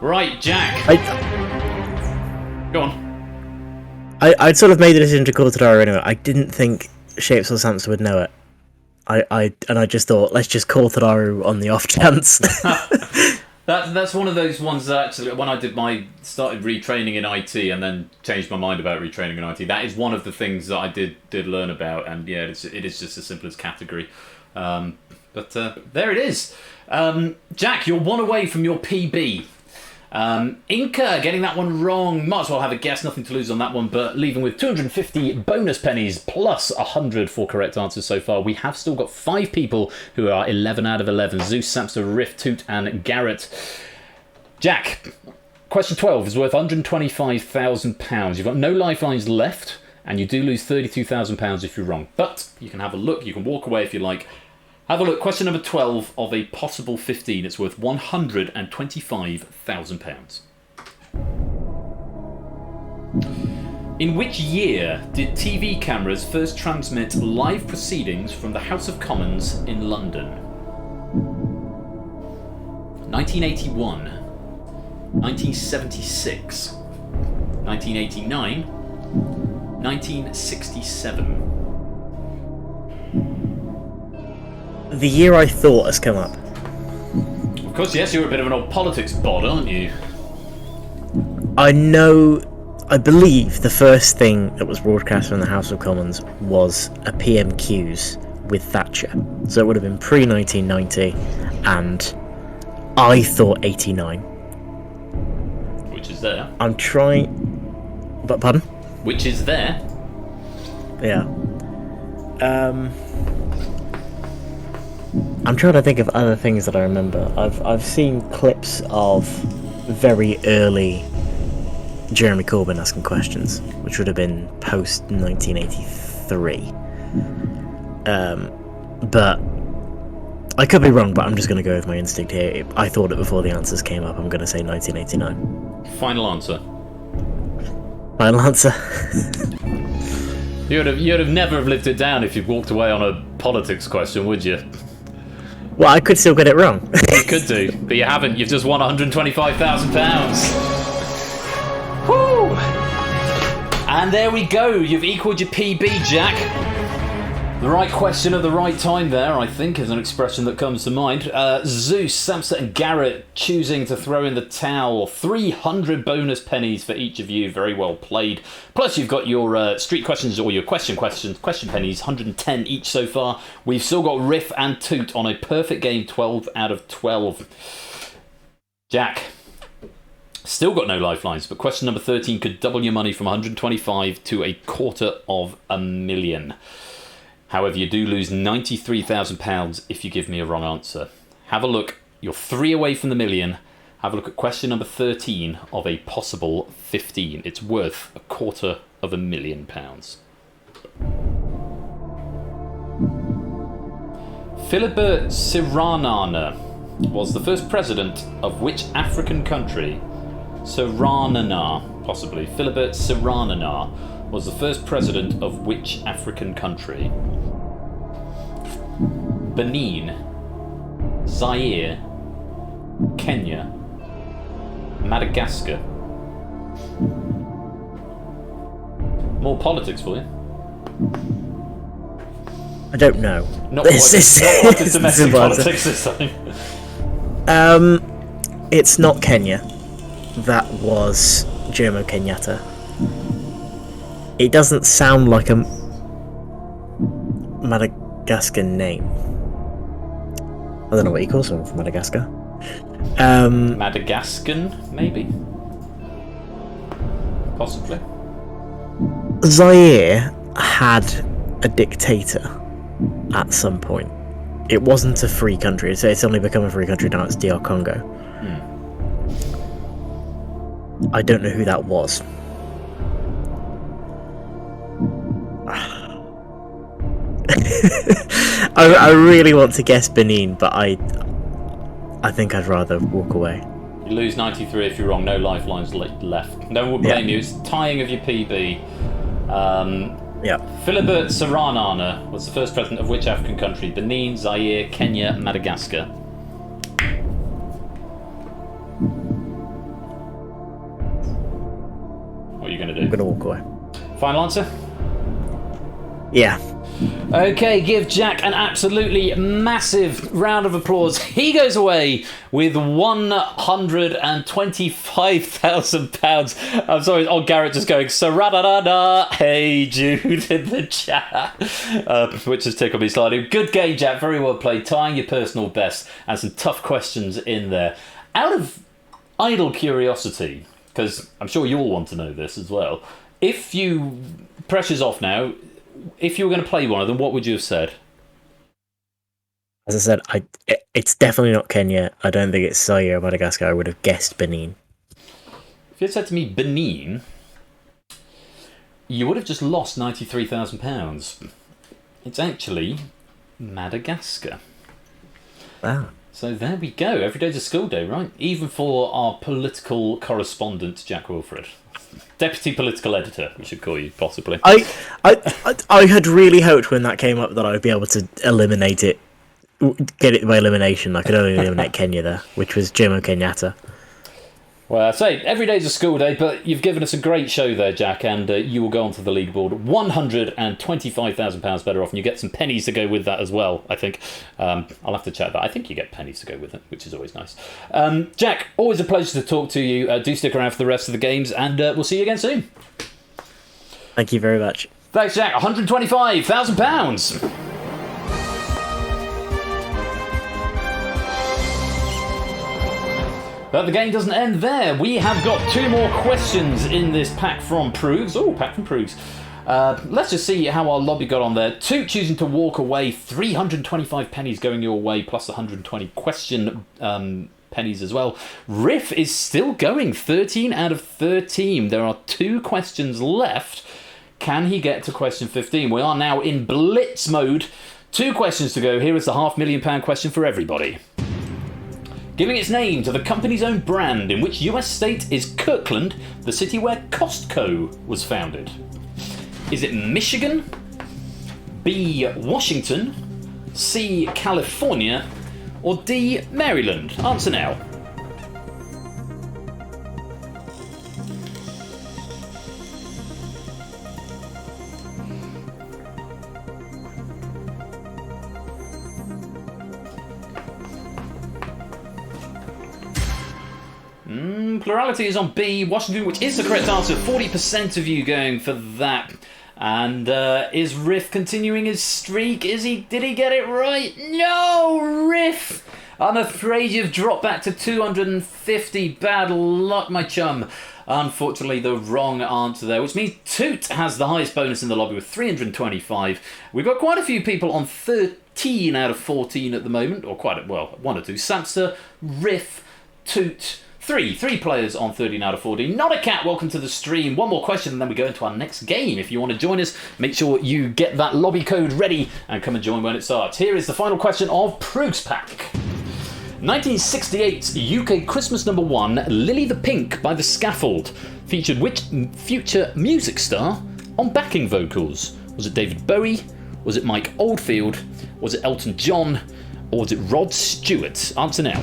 Right, Jack. Go on. I'd sort of made the decision to call Tadara anyway. I didn't think Shapes or Samson would know it. I just thought, let's just call Tadaru on the off chance. That's one of those ones that actually, when I started retraining in IT and then changed my mind about retraining in IT, that is one of the things that I did learn about, and yeah, it is just as simple as category. But there it is. Jack, you're 1 away from your PB. Inca getting that one wrong. Might as well have a guess, nothing to lose on that one, but leaving with 250 bonus pennies plus 100 for correct answers so far. We have still got 5 people who are 11 out of 11. Zeus, Samster, Riff, Toot and Garrett. Jack, question 12 is worth £125,000. You've got no lifelines left, and you do lose £32,000 if you're wrong. But you can have a look, you can walk away if you like. Have a look. Question number 12 of a possible 15. It's worth £125,000. In which year did TV cameras first transmit live proceedings from the House of Commons in London? 1981, 1976, 1989, 1967. The year I thought has come up. Of course, yes, you're a bit of an old politics bod, aren't you? I believe the first thing that was broadcast from the House of Commons was a PMQs with Thatcher. So it would have been pre-1990, and I thought 89. Which is there. I'm trying... But, pardon? Which is there. Yeah. I'm trying to think of other things that I remember. I've seen clips of very early Jeremy Corbyn asking questions, which would have been post 1983. But I could be wrong, but I'm just going to go with my instinct here. I thought it before the answers came up. I'm going to say 1989. Final answer. Final answer. You'd have never have lived it down if you'd walked away on a politics question, would you? Well, I could still get it wrong. You could do, but you haven't. You've just won £125,000. Woo! And there we go. You've equalled your PB, Jack. The right question at the right time there, I think, is an expression that comes to mind. Zeus, Samson and Garrett choosing to throw in the towel. 300 bonus pennies for each of you. Very well played. Plus, you've got your street questions or your question pennies, 110 each so far. We've still got Riff and Toot on a perfect game, 12 out of 12. Jack, still got no lifelines, but question number 13 could double your money from 125 to $250,000. However, you do lose £93,000 if you give me a wrong answer. Have a look. You're 3 away from the million. Have a look at question number 13 of a possible 15. It's worth £250,000. Philibert Tsiranana was the first president of which African country? Tsiranana, possibly. Philibert Tsiranana was the first president of which African country? Benin, Zaire, Kenya, Madagascar. More politics for you. I don't know. Not quite domestic politics this time. It's not Kenya. That was Jomo Kenyatta. It doesn't sound like a Madagascar name. I don't know what he calls someone from Madagascar. Madagascan, maybe? Possibly. Zaire had a dictator at some point. It wasn't a free country. It's only become a free country now. It's DR Congo. I don't know who that was. I really want to guess Benin, but I think I'd rather walk away. You lose 93 if you're wrong. No lifelines left. No one will blame you. It's tying of your PB. Philibert Tsiranana was the first president of which African country? Benin, Zaire, Kenya, Madagascar. What are you going to do? I'm going to walk away. Final answer? Yeah. Okay, give Jack an absolutely massive round of applause. He goes away with £125,000. I'm sorry, old Garrett just going, "Sa-ra-da-da-da, hey Jude" in the chat, which has tickled me slightly. Good game, Jack. Very well played. Tying your personal best and some tough questions in there. Out of idle curiosity, because I'm sure you'll want to know this as well, if you... Pressure's off now. If you were going to play one of them, what would you have said? As I said, it's definitely not Kenya. I don't think it's Zaire or Madagascar. I would have guessed Benin. If you had said to me Benin, you would have just lost £93,000. It's actually Madagascar. Wow. So there we go. Every day's a school day, right? Even for our political correspondent, Jack Wilfred. Deputy political editor, we should call you, possibly. I had really hoped when that came up that I would be able to eliminate it, get it by elimination. I could only eliminate Kenya there, which was Jomo Kenyatta. Well, I say, every day's a school day, but you've given us a great show there, Jack, and you will go onto the league board £125,000 better off, and you get some pennies to go with that as well, I think. I'll have to check that. I think you get pennies to go with it, which is always nice. Jack, always a pleasure to talk to you. Do stick around for the rest of the games, and we'll see you again soon. Thank you very much. Thanks, Jack. £125,000. But the game doesn't end there. We have got 2 more questions in this pack from Proogs. Oh, pack from Proogs. Let's just see how our lobby got on there. Toot choosing to walk away. 325 pennies going your way, plus 120 question pennies as well. Riff is still going. 13 out of 13. There are 2 questions left. Can he get to question 15? We are now in blitz mode. 2 questions to go. Here is the £500,000 question for everybody. Giving its name to the company's own brand, in which US state is Kirkland, the city where Costco was founded? Is it Michigan, B, Washington, C, California, or D, Maryland? Answer now. Plurality is on B, Washington, which is the correct answer. 40% of you going for that. And is Riff continuing his streak? Did he get it right? No, Riff! I'm afraid you've dropped back to 250. Bad luck, my chum. Unfortunately, the wrong answer there, which means Toot has the highest bonus in the lobby with 325. We've got quite a few people on 13 out of 14 at the moment, or one or two. Samster, Riff, Toot. Three players on 13 out of 14. Not a cat, welcome to the stream. One more question and then we go into our next game. If you want to join us, make sure you get that lobby code ready and come and join when it starts. Here is the final question of Proog's Pack. 1968 UK Christmas #1, Lily the Pink by The Scaffold, featured which future music star on backing vocals? Was it David Bowie? Was it Mike Oldfield? Was it Elton John? Or was it Rod Stewart? Answer now.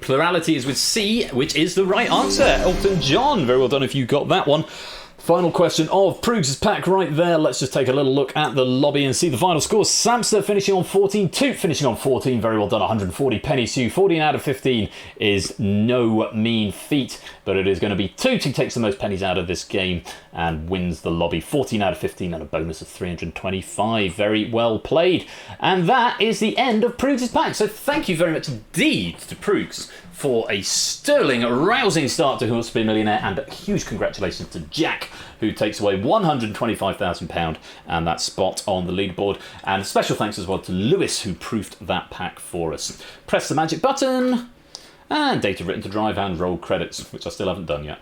Plurality is with C, which is the right answer. Elton John. Very well done if you got that one. Final question of Proog's Pack right there. Let's just take a little look at the lobby and see the final scores. Samster finishing on 14, Toot finishing on 14. Very well done, 140 pennies. Sue, 14 out of 15 is no mean feat, but it is going to be Toot who takes the most pennies out of this game and wins the lobby. 14 out of 15 and a bonus of 325. Very well played. And that is the end of Proog's Pack. So thank you very much indeed to Proog's for a sterling, rousing start to Who Wants to Be a Millionaire, and a huge congratulations to Jack, who takes away £125,000 and that spot on the leaderboard. And special thanks as well to Lewis, who proofed that pack for us. Press the magic button, and data written to drive and roll credits, which I still haven't done yet.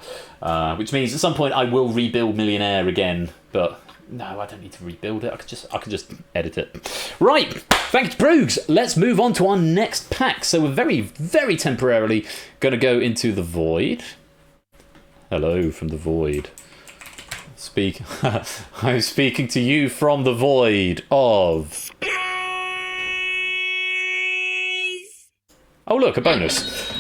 Which means at some point I will rebuild Millionaire again, but no, I don't need to rebuild it. I can just edit it. Right, thanks Proog's. Let's move on to our next pack. So we're very, very temporarily going to go into the void. Hello from the void. I'm speaking to you from the void of... Oh look, a bonus.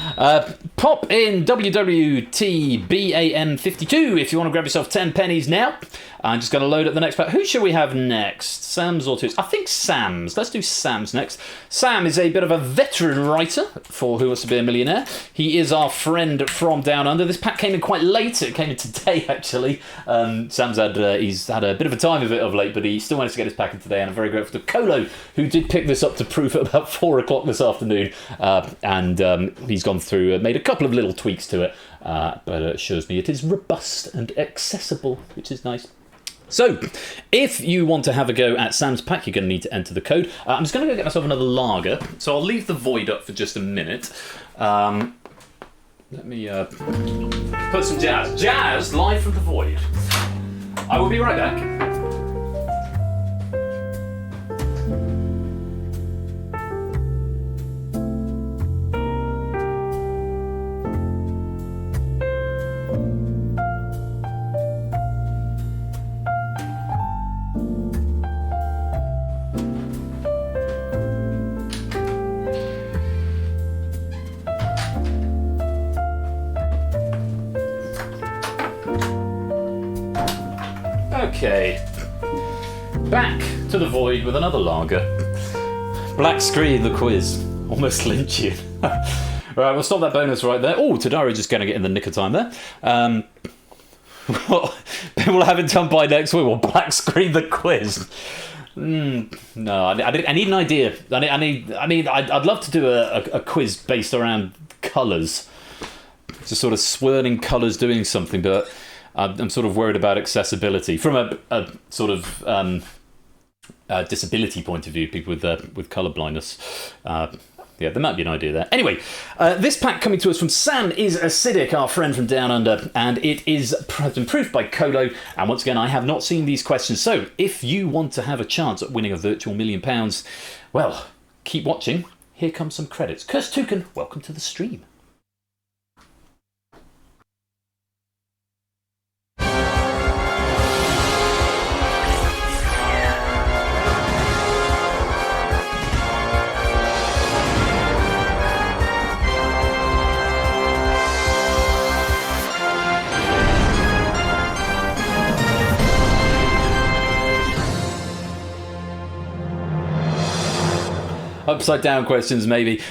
Pop in WWTBAM52 if you want to grab yourself 10 pennies now. I'm just going to load up the next pack. Who should we have next? Sam's or Toots? I think Sam's. Let's do Sam's next. Sam is a bit of a veteran writer for Who Wants to Be a Millionaire. He is our friend from Down Under. This pack came in quite late. It came in today, actually. Sam's he's had a bit of a time of it of late, but he still managed to get his pack in today, and I'm very grateful to Colo, who did pick this up to proof at about 4 o'clock this afternoon. He's gone through, made a couple of little tweaks to it, but it shows me it is robust and accessible, which is nice. So, if you want to have a go at Sam's pack, you're going to need to enter the code. I'm just going to go get myself another lager, so I'll leave the void up for just a minute. Let me put some jazz. Jazz live from the void. I will be right back. Okay, back to the void with another lager. Black screen, the quiz. Almost Lynchian. Right, we'll stop that bonus right there. Oh, Tadari just going to get in the nick of time there. We'll have it done by next week. We'll black screen the quiz. No, I need an idea. I'd love to do a quiz based around colours. Just sort of swirling colours doing something, but I'm sort of worried about accessibility from a sort of disability point of view. People with colour blindness. Yeah, there might be an idea there. Anyway, this pack coming to us from Sam is Acidic, our friend from Down Under, and it is proofed by Colo. And once again, I have not seen these questions. So if you want to have a chance at winning a virtual £1 million, well, keep watching. Here comes some credits. Curse Toucan, welcome to the stream. Upside down questions, maybe.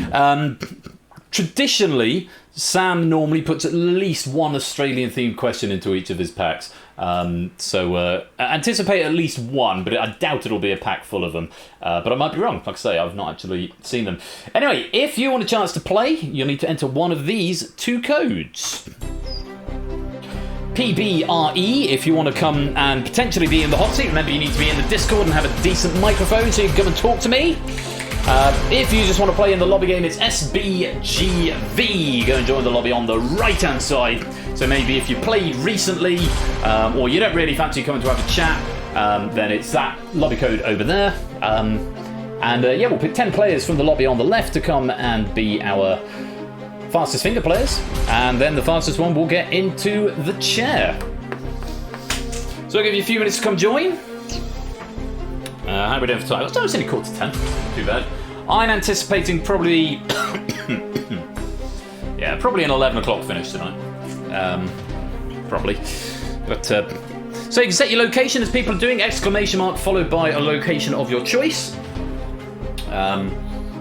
Traditionally, Sam normally puts at least one Australian-themed question into each of his packs. So anticipate at least one, but I doubt it'll be a pack full of them. But I might be wrong. Like I say, I've not actually seen them. Anyway, if you want a chance to play, you'll need to enter one of these 2 codes. PBRE if you want to come and potentially be in the hot seat. Remember, you need to be in the Discord and have a decent microphone so you can come and talk to me. If you just want to play in the lobby game, it's SBGV. Go and join the lobby on the right-hand side. So maybe if you played recently, or you don't really fancy coming to have a chat, then it's that lobby code over there. Yeah, we'll pick 10 players from the lobby on the left to come and be our fastest finger players. And then the fastest one will get into the chair. So I'll give you a few minutes to come join. How are we doing for time? It's only 9:45. Too bad. I'm anticipating probably... yeah, probably an 11 o'clock finish tonight. Probably. But, so you can set your location as people are doing, exclamation mark followed by a location of your choice. And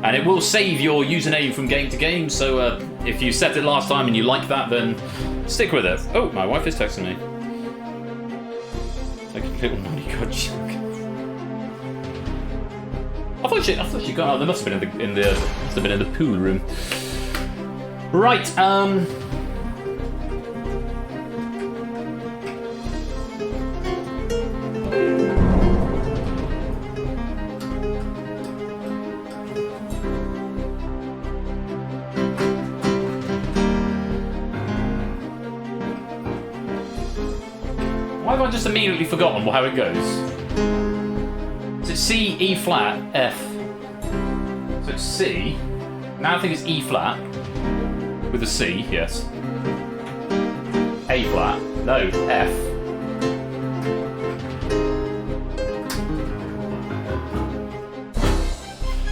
it will save your username from game to game, so if you set it last time and you like that, then stick with it. Oh, my wife is texting me. Like a little naughty god joke. I thought she got. Oh, they must have been in the pool room. Right. Why have I just immediately forgotten how it goes? Is it C, E flat, F? So it's C. Now I think it's E flat. With a C, yes. A flat. No, F.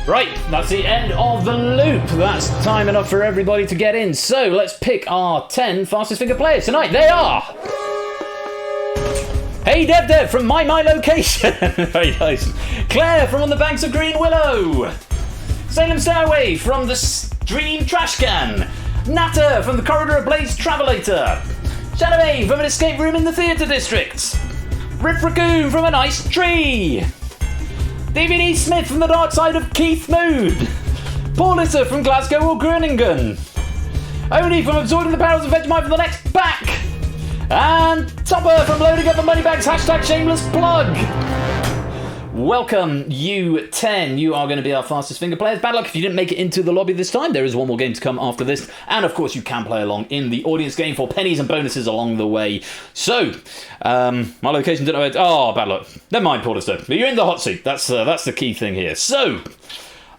Right, that's the end of the loop. That's time enough for everybody to get in. So let's pick our 10 fastest finger players tonight. They are... Hey Dev from My Location. Very nice. Claire from On the Banks of Green Willow. Salem Starway from the Stream Trash Can. Natter from the Corridor of Blaze Travelator. Shadoway from an escape room in the Theatre District. Rip Raccoon from an iced tree. DVD Smith from the Dark Side of Keith Mood. Paulissa from Glasgow or Groningen. Oni from Absorbing the Powers of Vegemite from the next back. And Topper from Loading Up the Moneybags, #shameless plug. Welcome, you 10. You are going to be our fastest finger players. Bad luck if you didn't make it into the lobby this time. There is one more game to come after this. And of course, you can play along in the audience game for pennies and bonuses along the way. So, my location didn't know it. Oh, bad luck. Never mind, Paulista. You're in the hot seat. That's the key thing here. So,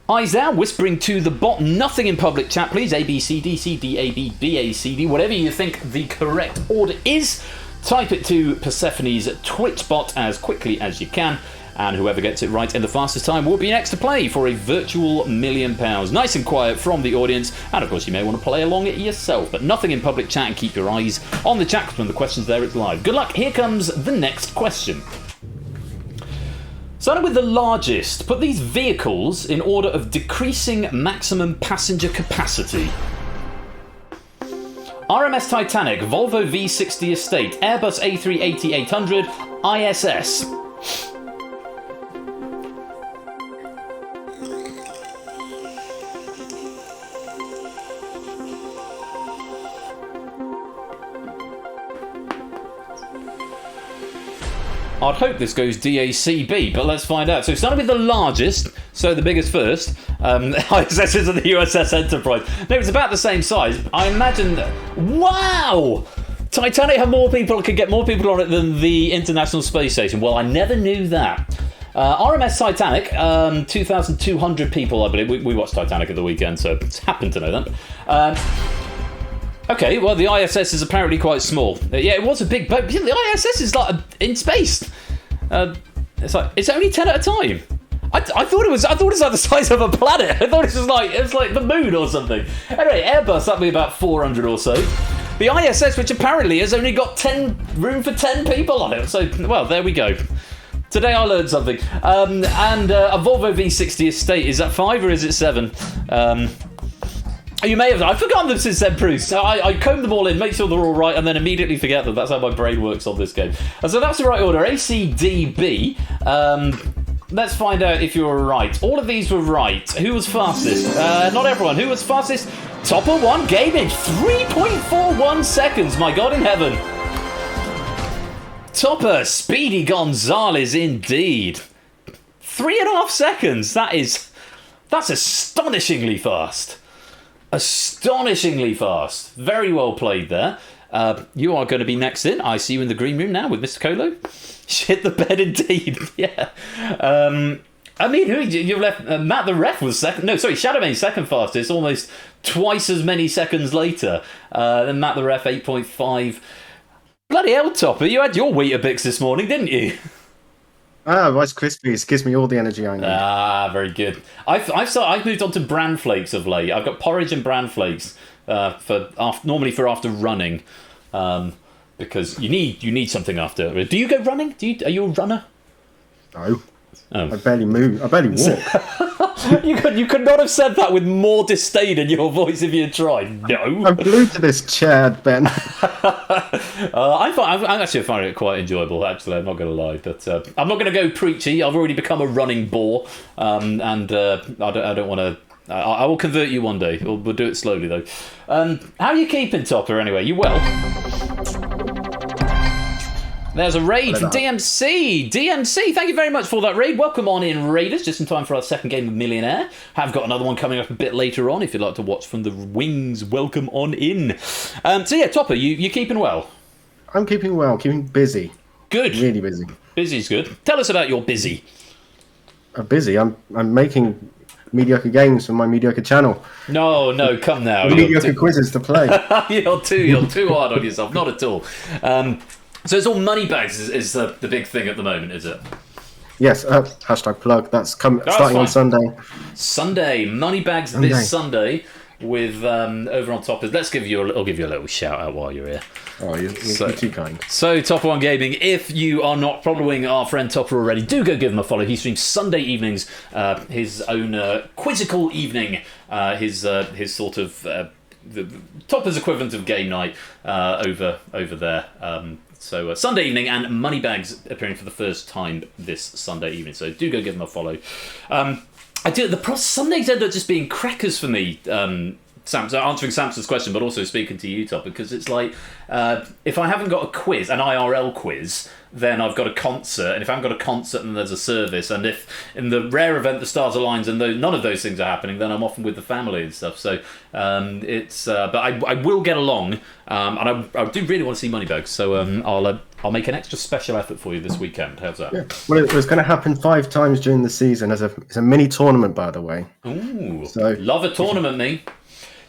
eyes down, whispering to the bot. Nothing in public chat, please. A, B, C, D, C, D, A, B, B, A, C, D. Whatever you think the correct order is, type it to Persephone's Twitch bot as quickly as you can. And whoever gets it right in the fastest time will be next to play for a virtual £1 million. Nice and quiet from the audience. And of course, you may want to play along it yourself. But nothing in public chat, and keep your eyes on the chat because when the question's there, it's live. Good luck. Here comes the next question. Starting with the largest, put these vehicles in order of decreasing maximum passenger capacity. RMS Titanic, Volvo V60 Estate, Airbus A380-800, ISS. I'd hope this goes DACB, but let's find out. So starting with the largest, so the biggest first, ISSs of the USS Enterprise. No, it's about the same size. I imagine that... Wow! Titanic had more people, could get more people on it than the International Space Station. Well, I never knew that. RMS Titanic, 2,200 people, I believe. We watched Titanic at the weekend, so happen to know that. Okay, well, the ISS is apparently quite small. Yeah, it was a big boat. The ISS is like in space. It's only 10 at a time. I thought it was like the size of a planet. I thought it was like the moon or something. Anyway, Airbus, that'll be about 400 or so. The ISS, which apparently has only got room for 10 people on it. So, well, there we go. Today I learned something. And a Volvo V60 Estate, is that 5 or is it 7? You may have. I've forgotten them since then, Bruce. So I comb them all in, make sure they're all right, and then immediately forget them. That's how my brain works on this game. And so that's the right order. A, C, D, B. Let's find out if you're right. All of these were right. Who was fastest? Not everyone. Who was fastest? Topper 1 Gaming. 3.41 seconds. My God in heaven. Topper Speedy Gonzalez indeed. 3.5 seconds. That's astonishingly fast. Astonishingly fast. Very well played there. You are going to be next in. I see you in the green room now with Mr. Colo. Shit the bed indeed. Yeah. I mean, who you've left? Matt the ref was second. No, sorry, Shadowmane second fastest. Almost twice as many seconds later than Matt the ref, 8.5. Bloody hell, Topper! You had your Weetabix this morning, didn't you? Rice Krispies gives me all the energy I need. Very good. I've moved on to bran flakes of late. I've got porridge and bran flakes normally for after running, because you need something after. Do you go running? Are you a runner? No. Oh. I barely move. I barely walk. You could not have said that with more disdain in your voice if you had tried. No. I'm glued to this chair, Ben. I'm actually finding it quite enjoyable, actually. I'm not going to lie. But I'm not going to go preachy. I've already become a running bore. I don't want to... I will convert you one day. We'll do it slowly, though. How are you keeping, Topper, anyway? You well? There's a raid from DMC. DMC, thank you very much for that raid. Welcome on in, Raiders, just in time for our second game of Millionaire. Have got another one coming up a bit later on if you'd like to watch from the wings. Welcome on in. So yeah, Topper, you keeping well? I'm keeping well, keeping busy. Good. Really busy. Busy's good. Tell us about your busy. Busy? I'm making mediocre games for my mediocre channel. No, come now. Mediocre quizzes to play. You're too hard on yourself. Not at all. So it's all money bags is the big thing at the moment, is it? Yes, hashtag plug. That's starting on Sunday. Sunday, money bags this Sunday with over on top. I'll give you a little shout out while you're here. Oh, you're too kind. So Topper One Gaming, if you are not following our friend Topper already, do go give him a follow. He streams Sunday evenings, his own quizzical evening, his sort of the Topper's equivalent of game night over there. So Sunday evening, and Moneybags appearing for the first time this Sunday evening. So do go give them a follow. Sundays end up just being crackers for me. Answering Samson's question, but also speaking to you, Top, because it's like if I haven't got a quiz, an IRL quiz, then I've got a concert, and if I haven't got a concert, then there's a service, and if in the rare event the stars aligns and none of those things are happening, then I'm often with the family and stuff. So but I will get along, and I do really want to see Moneybags, so I'll make an extra special effort for you this weekend. How's that? Yeah. Well, it was going to happen 5 times during the season as a mini tournament, by the way. Ooh, so love a tournament, me.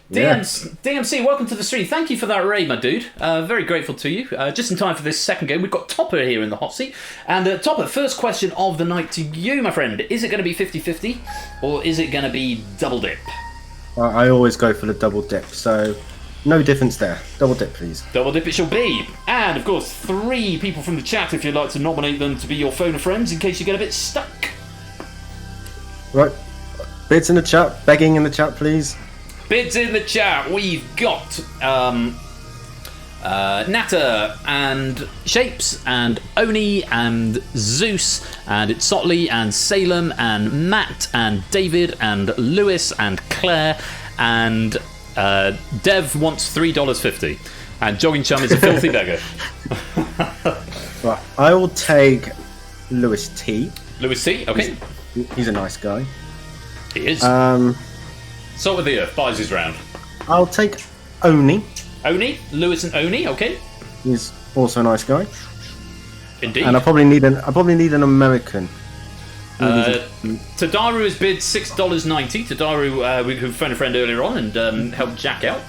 DMC, welcome to the stream. Thank you for that raid, my dude. Very grateful to you. Just in time for this second game, we've got Topper here in the hot seat. And Topper, first question of the night to you, my friend. Is it going to be 50-50 or is it going to be double dip? I always go for the double dip, so no difference there. Double dip, please. Double dip it shall be. And, of course, 3 people from the chat if you'd like to nominate them to be your phone of friends in case you get a bit stuck. Right. Bids in the chat. Begging in the chat, please. Bids in the chat. We've got Natter and Shapes and Oni and Zeus and It's Sotley and Salem and Matt and David and Lewis and Claire and Dev wants $3.50 and Jogging Chum is a filthy beggar. Right, I will take Lewis T. Lewis T, okay. He's a nice guy. He is. Salt with the Earth buys his round. I'll take Oni. Oni? Lewis and Oni, okay. He's also a nice guy. Indeed. And I probably need an American. Tadaru has bid $6.90. Tadaru, who phoned a friend earlier on and helped Jack out.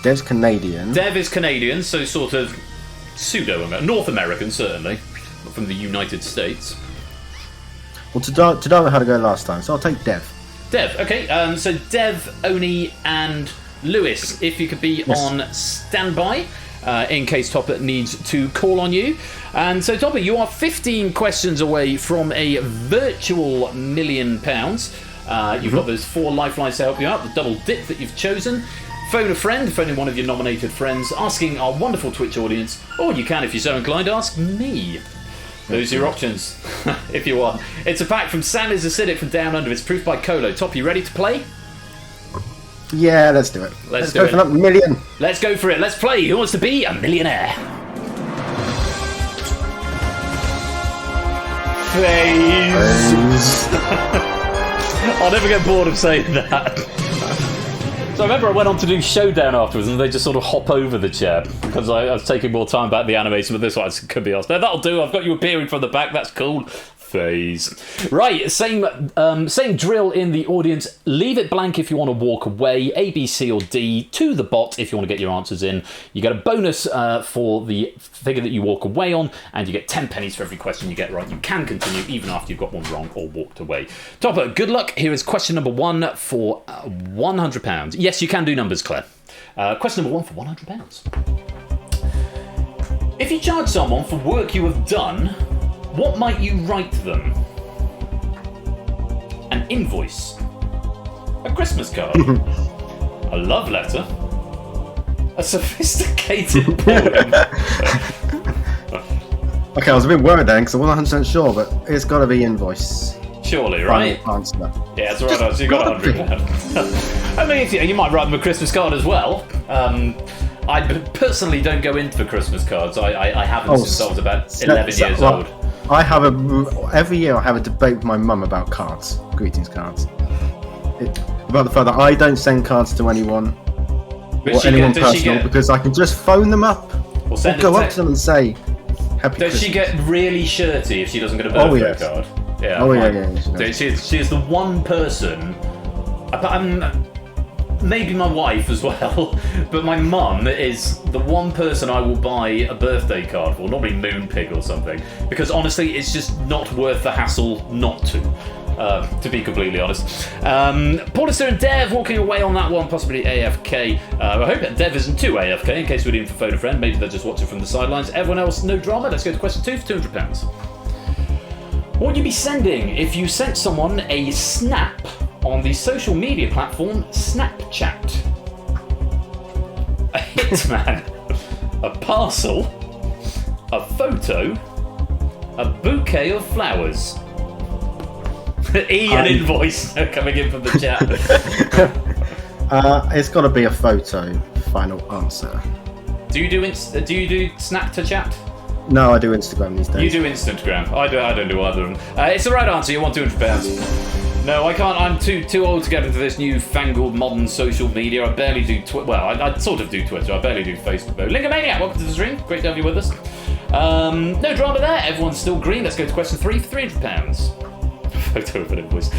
Dev's Canadian. Dev is Canadian, so sort of North American, certainly, from the United States. Well, Tadaru had to go last time, so I'll take Dev. Dev, okay. So Dev, Oni, and Lewis, if you could be on standby in case Topper needs to call on you. And so, Topper, you are 15 questions away from a virtual £1 million. You've got those 4 lifelines to help you out, the double dip that you've chosen. Phone a friend, phone in one of your nominated friends, asking our wonderful Twitch audience, or you can, if you're so inclined, ask me. Those are your options, if you want. It's a pack from Sam is Acidic from Down Under. It's proof by Colo. Top, you ready to play? Yeah, let's do it. Let's go for that $1 million. Let's go for it. Let's play. Who wants to be a millionaire? Phase. I'll never get bored of saying that. So I remember I went on to do Showdown afterwards, and they just sort of hop over the chair because I was taking more time about the animation, but this one could be asked. No, that'll do. I've got you appearing from the back. That's cool. Phase. Right, same drill in the audience. Leave it blank if you want to walk away. A, B, C, or D to the bot if you want to get your answers in. You get a bonus for the figure that you walk away on, and you get 10 pennies for every question you get right. You can continue even after you've got one wrong or walked away. Topper, good luck. Here is question number 1 for £100. Yes, you can do numbers, Claire. Question number 1 for £100. If you charge someone for work you have done, what might you write them? An invoice, a Christmas card, a love letter, a sophisticated poem. Okay, I was a bit worried then because I wasn't 100% sure, but it's got to be invoice. Surely, right? Answer. Yeah, that's the right answer. You got £100. I mean, you might write them a Christmas card as well. I personally don't go in for Christmas cards. I haven't since I was about 11 years old. I have every year I have a debate with my mum about cards, greetings cards. About the fact that I don't send cards to anyone or anyone personal because I can just phone them up or go up to them and say Happy Christmas. Does she get really shirty if she doesn't get a birthday card? Yeah. Oh yeah. She is the one person. Maybe my wife as well, but my mum is the one person I will buy a birthday card for, normally Moonpig or something, because honestly it's just not worth the hassle not to be completely honest. Paulister and Dev walking away on that one, possibly AFK. I hope that Dev isn't too AFK, in case we're in for phone a friend, maybe they're just watching from the sidelines. Everyone else, no drama. Let's go to question 2 for £200. What would you be sending if you sent someone a snap on the social media platform Snapchat? A hitman, a parcel, a photo, a bouquet of flowers. An invoice coming in from the chat. It's got to be a photo. Final answer. Do you do Snap to chat? No, I do Instagram these days. You do Instagram. I don't do either of them. It's the right answer. You want £200. No, I can't. I'm too old to get into this new-fangled modern social media. I barely do Twitter. Well, I sort of do Twitter. I barely do Facebook, though. Linkomaniac, welcome to the stream. Great to have you with us. No drama there. Everyone's still green. Let's go to question 3 for £300. Photo of an invoice.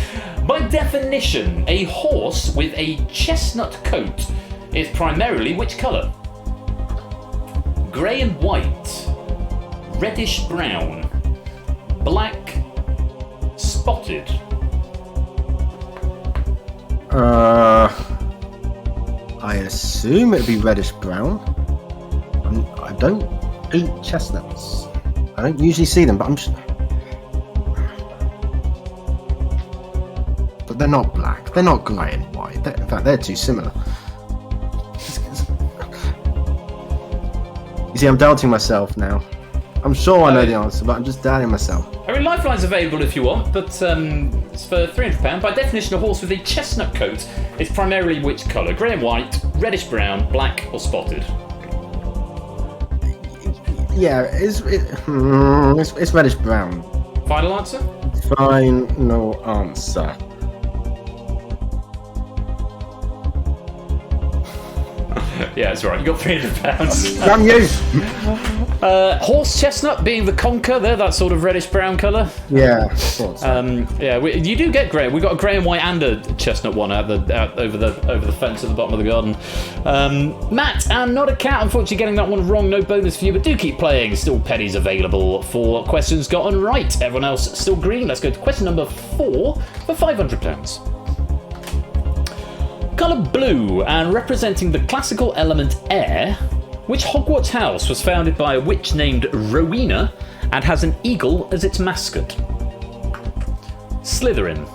By definition, a horse with a chestnut coat is primarily which colour? Grey and white, reddish brown, black, spotted. I assume it'd be reddish brown. I don't eat chestnuts. I don't usually see them, but but they're not black. They're not grey and white. In fact, they're too similar. You see, I'm doubting myself now. I'm sure I know the answer, but I'm just doubting myself. I mean, Lifeline's available if you want, but it's for £300. By definition, a horse with a chestnut coat is primarily which colour? Grey and white, reddish brown, black, or spotted? Yeah, it's reddish brown. Final answer? Final answer. Yeah, that's right. You got £300. Damn you! Horse chestnut being the conker there, that sort of reddish brown colour. Yeah. Yeah, you do get grey. We got a grey and white and a chestnut one out over the fence at the bottom of the garden. Matt and Not a Cat, unfortunately getting that one wrong. No bonus for you, but do keep playing. Still pennies available for questions gotten right. Everyone else still green. Let's go to question number 4 for £500. Colour blue and representing the classical element air, which Hogwarts house was founded by a witch named Rowena and has an eagle as its mascot? Slytherin,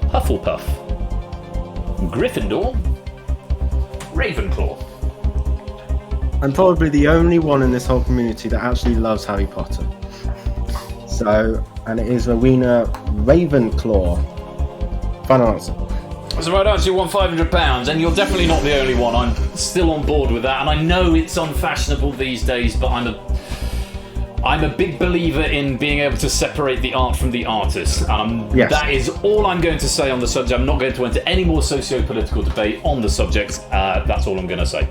Hufflepuff, Gryffindor, Ravenclaw. I'm probably the only one in this whole community that actually loves Harry Potter. So, and it is Rowena Ravenclaw. Final answer. So right answer, you won £500, and you're definitely not the only one. I'm still on board with that, and I know it's unfashionable these days, but I'm a big believer in being able to separate the art from the artist. Yes. That is all I'm going to say on the subject. I'm not going to enter any more socio-political debate on the subject. That's all I'm going to say.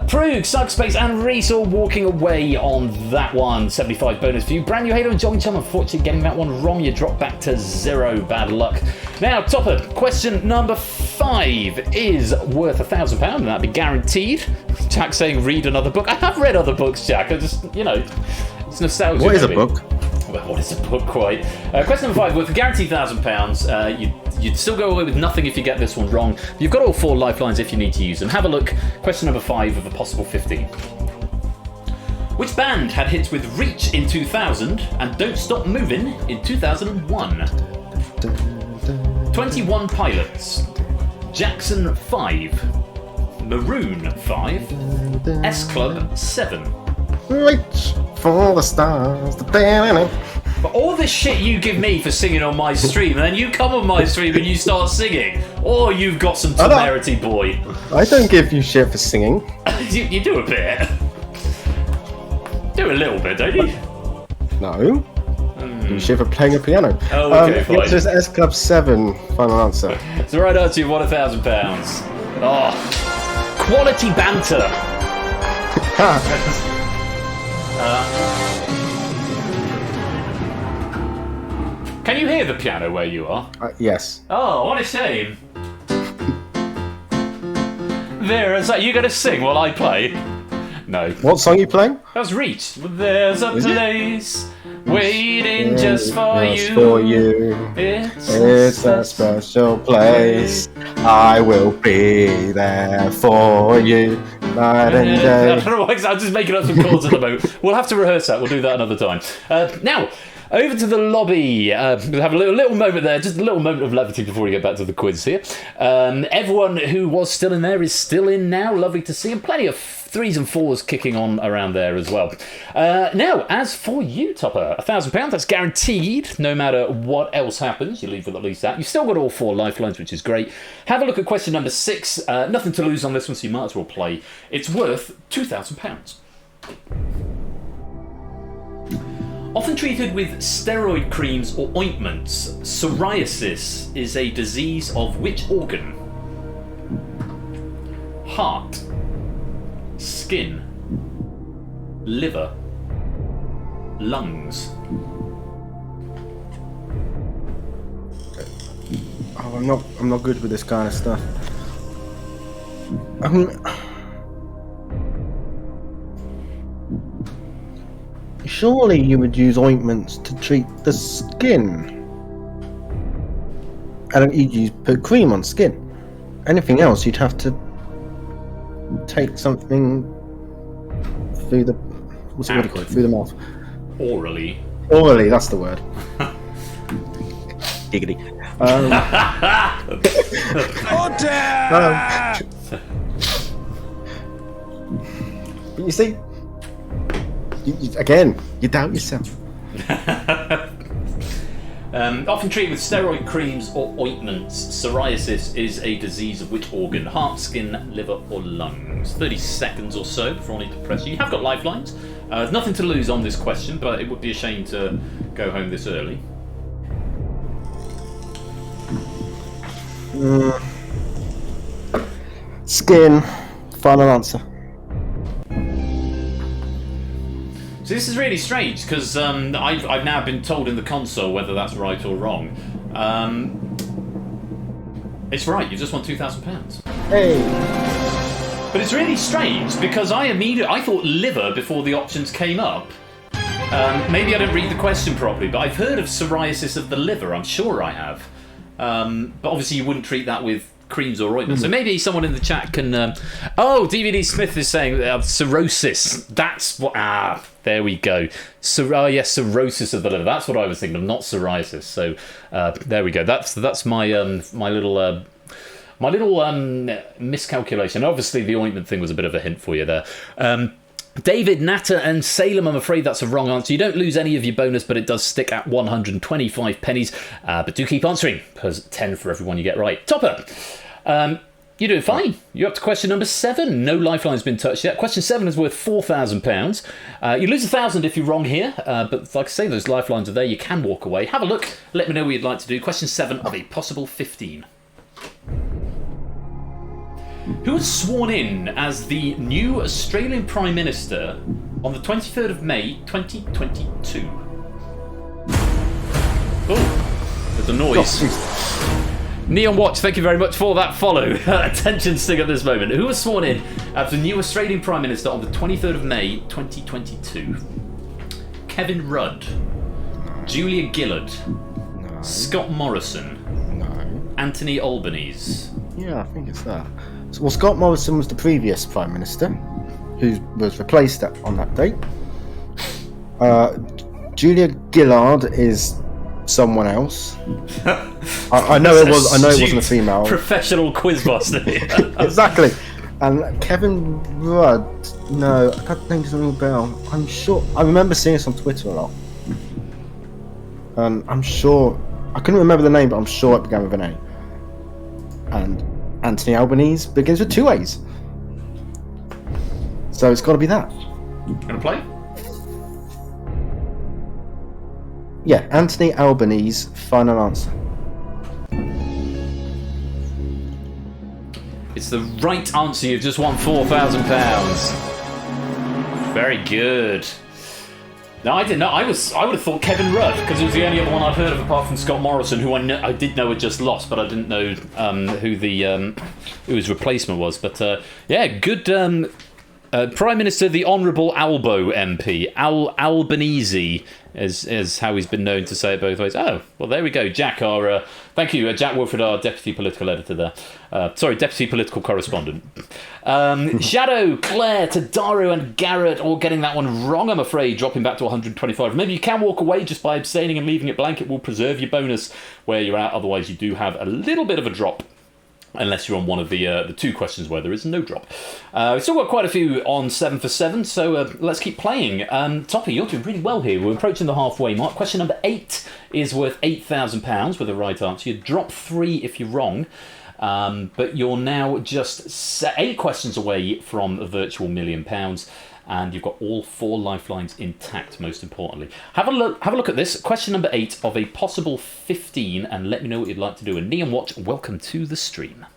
Prug, Sugspace, and Reese all walking away on that one. 75 bonus for you. Brand new Halo and Jogging Chum, unfortunately getting that one wrong. You drop back to 0. Bad luck. Now, Topper, question number 5 is worth £1,000, and that'd be guaranteed. Jack saying read another book. I have read other books, Jack. I just, it's nostalgia. What is a book? Well, what is a book, quite? Question number 5, worth a guaranteed £1,000. You'd still go away with nothing if you get this one wrong. You've got all 4 lifelines if you need to use them. Have a look. Question number 5 of a possible 15. Which band had hits with Reach in 2000 and Don't Stop Moving in 2001? 21 Pilots, Jackson 5, Maroon 5, S Club 7. Reach for the stars. But all the shit you give me for singing on my stream, and then you come on my stream and you start singing. Oh, you've got some temerity, boy. I don't give you shit for singing. you do a bit. Do a little bit, don't you? No. You shit for playing a piano. Oh, okay, fine. It's just S Club 7. Final answer. It's the right answer. You've won £1,000. Oh, quality banter. Can you hear the piano where you are? Yes. Oh, what a shame. There's you going to sing while I play? No. What song are you playing? That's Reach. There's a place waiting just for you. For you. It's a special place. I will be there for you. Night and day. I don't know why, I'm just making up some chords at the moment. We'll have to rehearse that. We'll do that another time. Now, over to the lobby. We'll have a little moment there, just a little moment of levity before we get back to the quiz here. Everyone who was still in there is still in now. Lovely to see, and plenty of 3s and 4s kicking on around there as well. Now, as for you, Topper, £1,000, that's guaranteed. No matter what else happens, you leave with at least that. You've still got all 4 lifelines, which is great. Have a look at question number 6. Nothing to lose on this one, so you might as well play. It's worth £2,000. Often treated with steroid creams or ointments, psoriasis is a disease of which organ? Heart, skin, liver, lungs. Oh, I'm not good with this kind of stuff. Surely you would use ointments to treat the skin. You'd put cream on skin. Anything else, you'd have to take something through the what do you call it? Through the mouth. Orally. Orally, that's the word. Giggity. But you see, again, you doubt yourself. Often treated with steroid creams or ointments, psoriasis is a disease of which organ? Heart, skin, liver, or lungs? 30 seconds or so before I need to press you. You have got lifelines. There's nothing to lose on this question, but it would be a shame to go home this early. Skin. Final answer. So this is really strange because I've now been told in the console whether that's right or wrong. It's right. You just won £2,000. Hey. But it's really strange because I thought liver before the options came up. Maybe I didn't read the question properly, but I've heard of psoriasis of the liver. I'm sure I have. But obviously you wouldn't treat that with creams or ointments. So maybe someone in the chat can... DVD Smith is saying cirrhosis. That's what... there we go. Yes, cirrhosis of the liver. That's what I was thinking of, not psoriasis. So there we go. That's my my little miscalculation. Obviously, the ointment thing was a bit of a hint for you there. David, Natter and Salem, I'm afraid that's a wrong answer. You don't lose any of your bonus, but it does stick at 125 pennies. But do keep answering, because 10 for everyone you get right. Topper, you're doing fine. You're up to question number 7. No lifeline's been touched yet. Question 7 is worth £4,000. You lose 1,000 if you're wrong here, but like I say, those lifelines are there. You can walk away. Have a look. Let me know what you'd like to do. Question 7 of a possible 15. Who was sworn in as the new Australian Prime Minister on the 23rd of May 2022? Oh, there's a noise. Neon Watch, thank you very much for that follow. Attention sting at this moment. Who was sworn in as the new Australian Prime Minister on the 23rd of May 2022? Kevin Rudd, Julia Gillard, Scott Morrison, Anthony Albanese. Yeah, I think it's that. Well, Scott Morrison was the previous Prime Minister, who was replaced on that date. Julia Gillard is someone else. I know it was. I know it wasn't a female. Professional quizmaster. Exactly. And Kevin Rudd. No, that name doesn't ring a bell. I'm sure. I remember seeing this on Twitter a lot. I'm sure. I couldn't remember the name, but I'm sure it began with an A. And Anthony Albanese begins with 2 A's. So it's got to be that. Gonna play? Yeah, Anthony Albanese, final answer. It's the right answer. You've just won £4,000. Very good. No, I didn't know. I would have thought Kevin Rudd, because it was the only other one I'd heard of apart from Scott Morrison, who I did know had just lost, but I didn't know who his replacement was. But yeah, good. Prime Minister, the Honourable Albo MP, Albanese, is how he's been known to say it both ways. Oh, well, there we go. Jack, thank you, Jack Wilfred, our deputy political editor there. Deputy political correspondent. Shadow, Claire, Tadaro, and Garrett all getting that one wrong, I'm afraid, dropping back to 125. Maybe you can walk away just by abstaining and leaving it blank. It will preserve your bonus where you're at. Otherwise, you do have a little bit of a drop. Unless you're on one of the 2 questions where there is no drop. We've still got quite a few on 7 for 7, so let's keep playing. Toppy, you're doing really well here. We're approaching the halfway mark. Question number 8 is worth £8,000 with the right answer. You drop 3 if you're wrong, but you're now just 8 questions away from a virtual £1 million. And you've got all 4 lifelines intact, most importantly. Have a look at this. Question number 8 of a possible 15, and let me know what you'd like to do. And Neon Watch, welcome to the stream.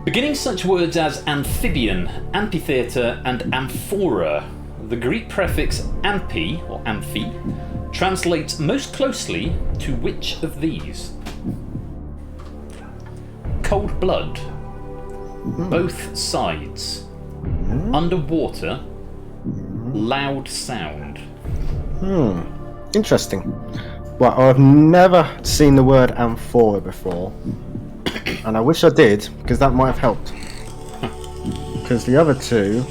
Beginning such words as amphibian, amphitheatre, and amphora, the Greek prefix amphi, or amphi, translates most closely to which of these? Cold blood. Both sides. Underwater. Loud sound. Interesting. Well, I've never seen the word amphora before, and I wish I did, because that might have helped. Because the other 2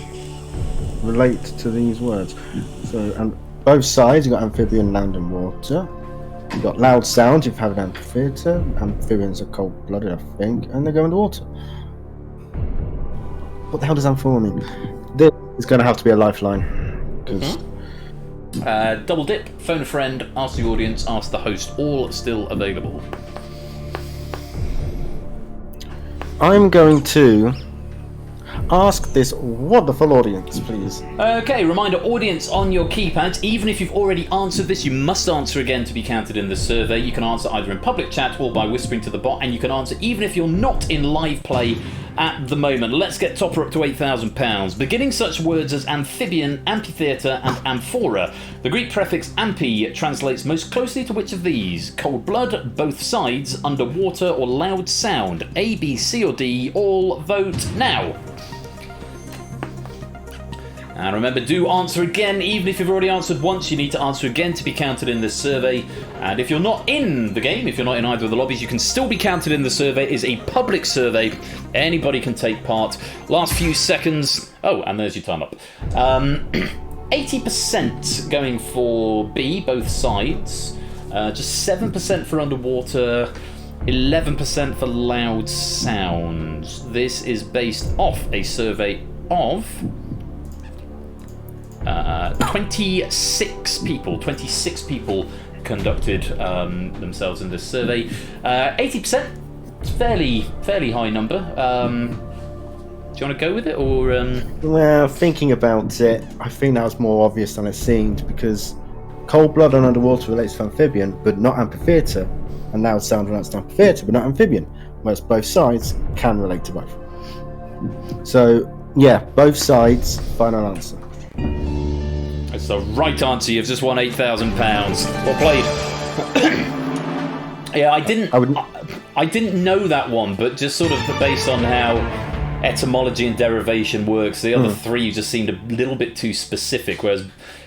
relate to these words. So, and both sides, you've got amphibian, land, and water. You've got loud sound, you've had an amphitheatre. Amphibians are cold-blooded, I think, and they go underwater. What the hell does amphora mean? This is going to have to be a lifeline. Because double dip, phone a friend, ask the audience, ask the host, all still available. I'm going to ask this wonderful audience, please? Okay, reminder, audience on your keypads. Even if you've already answered this, you must answer again to be counted in the survey. You can answer either in public chat or by whispering to the bot, and you can answer even if you're not in live play at the moment. Let's get Topper up to £8,000. Beginning such words as amphibian, amphitheatre, and amphora. The Greek prefix amphi translates most closely to which of these? Cold blood, both sides, underwater, or loud sound? A, B, C, or D? All vote now. And remember, do answer again. Even if you've already answered once, you need to answer again to be counted in this survey. And if you're not in the game, if you're not in either of the lobbies, you can still be counted in the survey. It is a public survey. Anybody can take part. Last few seconds. Oh, and there's your time up. 80% going for B, both sides. Just 7% for underwater. 11% for loud sounds. This is based off a survey of 26 people. 26 people conducted themselves in this survey. 80%, it's fairly high number. Do you want to go with it, or? Well, thinking about it, I think that was more obvious than it seemed, because cold blood and underwater relates to amphibian, but not amphitheatre, and loud sound relates to amphitheatre, but not amphibian, whereas both sides can relate to both. So, yeah, both sides, final answer. It's the right answer. You've just won £8,000. Well played. Yeah, I didn't know that one, but just sort of based on how etymology and derivation works, the other three just seemed a little bit too specific, whereas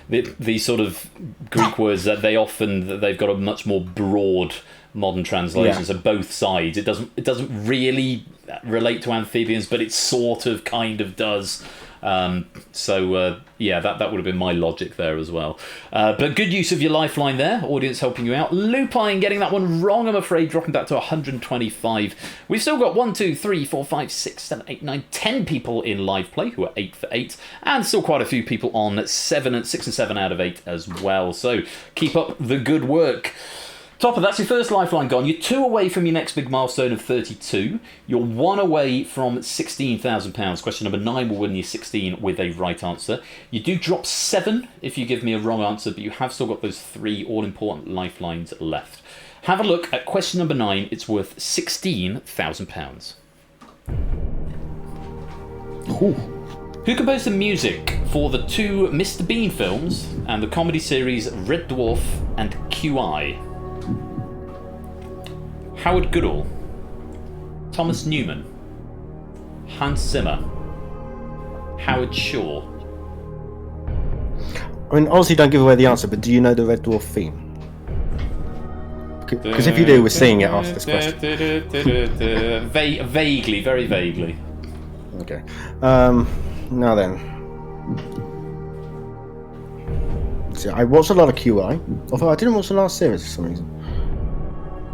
the sort of Greek words that they've got a much more broad modern translation. So both sides. It doesn't really relate to amphibians, but it sort of kind of does. Yeah, that would have been my logic there as well. But good use of your lifeline there, audience helping you out. Lupine getting that one wrong, I'm afraid, dropping back to 125. We've still got 1, 2, 3, 4, 5, 6, 7, 8, 9, 10 people in live play who are 8 for 8, and still quite a few people on 6 and 7 out of 8 as well. So keep up the good work. Topper, that's your first lifeline gone. You're 2 away from your next big milestone of 32. You're 1 away from £16,000. Question number 9 will win you 16 with a right answer. You do drop 7 if you give me a wrong answer, but you have still got those 3 all-important lifelines left. Have a look at question number 9. It's worth £16,000. Who composed the music for the 2 Mr. Bean films and the comedy series Red Dwarf and QI? Howard Goodall, Thomas Newman, Hans Zimmer, Howard Shaw. I mean, obviously don't give away the answer, but do you know the Red Dwarf theme? Because if you do, we're seeing it after this question. Vaguely, very vaguely. Okay. Now then. See, I watched a lot of QI, although I didn't watch the last series for some reason.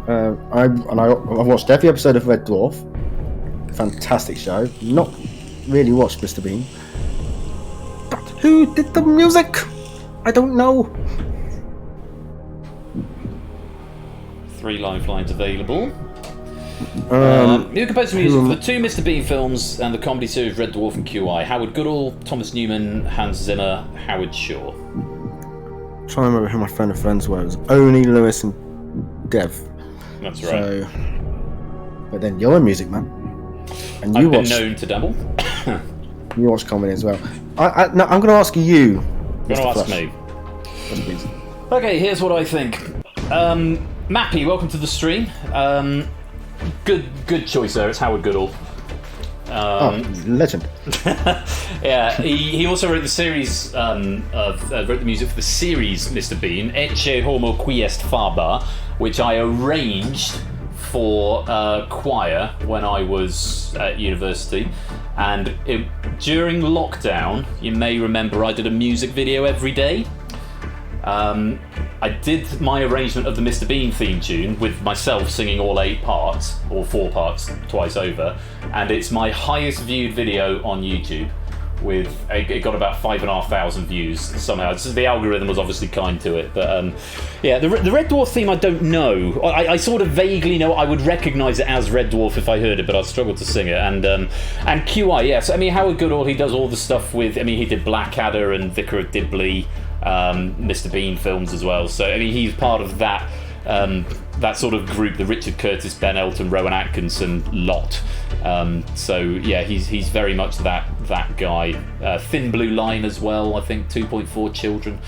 I watched every episode of Red Dwarf. Fantastic show. Not really watched Mr. Bean. But who did the music? I don't know. 3 lifelines available. Who composed the music for the 2 Mr. Bean films and the comedy series Red Dwarf and QI? Howard Goodall, Thomas Newman, Hans Zimmer, Howard Shaw. I'm trying to remember who my friend of friends were. It was Oni, Lewis, and Dev. That's right. So, but then you're a music man, and I've been known to dabble. You watch comedy as well. No, I'm going to ask you. You're going to ask me. Yes, please. Okay, here's what I think. Mappy, welcome to the stream. Good choice there. It's Howard Goodall. Legend. Yeah, he also wrote the series. Wrote the music for the series Mr. Bean, Ecce Homo Qui Est Faber, which I arranged for choir when I was at university. And during lockdown, you may remember I did a music video every day. I did my arrangement of the Mr. Bean theme tune with myself singing all 8 parts, or 4 parts twice over, and it's my highest viewed video on YouTube. with it got about 5,500 views somehow. So the algorithm was obviously kind to it, but yeah, the Red Dwarf theme I don't know. I sort of vaguely know. I would recognise it as Red Dwarf if I heard it, but I'd struggle to sing it. And QI, yes. I mean, Howard Goodall, he does all the stuff with. I mean, he did Blackadder and Vicar of Dibley, Mr. Bean films as well. So I mean, he's part of that. That sort of group, the Richard Curtis, Ben Elton, Rowan Atkinson lot. So yeah, he's very much that guy. Thin Blue Line as well. I think 2.4 Children.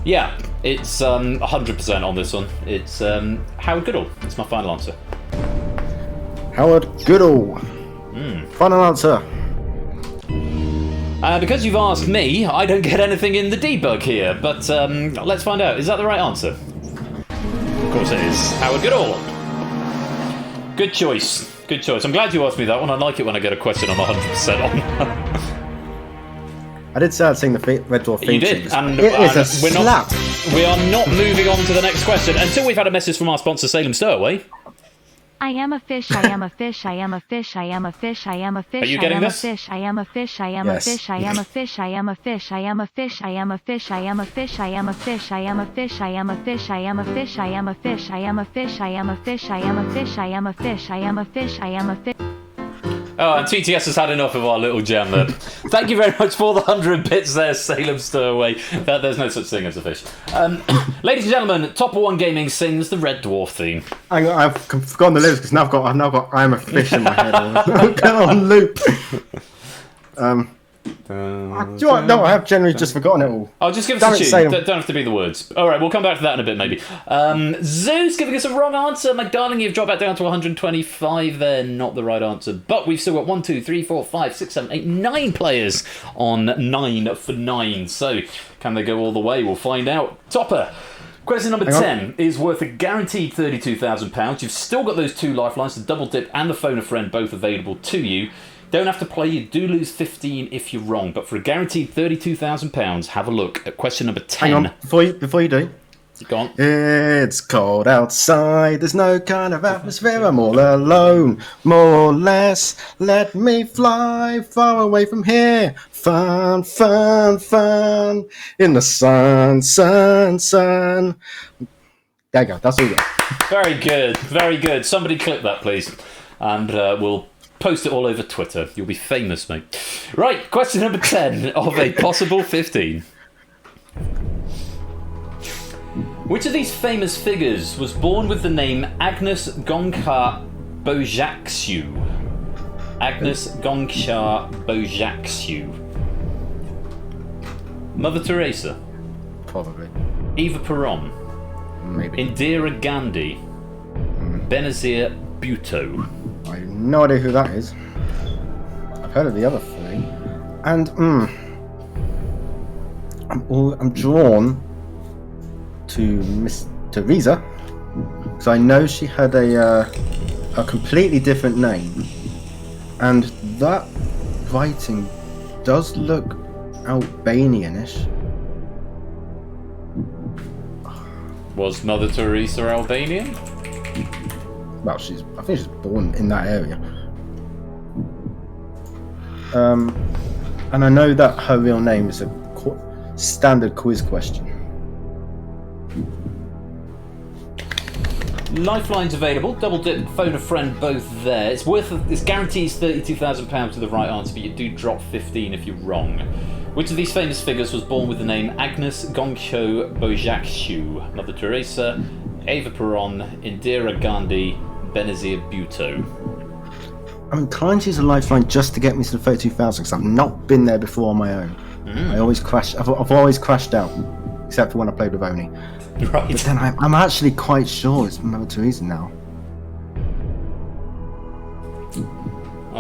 Yeah, it's 100% on this one. It's Howard Goodall. It's my final answer. Howard Goodall. Final answer. Because you've asked me, I don't get anything in the debug here. But let's find out. Is that the right answer? Of course it is. Howard Goodall. Good choice. Good choice. I'm glad you asked me that one. I like it when I get a question I'm 100% on. I did say I'd sing the Red Dwarf theme. You did. And, it is a slap. We are not moving on to the next question until we've had a message from our sponsor, Salem Stowaway. I am a fish, I am a fish, I am a fish, I am a fish, I am a fish, Are you getting this? I am a fish, I am a fish, I am a fish, I am a fish, I am a fish, I am a fish, I am a fish, I am a fish, I am a fish, I am a fish, I am a fish, I am a fish, I am a fish, I am a fish, I am a fish, I am a fish, I am a fish, I am a fish. Oh, and TTS has had enough of our little jam there. Thank you very much for the 100 bits there, Salem Stowaway. There's no such thing as a fish. Ladies and gentlemen, Topper One Gaming sings the Red Dwarf theme. I've forgotten the lyrics because I've now got I am a fish in my head on loop. No, I have generally just forgotten it all. I'll just give us a tune. Don't have to be the words. All right, we'll come back to that in a bit, maybe. Zeus giving us a wrong answer. My darling, you've dropped back down to 125 there. Not the right answer. But we've still got 1, 2, 3, 4, 5, 6, 7, 8, 9 players on 9 for 9. So can they go all the way? We'll find out. Topper. Question number 10 is worth a guaranteed £32,000. You've still got those 2 lifelines, the double dip and the phone a friend, both available to you. Don't have to play, you do lose 15 if you're wrong, but for a guaranteed £32,000, have a look at question number 10. Hang on, before you do. Go on. It's cold outside, there's no kind of atmosphere, I'm all alone, more or less, let me fly far away from here, fun, fun, fun, in the sun, sun, sun. There you go, that's all you got. Very good, very good. Somebody clip that, please, and we'll post it all over Twitter. You'll be famous, mate. Right, question number 10 of a possible 15. Which of these famous figures was born with the name Agnes Gonchar Bojaxiu? Agnes Gonchar Bojaxiu. Mother Teresa. Probably. Eva Peron. Maybe. Indira Gandhi. Benazir Bhutto. I have no idea who that is. I've heard of the other 3, and I'm drawn to Miss Teresa because I know she had a completely different name, and that writing does look Albanianish. Was Mother Teresa Albanian? Well, I think she's born in that area. And I know that her real name is a standard quiz question. Lifelines available, double dip, phone a friend, both there. It's guarantees £32,000 to the right answer, but you do drop 15 if you're wrong. Which of these famous figures was born with the name Agnes Gonchar Bojaxiu? Mother Teresa, Eva Peron, Indira Gandhi, Benazir Bhutto. I'm inclined to use a lifeline just to get me to the 32,000 because I've not been there before on my own. I always crash. I've always crashed out, except for when I played with Oni. Right. But then I'm actually quite sure it's Mother Teresa now.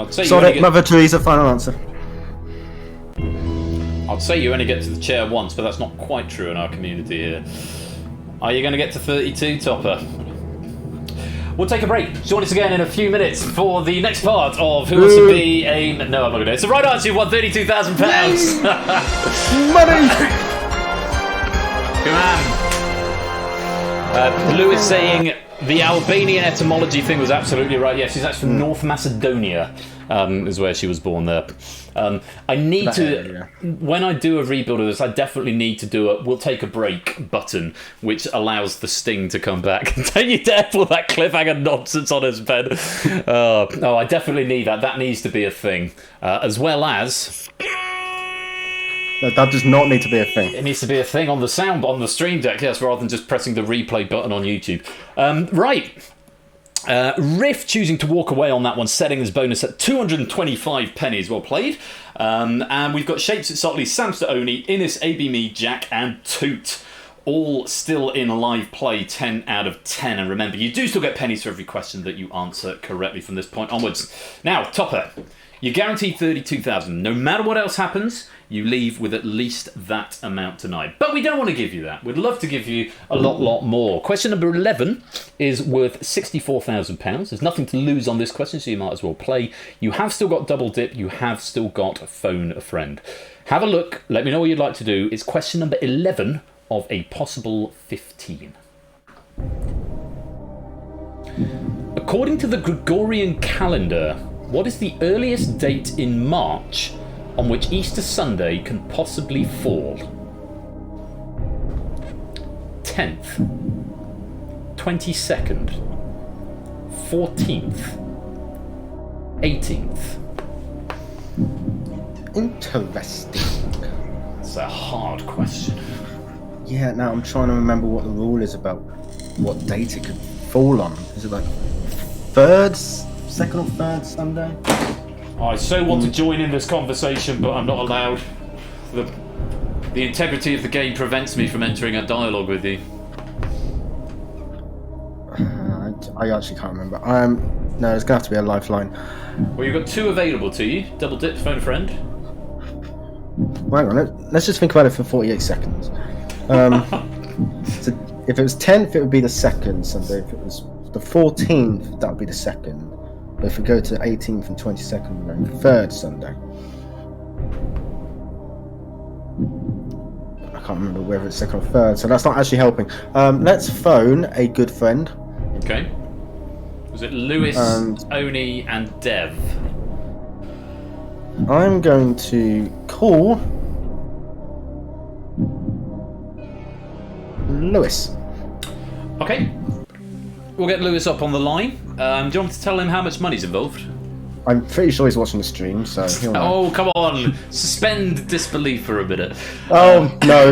Sorry, Mother Teresa. Final answer. I'd say you only get to the chair once, but that's not quite true in our community here. Are you going to get to 32, Topper? We'll take a break. Join us again in a few minutes for the next part of Who Wants to Be a... No, I'm not going to. It's the right answer. You've won £32,000. Money! Come on. Lewis saying The Albanian etymology thing was absolutely right. Yeah, she's actually from North Macedonia, is where she was born there. I need when I do a rebuild of this, I definitely need to do a we'll take a break button, which allows the sting to come back. Don't you dare pull that cliffhanger nonsense on us, Ben. Oh, I definitely need that. That needs to be a thing. As well as... No, that does not need to be a thing. It needs to be a thing on the Stream Deck, yes, rather than just pressing the replay button on YouTube. Right. Riff choosing to walk away on that one, setting his bonus at 225 pennies. Well played. And we've got Shapes at Sotley, Samster Oni, Innis, AB Me, Jack, and Toot. All still in live play, 10 out of 10. And remember, you do still get pennies for every question that you answer correctly from this point onwards. Now, Topper, you're guaranteed 32,000. No matter what else happens, you leave with at least that amount tonight. But we don't want to give you that. We'd love to give you a lot more. Question number 11 is worth £64,000. There's nothing to lose on this question, so you might as well play. You have still got double dip. You have still got phone a friend. Have a look. Let me know what you'd like to do. It's question number 11 of a possible 15. According to the Gregorian calendar, what is the earliest date in March on which Easter Sunday can possibly fall? 10th, 22nd, 14th, 18th. Interesting. It's a hard question. Yeah, now I'm trying to remember what the rule is about what date it could fall on. Is it like second or third Sunday? I so want to join in this conversation, but I'm not allowed. The integrity of the game prevents me from entering a dialogue with you. I actually can't remember. No, it's going to have to be a lifeline. Well, you've got two available to you. Double dip, phone a friend. Well, hang on, let's just think about it for 48 seconds. So if it was 10th, it would be the second Sunday. If it was the 14th, that would be the second. But if we go to 18th and 22nd, we're going third Sunday. I can't remember whether it's second or third, so that's not actually helping. Let's phone a good friend. Okay. Was it Lewis, Oni, and Dev? I'm going to call Lewis. Okay. We'll get Lewis up on the line. Do you want to tell him how much money's involved? I'm pretty sure he's watching the stream, so he'll know. Oh, come on. Suspend disbelief for a minute. Oh, no.